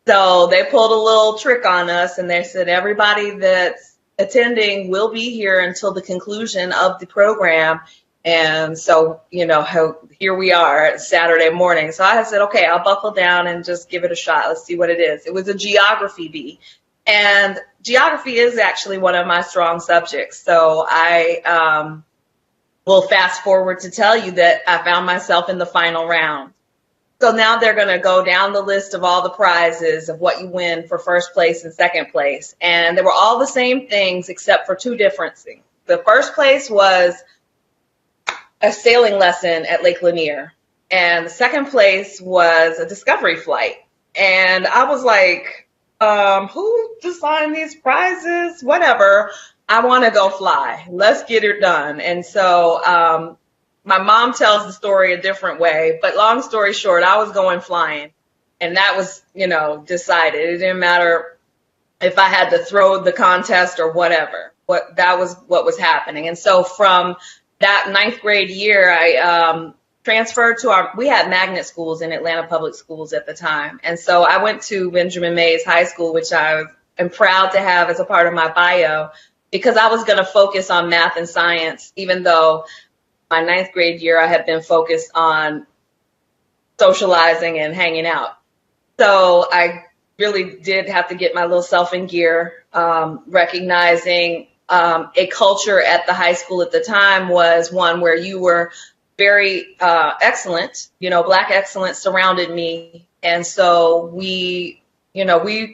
So they pulled a little trick on us, and they said everybody that's attending will be here until the conclusion of the program. And so, here we are Saturday morning. So I said, okay, I'll buckle down and just give it a shot. Let's see what it is. It was a geography bee. And geography is actually one of my strong subjects. So I will fast forward to tell you that I found myself in the final round. So now they're going to go down the list of all the prizes of what you win for first place and second place. And they were all the same things except for two differences. The first place was a sailing lesson at Lake Lanier. And the second place was a discovery flight. And I was like, who designed these prizes? Whatever. I want to go fly. Let's get it done. And so my mom tells the story a different way. But long story short, I was going flying. And that was, decided. It didn't matter if I had to throw the contest or whatever. That was what was happening. And so from that ninth grade year, I transferred to we had magnet schools in Atlanta Public Schools at the time. And so I went to Benjamin Mays High School, which I am proud to have as a part of my bio, because I was going to focus on math and science, even though my ninth grade year I had been focused on socializing and hanging out. So I really did have to get my little self in gear, recognizing a culture at the high school at the time was one where you were very excellent, Black excellence surrounded me. And so we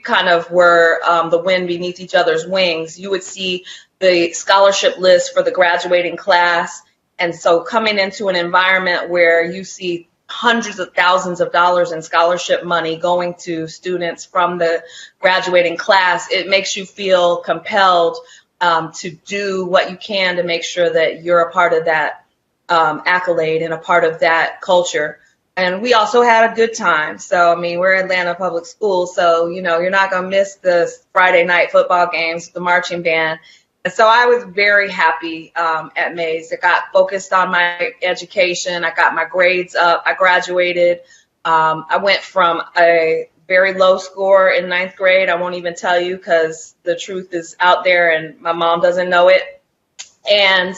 kind of were the wind beneath each other's wings. You would see the scholarship list for the graduating class. And so coming into an environment where you see hundreds of thousands of dollars in scholarship money going to students from the graduating class, it makes you feel compelled to do what you can to make sure that you're a part of that accolade and a part of that culture. And we also had a good time. So, we're Atlanta Public Schools, so, you're not going to miss the Friday night football games, the marching band. And so I was very happy at Mays. I got focused on my education. I got my grades up. I graduated. I went from a very low score in ninth grade. I won't even tell you because the truth is out there and my mom doesn't know it. And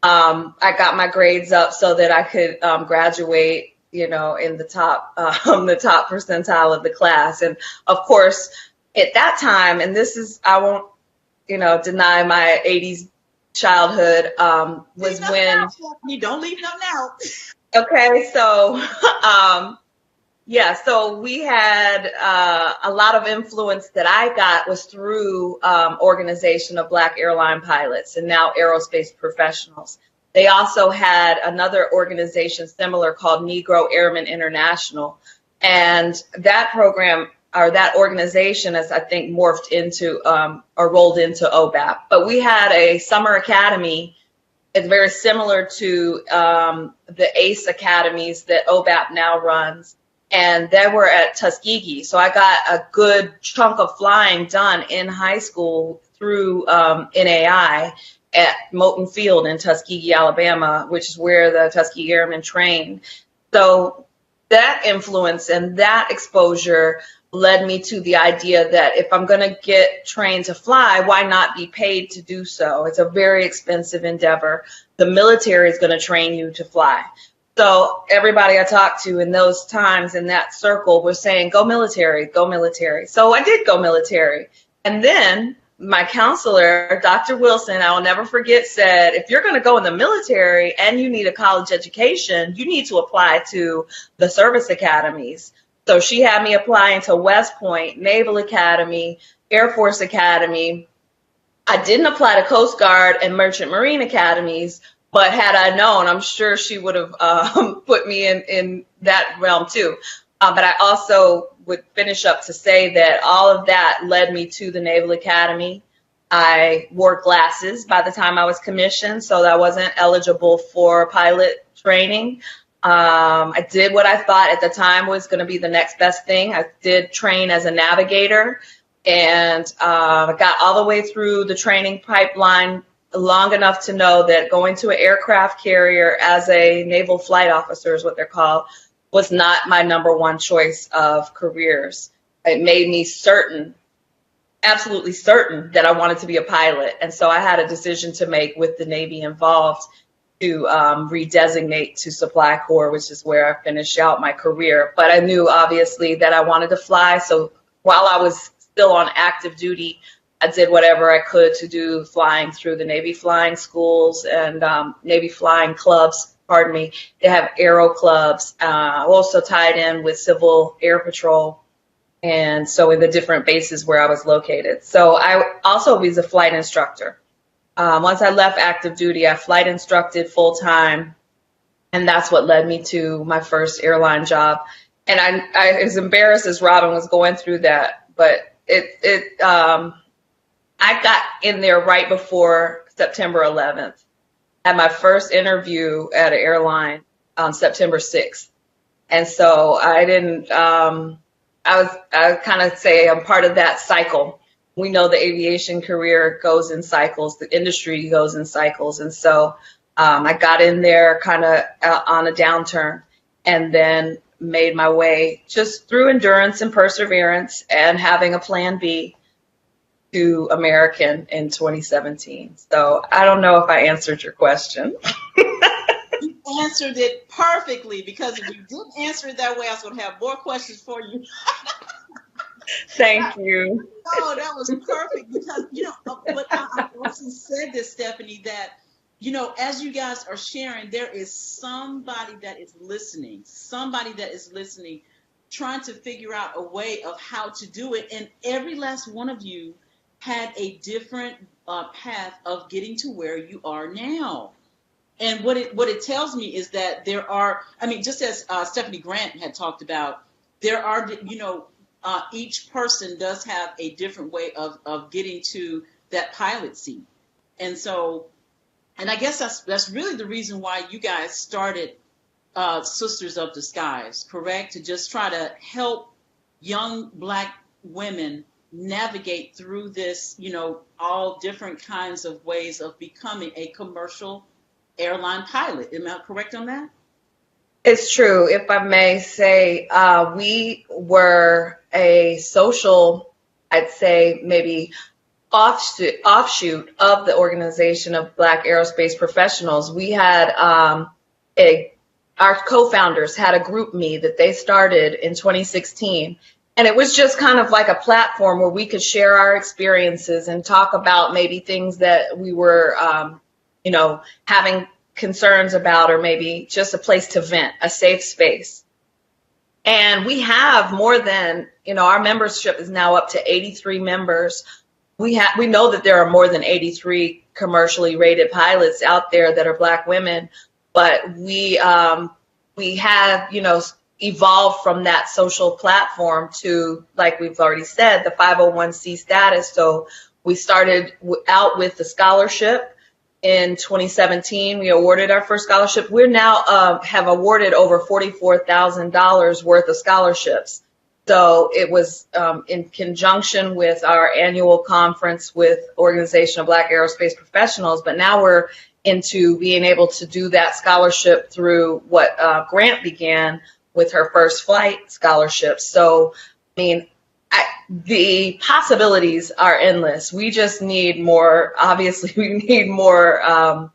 I got my grades up so that I could graduate, in the top percentile of the class. And of course, at that time, and this is, I won't, deny my 80s childhood, was when you don't leave them out. Okay, so so we had a lot of influence that I got was through Organization of Black Airline Pilots and now Aerospace Professionals. They also had another organization similar called Negro Airmen International. And that program or that organization has, I think, morphed into or rolled into OBAP. But we had a summer academy. It's very similar to the ACE academies that OBAP now runs. And they were at Tuskegee. So I got a good chunk of flying done in high school through NAI at Moulton Field in Tuskegee, Alabama, which is where the Tuskegee Airmen trained. So that influence and that exposure led me to the idea that if I'm going to get trained to fly, why not be paid to do so? It's a very expensive endeavor. The military is going to train you to fly. So everybody I talked to in those times in that circle was saying, go military, go military. So I did go military. And then my counselor, Dr. Wilson, I will never forget, said, if you're going to go in the military and you need a college education, you need to apply to the service academies. So she had me applying to West Point, Naval Academy, Air Force Academy. I didn't apply to Coast Guard and Merchant Marine academies, but had I known, I'm sure she would have put me in that realm too. But I also would finish up to say that all of that led me to the Naval Academy. I wore glasses by the time I was commissioned, so that I wasn't eligible for pilot training. I did what I thought at the time was going to be the next best thing. I did train as a navigator, and I got all the way through the training pipeline long enough to know that going to an aircraft carrier as a naval flight officer is what they're called, was not my number one choice of careers. it made me absolutely certain that I wanted to be a pilot. And so I had a decision to make with the Navy involved to redesignate to Supply Corps, which is where I finished out my career. But I knew obviously that I wanted to fly. So while I was still on active duty, I did whatever I could to do flying through the Navy flying schools and Navy flying clubs. Pardon me. They have aero clubs. Also tied in with Civil Air Patrol. And so in the different bases where I was located. So I also was a flight instructor. Once I left active duty, I flight instructed full time. And that's what led me to my first airline job. And I as embarrassed as Robin was going through that, but I got in there right before September 11th. Had my first interview at an airline on September 6th. And so I didn't, I kind of say I'm part of that cycle. We know the aviation career goes in cycles, the industry goes in cycles. And so I got in there kind of on a downturn and then made my way just through endurance and perseverance and having a plan B to American in 2017. So I don't know if I answered your question. You answered it perfectly, because if you didn't answer it that way, I was going to have more questions for you. Thank you. Oh, that was perfect, because, but I also said this, Stephanie, that, as you guys are sharing, there is somebody that is listening, trying to figure out a way of how to do it. And every last one of you had a different path of getting to where you are now. And what it tells me is that there are, just as Stephanie Grant had talked about, there are, each person does have a different way of getting to that pilot seat. And so, and I guess that's really the reason why you guys started Sisters of the Skies, correct? To just try to help young Black women navigate through this, all different kinds of ways of becoming a commercial airline pilot. Am I correct on that? It's true. If I may say, we were a social, I'd say maybe offshoot of the Organization of Black Aerospace Professionals. We had our co-founders had a group me that they started in 2016. And it was just kind of like a platform where we could share our experiences and talk about maybe things that we were, having concerns about, or maybe just a place to vent, a safe space. And we have more than, our membership is now up to 83 members. We know that there are more than 83 commercially rated pilots out there that are Black women, but we have, evolved from that social platform to, like we've already said, the 501c status. So we started out with the scholarship in 2017. We awarded our first scholarship. We're now have awarded over $44,000 worth of scholarships. So it was in conjunction with our annual conference with Organization of Black Aerospace Professionals, but now we're into being able to do that scholarship through what Grant began with her first flight scholarship. So, the possibilities are endless. We just need more, obviously, we need more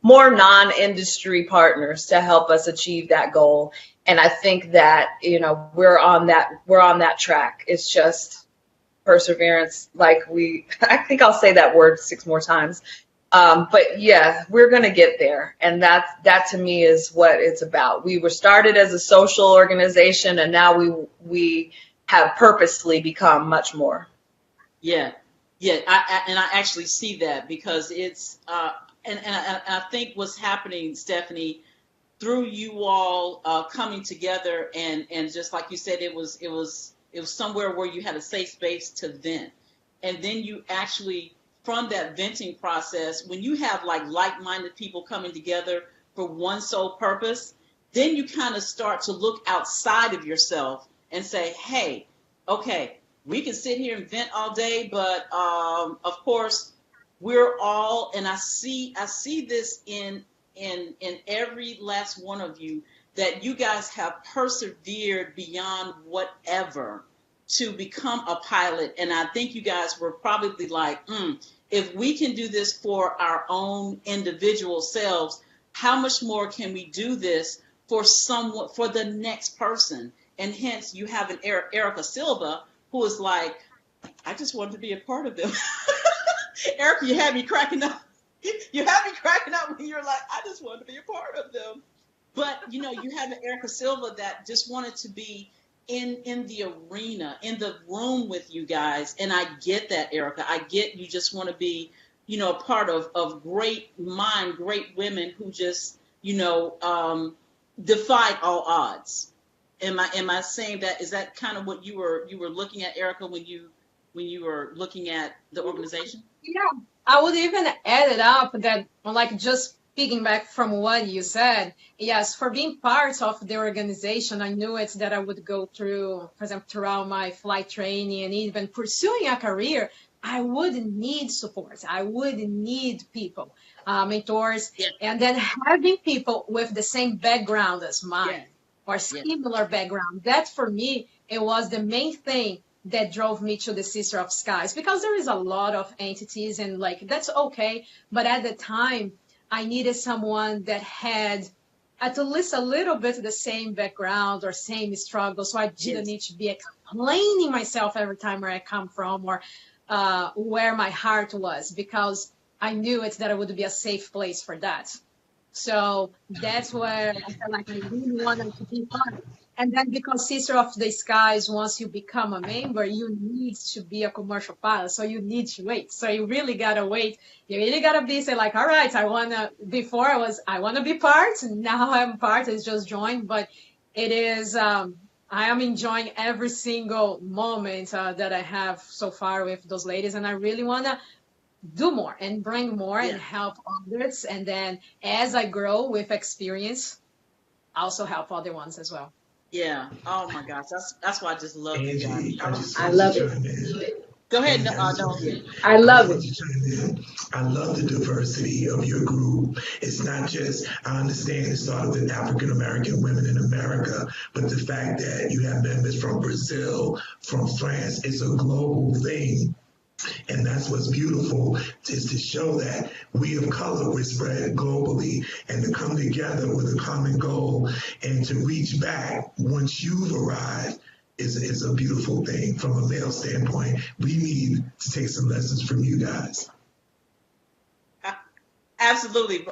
non-industry partners to help us achieve that goal. And I think that, we're on that track. It's just perseverance. I think I'll say that word 6 more times. But yeah, we're going to get there. And that to me is what it's about. We were started as a social organization, and now we have purposely become much more. Yeah. I actually see that, because it's, and I think what's happening, Stephanie, through you all coming together, and just like you said, it was somewhere where you had a safe space to vent. And then you actually, from that venting process, when you have like-minded people coming together for one sole purpose, then you kind of start to look outside of yourself and say, hey, okay, we can sit here and vent all day, but of course we're all, and I see this in every last one of you, that you guys have persevered beyond whatever to become a pilot. And I think you guys were probably like, if we can do this for our own individual selves, how much more can we do this for someone, for the next person? And hence you have an Eryka Silva who is like, I just wanted to be a part of them. Eryka, you had me cracking up. You had me cracking up when you're like, I just wanted to be a part of them. But, you know, you have an Eryka Silva that just wanted to be in the arena, in the room with you guys. And I get that, Eryka. I get you just want to be, you know, a part of great mind, great women who just, you know, defied all odds. Am I saying that? Is that kind of what you were looking at, Eryka, when you were looking at the organization? Yeah, I would even add it up that, like, just picking back from what you said, yes, for being part of the organization, I knew it that I would go through, for example, throughout my flight training and even pursuing a career, I would need support. I would need people, mentors, and then having people with the same background as mine or similar background. That for me, it was the main thing that drove me to the Sister of Skies, because there is a lot of entities and like, that's okay. But at the time, I needed someone that had at least a little bit of the same background or same struggle. So I didn't need to be explaining myself every time where I come from or where my heart was, because I knew it that it would be a safe place for that. So that's where I felt like I really wanted to be part. And then because Sister of the Skies, once you become a member, you need to be a commercial pilot. So you need to wait. So you really got to wait. You really got to be, say like, all right, I want to be part. Now I'm part. It's just joined. But it is, I am enjoying every single moment that I have so far with those ladies. And I really want to do more and bring more and help others. And then as I grow with experience, also help other ones as well. Yeah. Oh my gosh. That's why I just love you guys. I love it. Go ahead, Nolan. I love it. I love the diversity of your group. It's not just, I understand it started with African American women in America, but the fact that you have members from Brazil, from France, it's a global thing. And that's what's beautiful, is to show that we of color, we're spread globally, and to come together with a common goal and to reach back once you've arrived is a beautiful thing. From a male standpoint, we need to take some lessons from you guys. Absolutely.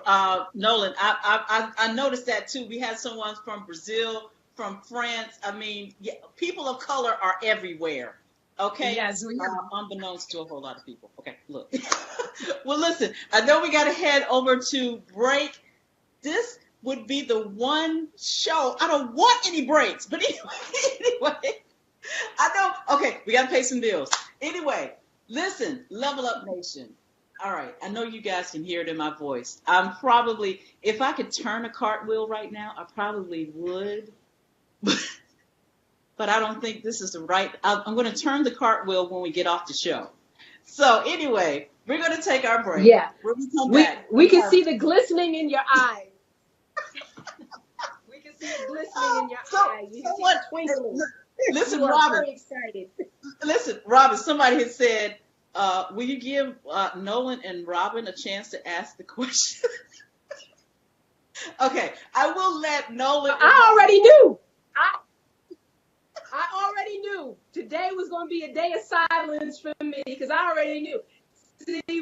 Nolan, I noticed that too. We had someone from Brazil, from France. I mean, people of color are everywhere. Okay. Yes, we are. Unbeknownst to a whole lot of people. Okay, look. Well, listen, I know we got to head over to break. This would be the one show. I don't want any breaks, but anyway, I know. Okay, we got to pay some bills. Anyway, listen, Level Up Nation. All right, I know you guys can hear it in my voice. I'm probably, if I could turn a cartwheel right now, I probably would. But I don't think this is the right. I'm going to turn the cartwheel when we get off the show. So anyway, we're going to take our break. Yeah. When we come back, we can see the glistening in your eyes. We can see the glistening in your eyes. You see the twinkling. Listen, you are Robin. very excited. Listen, Robin. Somebody had said, "Will you give Nolan and Robin a chance to ask the question?" Okay, I will let Nolan. I already knew. I already knew today was going to be a day of silence for me, because I already knew. See,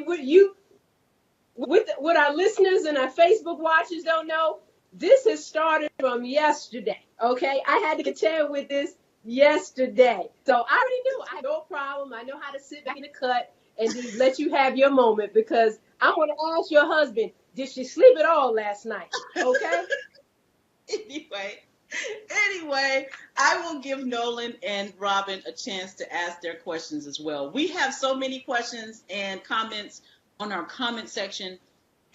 what our listeners and our Facebook watchers don't know, this has started from yesterday, okay? I had to contend with this yesterday. So I already knew. I had no problem. I know how to sit back in the cut and just let you have your moment, because I want to ask your husband, did she sleep at all last night, okay? Anyway, I will give Nolan and Robin a chance to ask their questions as well. We have so many questions and comments on our comment section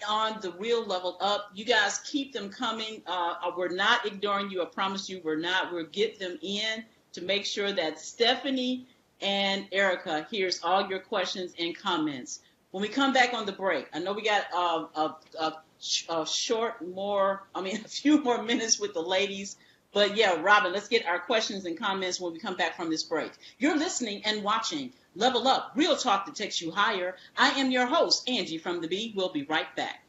on the Real Level Up. You guys keep them coming. We're not ignoring you. I promise you we're not. We'll get them in to make sure that Stephanie and Eryka hears all your questions and comments. When we come back on the break, I know we got a few more minutes with the ladies But yeah, Robin, let's get our questions and comments when we come back from this break. You're listening and watching Level Up, Real Talk that takes you higher. I am your host, Angie from the B. We'll be right back.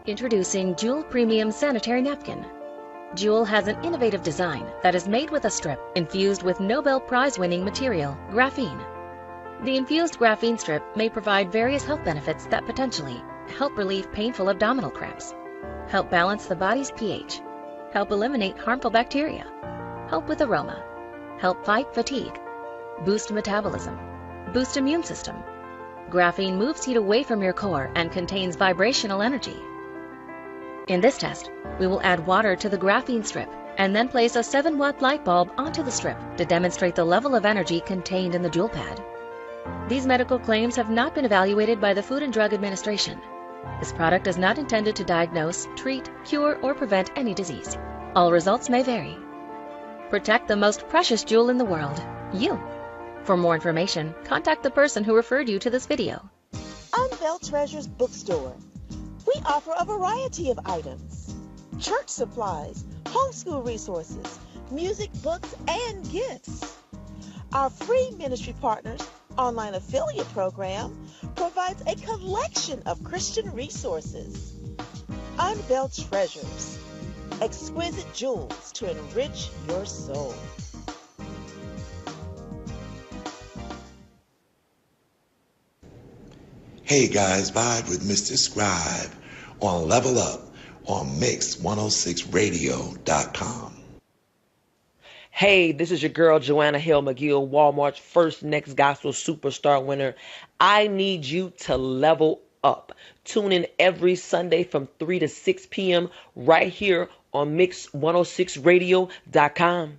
Introducing Jewel Premium Sanitary Napkin. Jewel has an innovative design that is made with a strip infused with Nobel Prize-winning material, graphene. The infused graphene strip may provide various health benefits that potentially help relieve painful abdominal cramps, help balance the body's pH, help eliminate harmful bacteria, help with aroma, help fight fatigue, boost metabolism, boost immune system. Graphene moves heat away from your core and contains vibrational energy. In this test, we will add water to the graphene strip and then place a 7-watt light bulb onto the strip to demonstrate the level of energy contained in the Jewel pad. These medical claims have not been evaluated by the Food and Drug Administration. This product is not intended to diagnose, treat, cure, or prevent any disease. All results may vary. Protect the most precious jewel in the world, you. For more information, contact the person who referred you to this video. Unveiled Treasures Bookstore. We offer a variety of items: church supplies, homeschool resources, music, books, and gifts. Our free ministry partners online affiliate program provides a collection of Christian resources. Unveiled Treasures, exquisite jewels to enrich your soul. Hey guys, vibe with Mr. Scribe on Level Up on Mix106Radio.com. Hey, this is your girl, Joanna Hill McGill, Walmart's first Next Gospel Superstar winner. I need you to level up. Tune in every Sunday from 3 to 6 p.m. right here on Mix106Radio.com.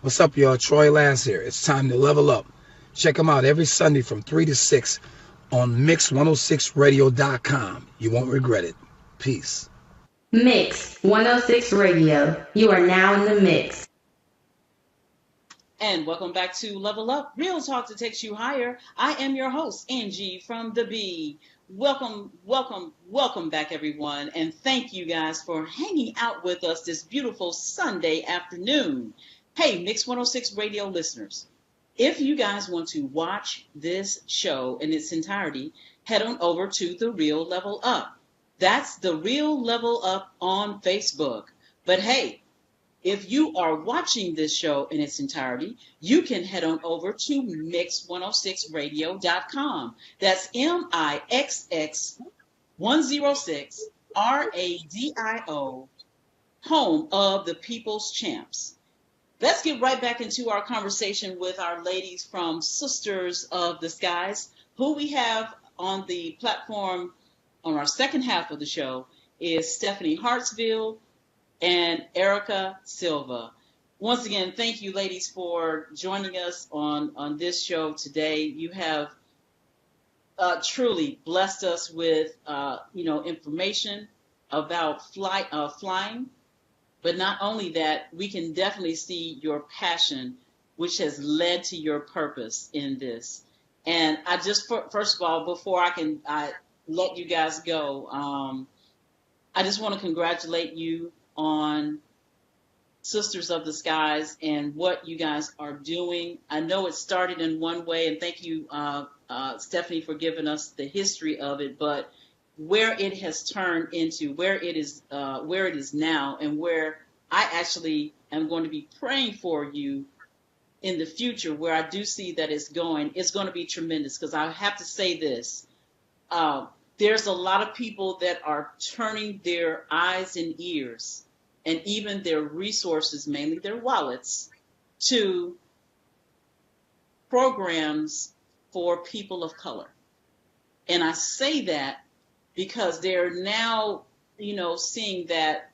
What's up, y'all? Troy Lance here. It's time to level up. Check them out every Sunday from 3 to 6 on Mix106Radio.com. You won't regret it. Peace. Mix 106 Radio. You are now in the mix. And welcome back to Level Up, Real Talk that takes you higher. I am your host, Angee from The Bee. Welcome, welcome, welcome back, everyone. And thank you guys for hanging out with us this beautiful Sunday afternoon. Hey, Mix 106 Radio listeners, if you guys want to watch this show in its entirety, head on over to The Real Level Up. That's The Real Level Up on Facebook. But hey, if you are watching this show in its entirety, you can head on over to Mix106Radio.com. That's MIXX106RADIO, home of the People's Champs. Let's get right back into our conversation with our ladies from Sisters of the Skies. Who we have on the platform on our second half of the show is Stephanie Hartsfield and Eryka Silva. Once again, thank you, ladies, for joining us on this show today. You have truly blessed us with information about flying, but not only that, we can definitely see your passion, which has led to your purpose in this. And I just, first of all, before I let you guys go, I just want to congratulate you on Sisters of the Skies and what you guys are doing. I know it started in one way, and thank you, Stephanie, for giving us the history of it, but where it has turned into, where it is now, and where I actually am going to be praying for you in the future, where I do see that it's going to be tremendous. Because I have to say this, there's a lot of people that are turning their eyes and ears and even their resources, mainly their wallets, to programs for people of color. And I say that because they're now, seeing that,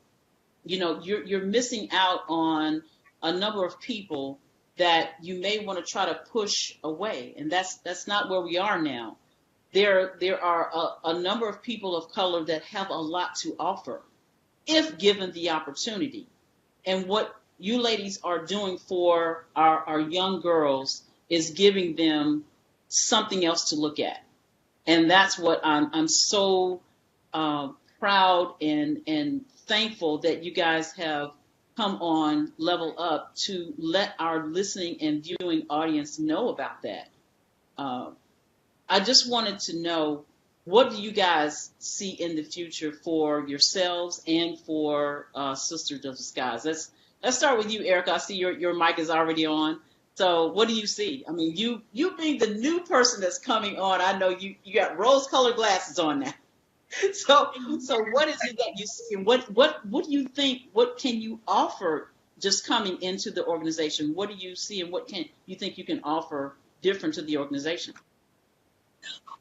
you're missing out on a number of people that you may want to try to push away. And that's not where we are now. There are a number of people of color that have a lot to offer if given the opportunity. And what you ladies are doing for our young girls is giving them something else to look at. And that's what I'm so proud and thankful that you guys have come on Level Up to let our listening and viewing audience know about that. I just wanted to know, what do you guys see in the future for yourselves and for Sisters of the Skies? Let's start with you, Eryka. I see your mic is already on. So what do you see? I mean, you being the new person that's coming on, I know you got rose-colored glasses on now. So what is it that you see, and what do you think? What can you offer just coming into the organization? What do you see, and what can you think you can offer different to the organization?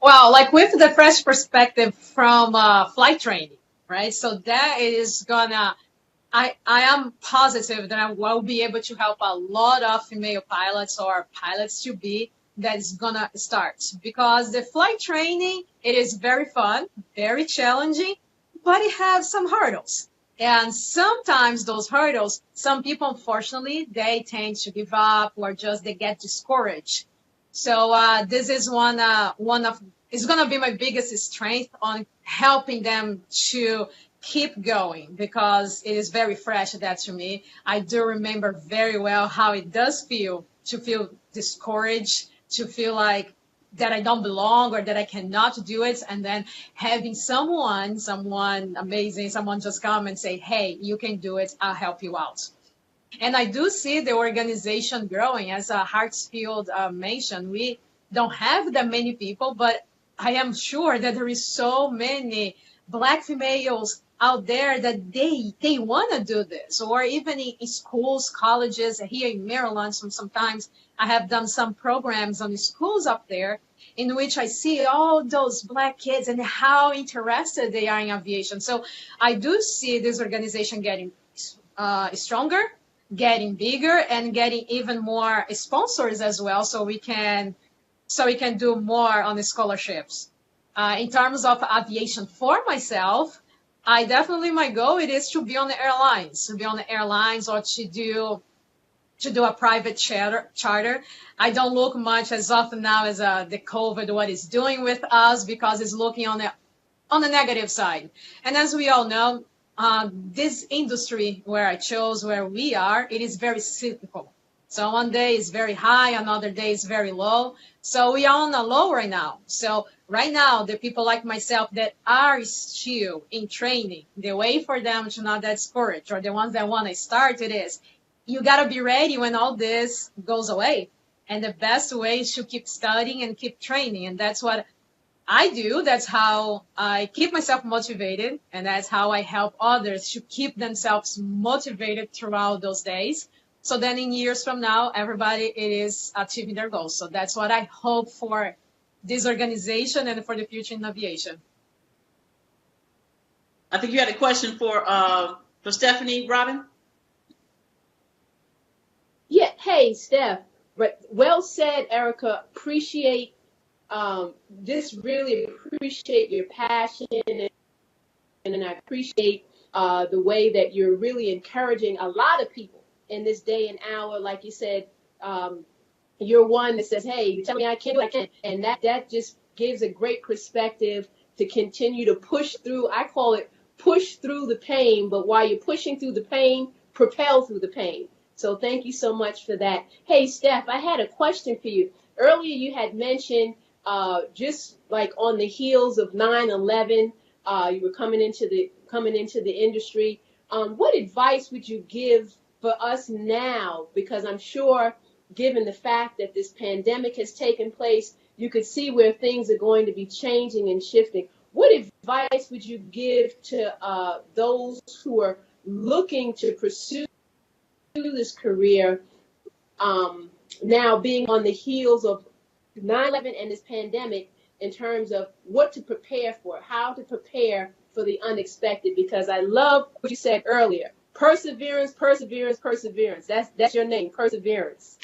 Well, like with the fresh perspective from flight training, right? So that is gonna, I am positive that I will be able to help a lot of female pilots or pilots to be that is gonna start, because the flight training, it is very fun, very challenging, but it has some hurdles. And sometimes those hurdles, some people, unfortunately, they tend to give up or just they get discouraged. So this is one of, it's going to be my biggest strength on helping them to keep going, because it is very fresh, that to me. I do remember very well how it does feel to feel discouraged, to feel like that I don't belong or that I cannot do it. And then having someone amazing, someone just come and say, hey, you can do it. I'll help you out. And I do see the organization growing. As Hartsfield mentioned, we don't have that many people, but I am sure that there is so many Black females out there that they want to do this, or even in schools, colleges. Here in Maryland, sometimes I have done some programs on the schools up there in which I see all those Black kids and how interested they are in aviation. So I do see this organization getting stronger, getting bigger, and getting even more sponsors as well, so we can do more on the scholarships. In terms of aviation for myself, I definitely, my goal it is to be on the airlines, or to do a private charter. I don't look much as often now as the COVID, what it's doing with us, because it's looking on the negative side. And as we all know, this industry where we are, it is very cyclical. So one day is very high, another day is very low. So we are on a low right now. So right now, the people like myself that are still in training, the way for them to not get discouraged, or the ones that want to start, it is, you got to be ready when all this goes away. And the best way is to keep studying and keep training. And that's what I do. That's how I keep myself motivated. And that's how I help others to keep themselves motivated throughout those days. So then in years from now, everybody is achieving their goals. So that's what I hope for this organization and for the future in aviation. I think you had a question for Stephanie, Robin. Yeah. Hey, Steph. Well said, Eryka. Appreciate really appreciate your passion, and I appreciate the way that you're really encouraging a lot of people in this day and hour. Like you said, you're one that says, hey, you tell me I can't, and that just gives a great perspective to continue to push through. I call it push through the pain, but while you're pushing through the pain, propel through the pain. So thank you so much for that. Hey, Steph, I had a question for you. Earlier you had mentioned just like on the heels of 9/11, you were coming into the industry. What advice would you give for us now? Because I'm sure, given the fact that this pandemic has taken place, you could see where things are going to be changing and shifting. What advice would you give to those who are looking to pursue this career now, being on the heels of 9/11 and this pandemic, in terms of what to prepare for, how to prepare for the unexpected? Because I love what you said earlier. Perseverance, perseverance, perseverance. That's your name, perseverance.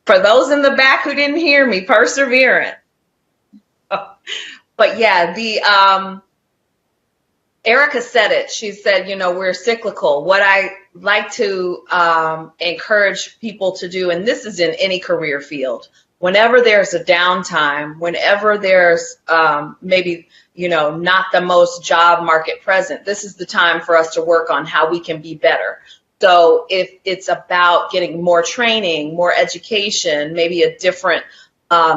For those in the back who didn't hear me, perseverance. But yeah, Eryka said it. She said, we're cyclical. What I like to encourage people to do, and this is in any career field, whenever there's a downtime, whenever there's maybe, not the most job market present, this is the time for us to work on how we can be better. So if it's about getting more training, more education, maybe a different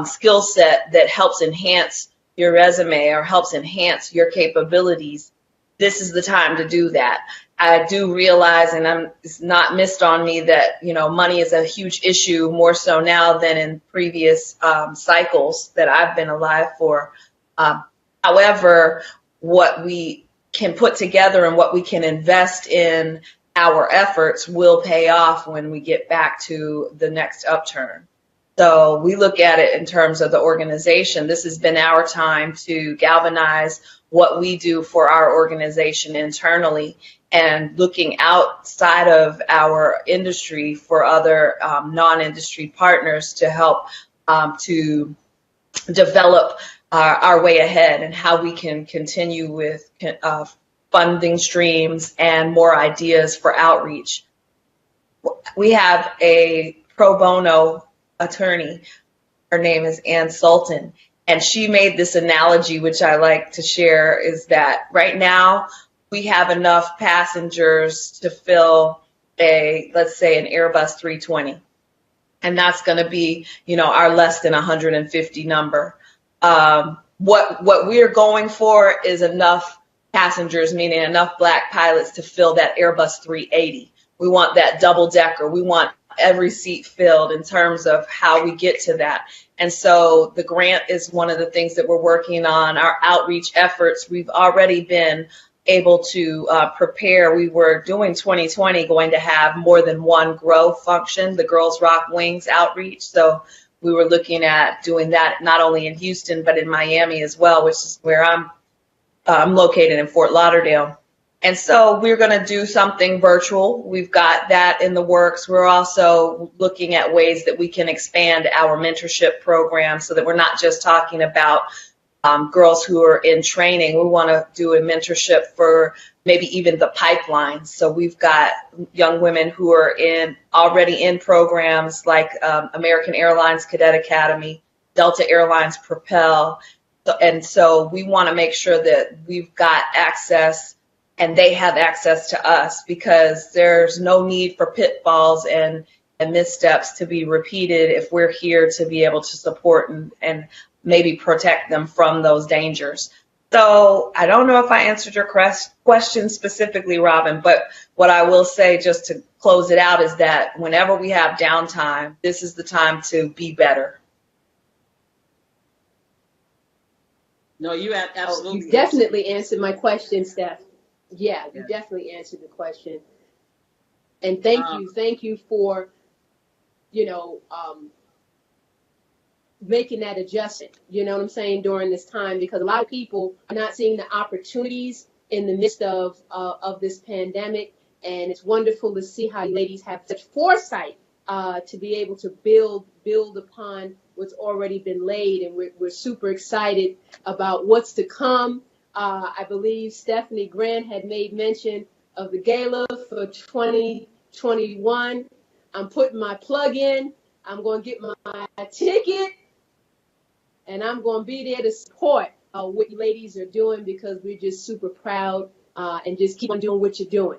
skill set that helps enhance your resume or helps enhance your capabilities, this is the time to do that. I do realize, and it's not missed on me, that money is a huge issue, more so now than in previous cycles that I've been alive for. However, what we can put together and what we can invest in our efforts will pay off when we get back to the next upturn. So we look at it in terms of the organization. This has been our time to galvanize what we do for our organization internally, and looking outside of our industry for other non-industry partners to help to develop our way ahead and how we can continue with funding streams and more ideas for outreach. We have a pro bono attorney. Her name is Ann Sultan. And she made this analogy, which I like to share, is that right now we have enough passengers to fill let's say an Airbus 320. And that's going to be, our less than 150 number. What we're going for is enough passengers, meaning enough Black pilots to fill that Airbus 380. We want that double decker. We want every seat filled in terms of how we get to that. And so the grant is one of the things that we're working on. Our outreach efforts, we've already been able to prepare. We were doing 2020 going to have more than one grow function, the Girls Rock Wings outreach. So we were looking at doing that not only in Houston, but in Miami as well, which is where I'm located in Fort Lauderdale. And so we're going to do something virtual. We've got that in the works. We're also looking at ways that we can expand our mentorship program so that we're not just talking about girls who are in training. We want to do a mentorship for maybe even the pipeline. So we've got young women who are already in programs like American Airlines Cadet Academy, Delta Airlines Propel. And so we want to make sure that we've got access and they have access to us, because there's no need for pitfalls and missteps to be repeated if we're here to be able to support and maybe protect them from those dangers. So I don't know if I answered your question specifically, Robin, but what I will say just to close it out is that whenever we have downtime, this is the time to be better. No, you absolutely. You definitely answered my question, Steph. Yeah, you definitely answered the question. And thank you for, making that adjustment, you know what I'm saying, during this time, because a lot of people are not seeing the opportunities in the midst of this pandemic. And it's wonderful to see how you ladies have such foresight to be able to build upon what's already been laid. And we're super excited about what's to come. I believe Stephanie Grant had made mention of the gala for 2021. I'm putting my plug in. I'm going to get my ticket, and I'm going to be there to support what you ladies are doing, because we're just super proud, and just keep on doing what you're doing.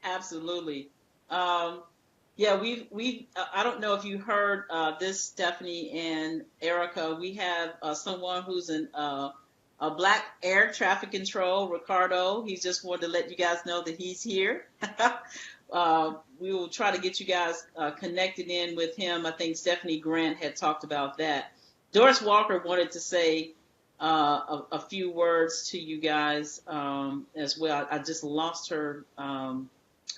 Absolutely. Yeah, we I don't know if you heard this, Stephanie and Eryka. We have someone who's a Black air traffic control, Ricardo. He just wanted to let you guys know that he's here. We will try to get you guys connected in with him. I think Stephanie Grant had talked about that. Doris Walker wanted to say a few words to you guys as well. I just lost her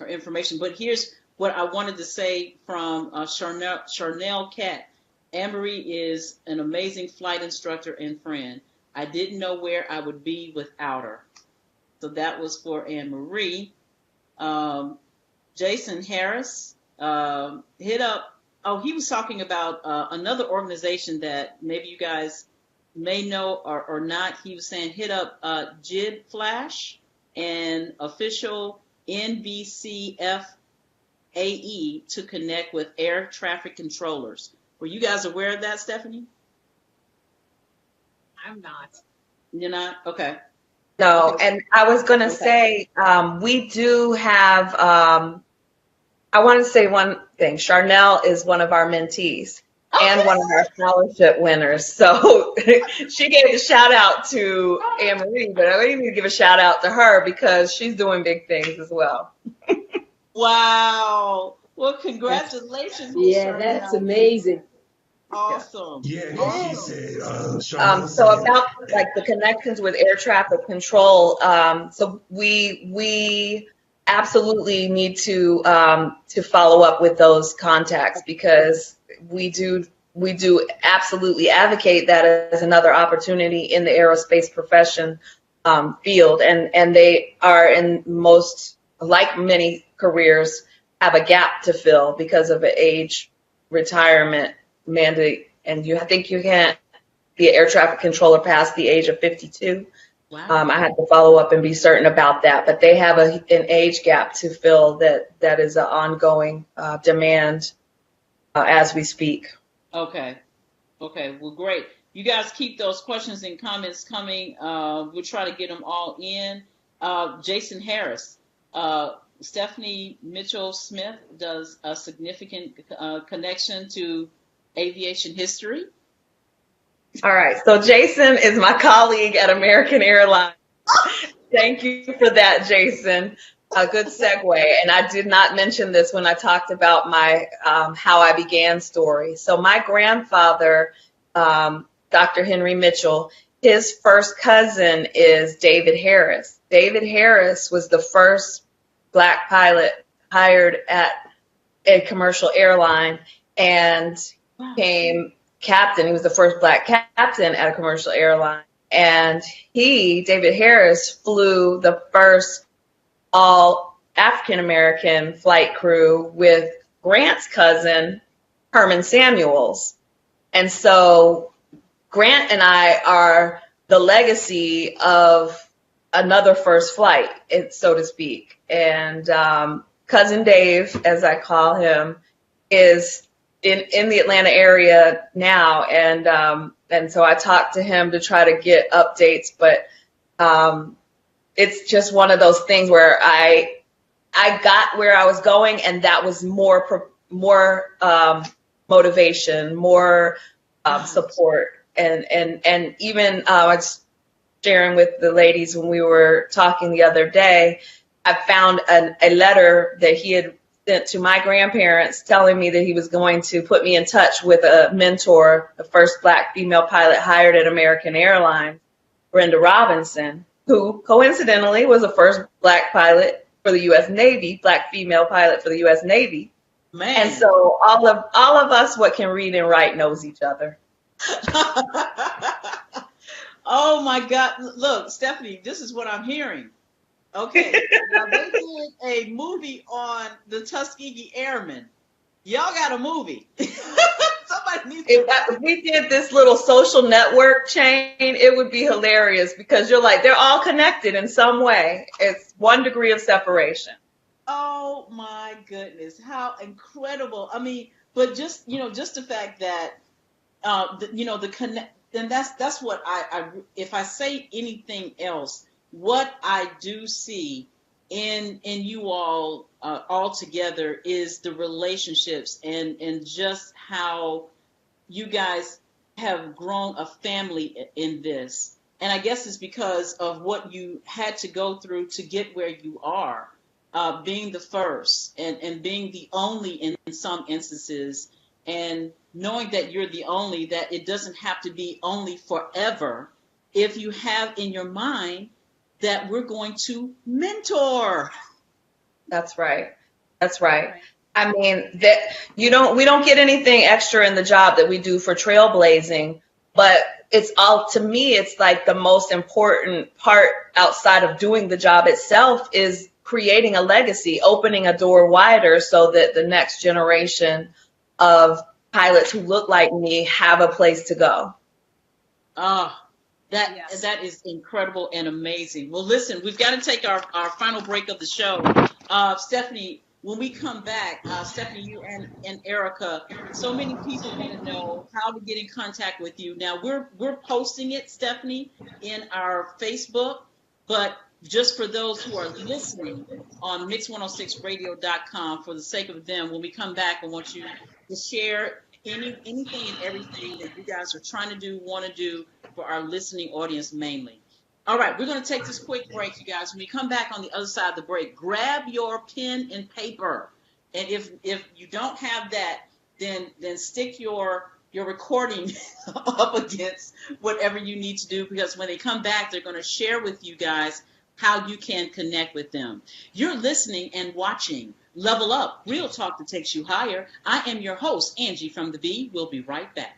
information, but here's what I wanted to say from Charnel Cat. Anne-Marie is an amazing flight instructor and friend. I didn't know where I would be without her. So that was for Anne-Marie. Jason Harris hit up, he was talking about another organization that maybe you guys may know or not. He was saying hit up JID Flash and official NBCF AE to connect with air traffic controllers. Were you guys aware of that, Stephanie? I'm not. You're not? Okay. No, and I was going to say, we do have, I want to say one thing. Charnel is one of our mentees and one of our scholarship winners. So she gave a shout out to Anne-Marie, but I need to give a shout out to her because she's doing big things as well. Wow. Well, congratulations. Yeah, that's amazing. Awesome. Yeah, she said, so about like the connections with air traffic control, so we absolutely need to follow up with those contacts, because we do absolutely advocate that as another opportunity in the aerospace profession field, and they are in most, like many careers, have a gap to fill because of an age retirement mandate, and I think you can't be an air traffic controller past the age of 52. Wow. I had to follow up and be certain about that, but they have an age gap to fill that is an ongoing demand as we speak. Okay. Well, great. You guys keep those questions and comments coming. We'll try to get them all in. Jason Harris. Stephanie Mitchell-Smith does a significant connection to aviation history. All right. So Jason is my colleague at American Airlines. Thank you for that, Jason. A good segue. And I did not mention this when I talked about my how I began story. So my grandfather, Dr. Henry Mitchell, his first cousin is David Harris. David Harris was the first black pilot hired at a commercial airline and became captain. He was the first black captain at a commercial airline. And David Harris, flew the first all African-American flight crew with Grant's cousin, Herman Samuels. And so Grant and I are the legacy of another first flight, so to speak. And Cousin Dave, as I call him, is in the Atlanta area now. And so I talked to him to try to get updates, but it's just one of those things where I got where I was going, and that was more motivation, more support, and even I was sharing with the ladies when we were talking the other day. I found a letter that he had sent to my grandparents telling me that he was going to put me in touch with a mentor, the first black female pilot hired at American Airlines, Brenda Robinson, who coincidentally was the first black pilot for the U.S. Navy, black female pilot for the U.S. Navy. Man. And so all of us what can read and write knows each other. Oh my God. Look, Stephanie, this is what I'm hearing. Okay. Now they did a movie on the Tuskegee Airmen. Y'all got a movie. Somebody needs to. If we did this little social network chain, it would be hilarious because you're like, they're all connected in some way. It's 1 degree of separation. Oh my goodness. How incredible. I mean, but just the fact that, the connect, then that's what I if I say anything else, what I do see in you all together is the relationships and just how you guys have grown a family in this. And I guess it's because of what you had to go through to get where you are, being the first and being the only in some instances, and knowing that you're the only, that it doesn't have to be only forever if you have in your mind that we're going to mentor. That's right. That's right. I mean, that we don't get anything extra in the job that we do for trailblazing, but it's all, to me, it's like the most important part outside of doing the job itself is creating a legacy, opening a door wider so that the next generation of pilots who look like me have a place to go. That is incredible and amazing. Well, listen, we've got to take our final break of the show. Stephanie, when we come back, Stephanie, you and Eryka, so many people want to know how to get in contact with you. Now, we're posting it, Stephanie, in our Facebook, but just for those who are listening on mix106radio.com, for the sake of them, when we come back, I want you to share anything and everything that you guys are trying to do, want to do for our listening audience mainly. All right, we're going to take this quick break, you guys. When we come back on the other side of the break, grab your pen and paper. And if you don't have that, then stick your recording up against whatever you need to do, because when they come back, they're going to share with you guys how you can connect with them. You're listening and watching Level Up, real talk that takes you higher. I am your host, Angee from the B. We'll be right back.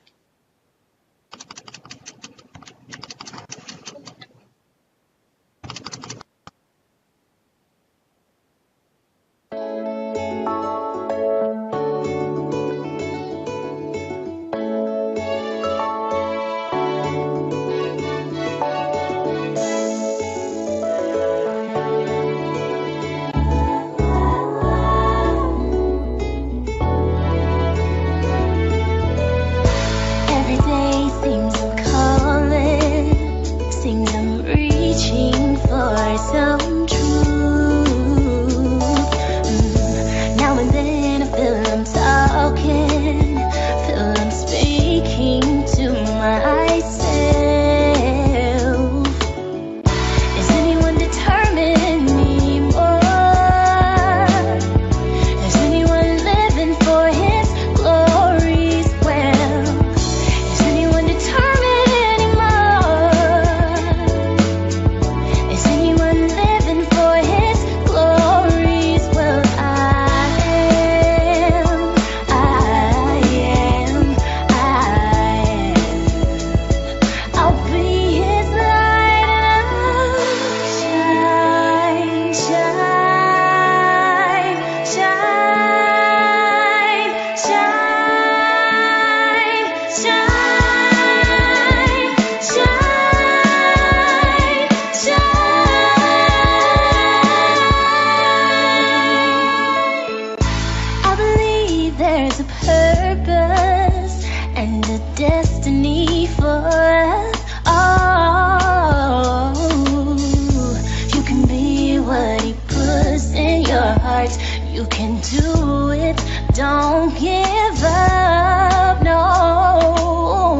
don't give up, no.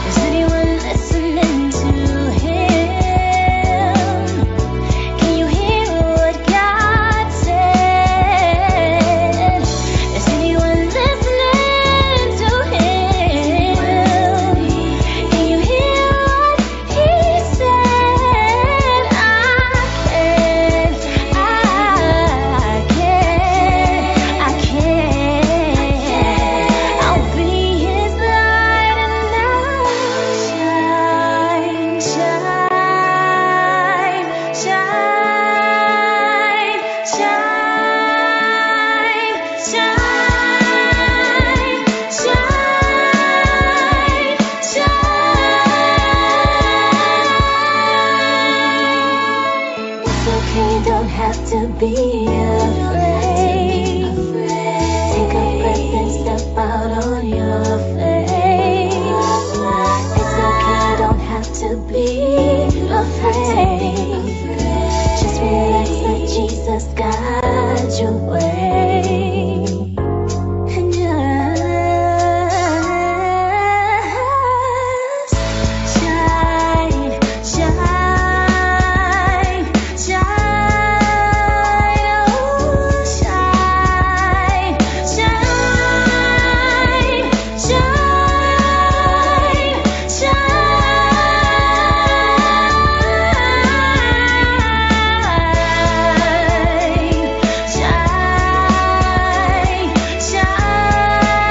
Is anyone listening to him? Can you hear what God said? Is anyone listening to him? Can you hear what he said? I can. I'll be his light and now shine, shine, shine, shine, shine, shine, shine. It's okay, don't have to be afraid. Take a breath and step out on your face. It's okay, don't have to be afraid. Just relax, let Jesus guide your way. And just shine, shine, shine, oh, shine, shine, shine, shine,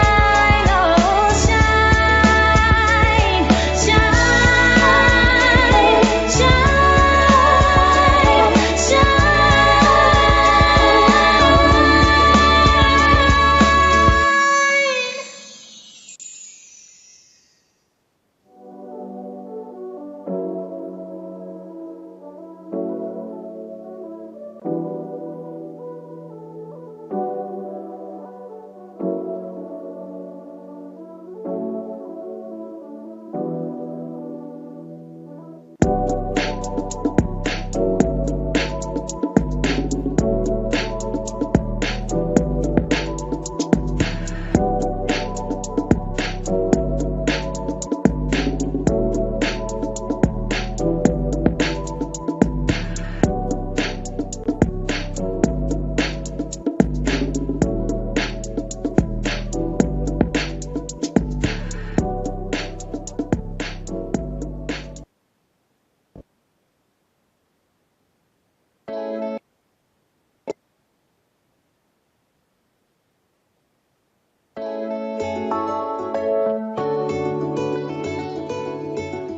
shine, oh, shine, shine,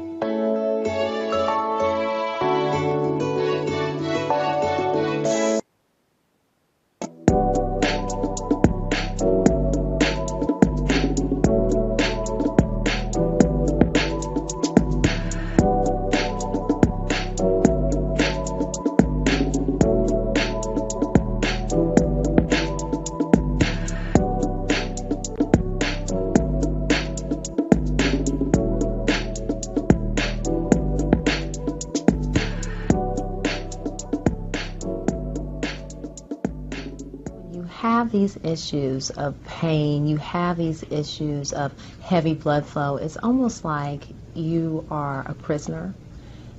have these issues of pain, you have these issues of heavy blood flow, it's almost like you are a prisoner.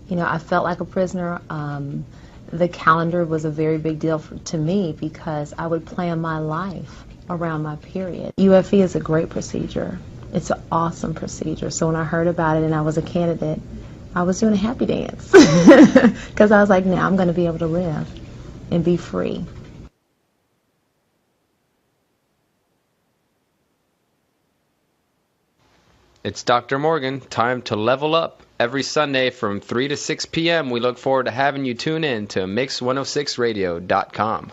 You know, I felt like a prisoner. The calendar was a very big deal to me because I would plan my life around my period. UFE is a great procedure. It's an awesome procedure. So when I heard about it and I was a candidate, I was doing a happy dance because I was like, now I'm going to be able to live and be free. It's Dr. Morgan. Time to level up. Every Sunday from 3 to 6 p.m. We look forward to having you tune in to Mix106Radio.com.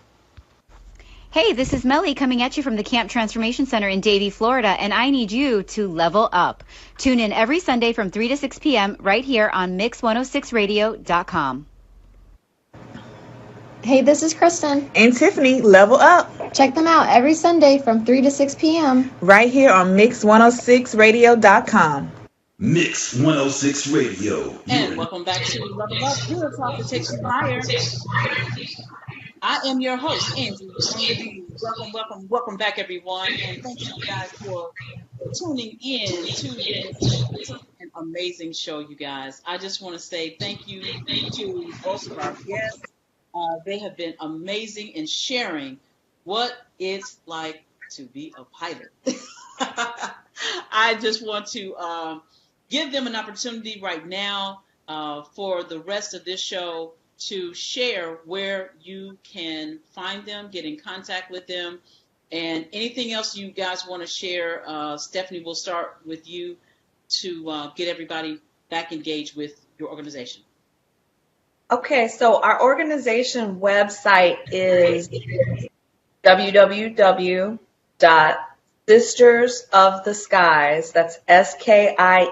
Hey, this is Melly coming at you from the Camp Transformation Center in Davie, Florida, and I need you to level up. Tune in every Sunday from 3 to 6 p.m. right here on Mix106Radio.com. Hey, this is Kristen. And Tiffany, level up. Check them out every Sunday from 3 to 6 p.m. right here on Mix106Radio.com. Mix 106 Radio. And welcome back to Level Up, Real Talk that takes you higher. I am your host, Angee from the Bee. Welcome back, everyone, and thank you guys for tuning in to this such an amazing show, you guys. I just want to say thank you to both of our guests. They have been amazing in sharing what it's like to be a pilot. I just want to give them an opportunity right now for the rest of this show to share where you can find them, get in contact with them, and anything else you guys want to share. Stephanie, we'll start with you to get everybody back engaged with your organization. Okay, so our organization website is www.sistersoftheskies, that's SKIES.org.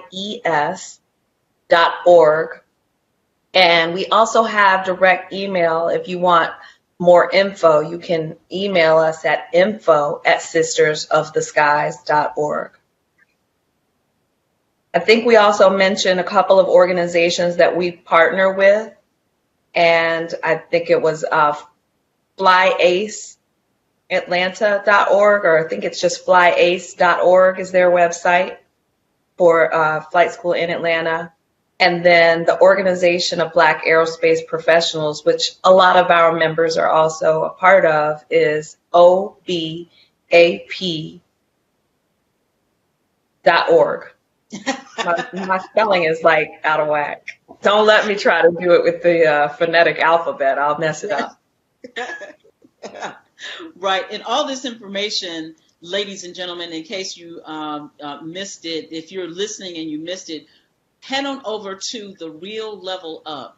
And we also have direct email. If you want more info, you can email us at info@sistersoftheskies.org. I think we also mentioned a couple of organizations that we partner with, and I think it was flyaceatlanta.org, or I think it's just flyace.org is their website for flight school in Atlanta. And then the Organization of Black Aerospace Professionals, which a lot of our members are also a part of, is obap.org. My spelling is like out of whack. Don't let me try to do it with the phonetic alphabet. I'll mess it up. Right. And all this information, ladies and gentlemen, in case you missed it, if you're listening and you missed it, head on over to The Real Level Up,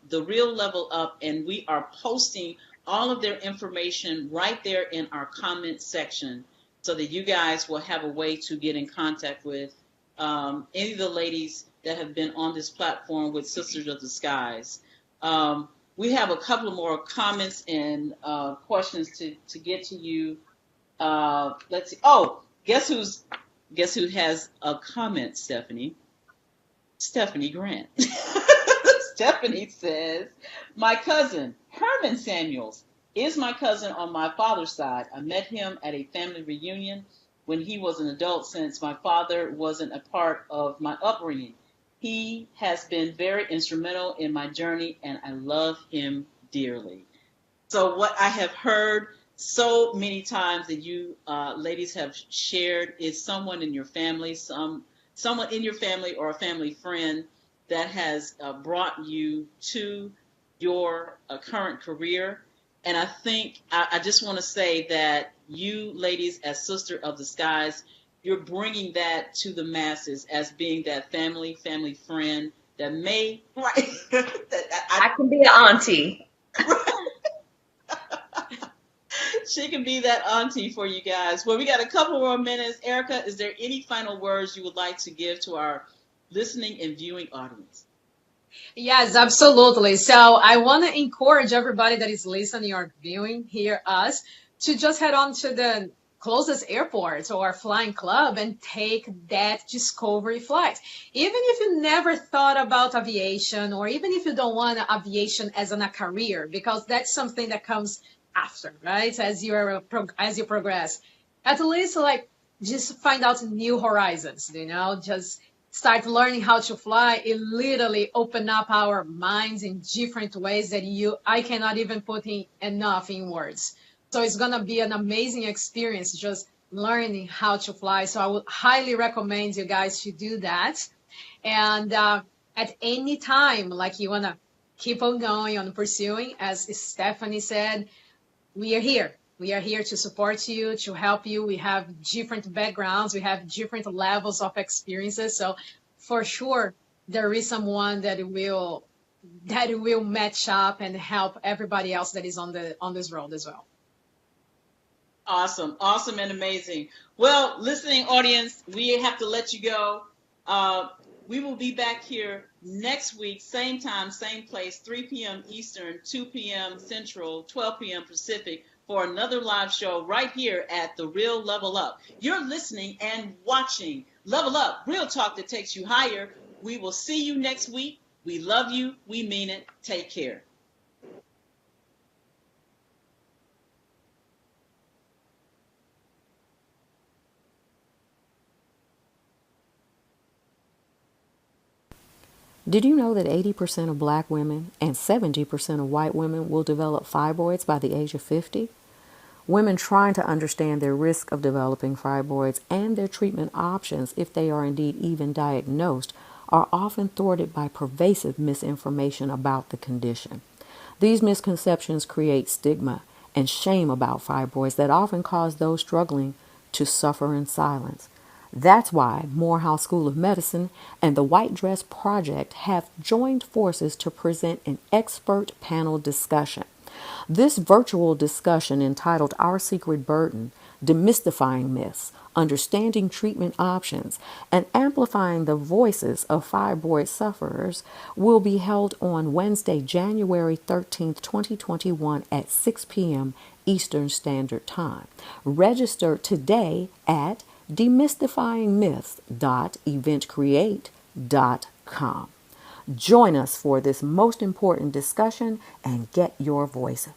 and we are posting all of their information right there in our comment section so that you guys will have a way to get in contact with any of the ladies that have been on this platform with Sisters of the Skies. We have a couple of more comments and questions to get to you. Let's see. Oh, guess who has a comment, Stephanie? Stephanie Grant. Stephanie says, my cousin, Herman Samuels, is my cousin on my father's side. I met him at a family reunion when he was an adult, since my father wasn't a part of my upbringing. He has been very instrumental in my journey, and I love him dearly. So what I have heard so many times that you ladies have shared is someone in your family, someone in your family or a family friend that has brought you to your current career. And I think I just want to say that you ladies, as Sister of the Skies, you're bringing that to the masses as being that family friend that may, right? I can be an auntie. She can be that auntie for you guys. Well, we got a couple more minutes. Eryka, is there any final words you would like to give to our listening and viewing audience? Yes, absolutely. So I want to encourage everybody that is listening or viewing here us to just head on to the closest airport or flying club and take that discovery flight. Even if you never thought about aviation, or even if you don't want aviation as a career, because that's something that comes after, right? As you progress, at least like just find out new horizons, just start learning how to fly. It literally open up our minds in different ways that I cannot even put enough in words. So it's going to be an amazing experience just learning how to fly. So I would highly recommend you guys to do that. And at any time, like you want to keep on going, on pursuing, as Stephanie said, we are here. We are here to support you, to help you. We have different backgrounds. We have different levels of experiences. So for sure, there is someone that will match up and help everybody else that is on this road as well. Awesome and amazing. Well, listening audience, we have to let you go. We will be back here next week, same time, same place, 3 p.m. Eastern, 2 p.m. Central, 12 p.m. Pacific, for another live show right here at The Real Level Up. You're listening and watching Level Up, real talk that takes you higher. We will see you next week. We love you. We mean it. Take care. Did you know that 80% of black women and 70% of white women will develop fibroids by the age of 50? Women trying to understand their risk of developing fibroids and their treatment options, if they are indeed even diagnosed, are often thwarted by pervasive misinformation about the condition. These misconceptions create stigma and shame about fibroids that often cause those struggling to suffer in silence. That's why Morehouse School of Medicine and the White Dress Project have joined forces to present an expert panel discussion. This virtual discussion, entitled Our Secret Burden: Demystifying Myths, Understanding Treatment Options, and Amplifying the Voices of Fibroid Sufferers, will be held on Wednesday, January 13th, 2021 at 6 p.m. Eastern Standard Time. Register today at demystifyingmyths.eventcreate.com. Join us for this most important discussion and get your voice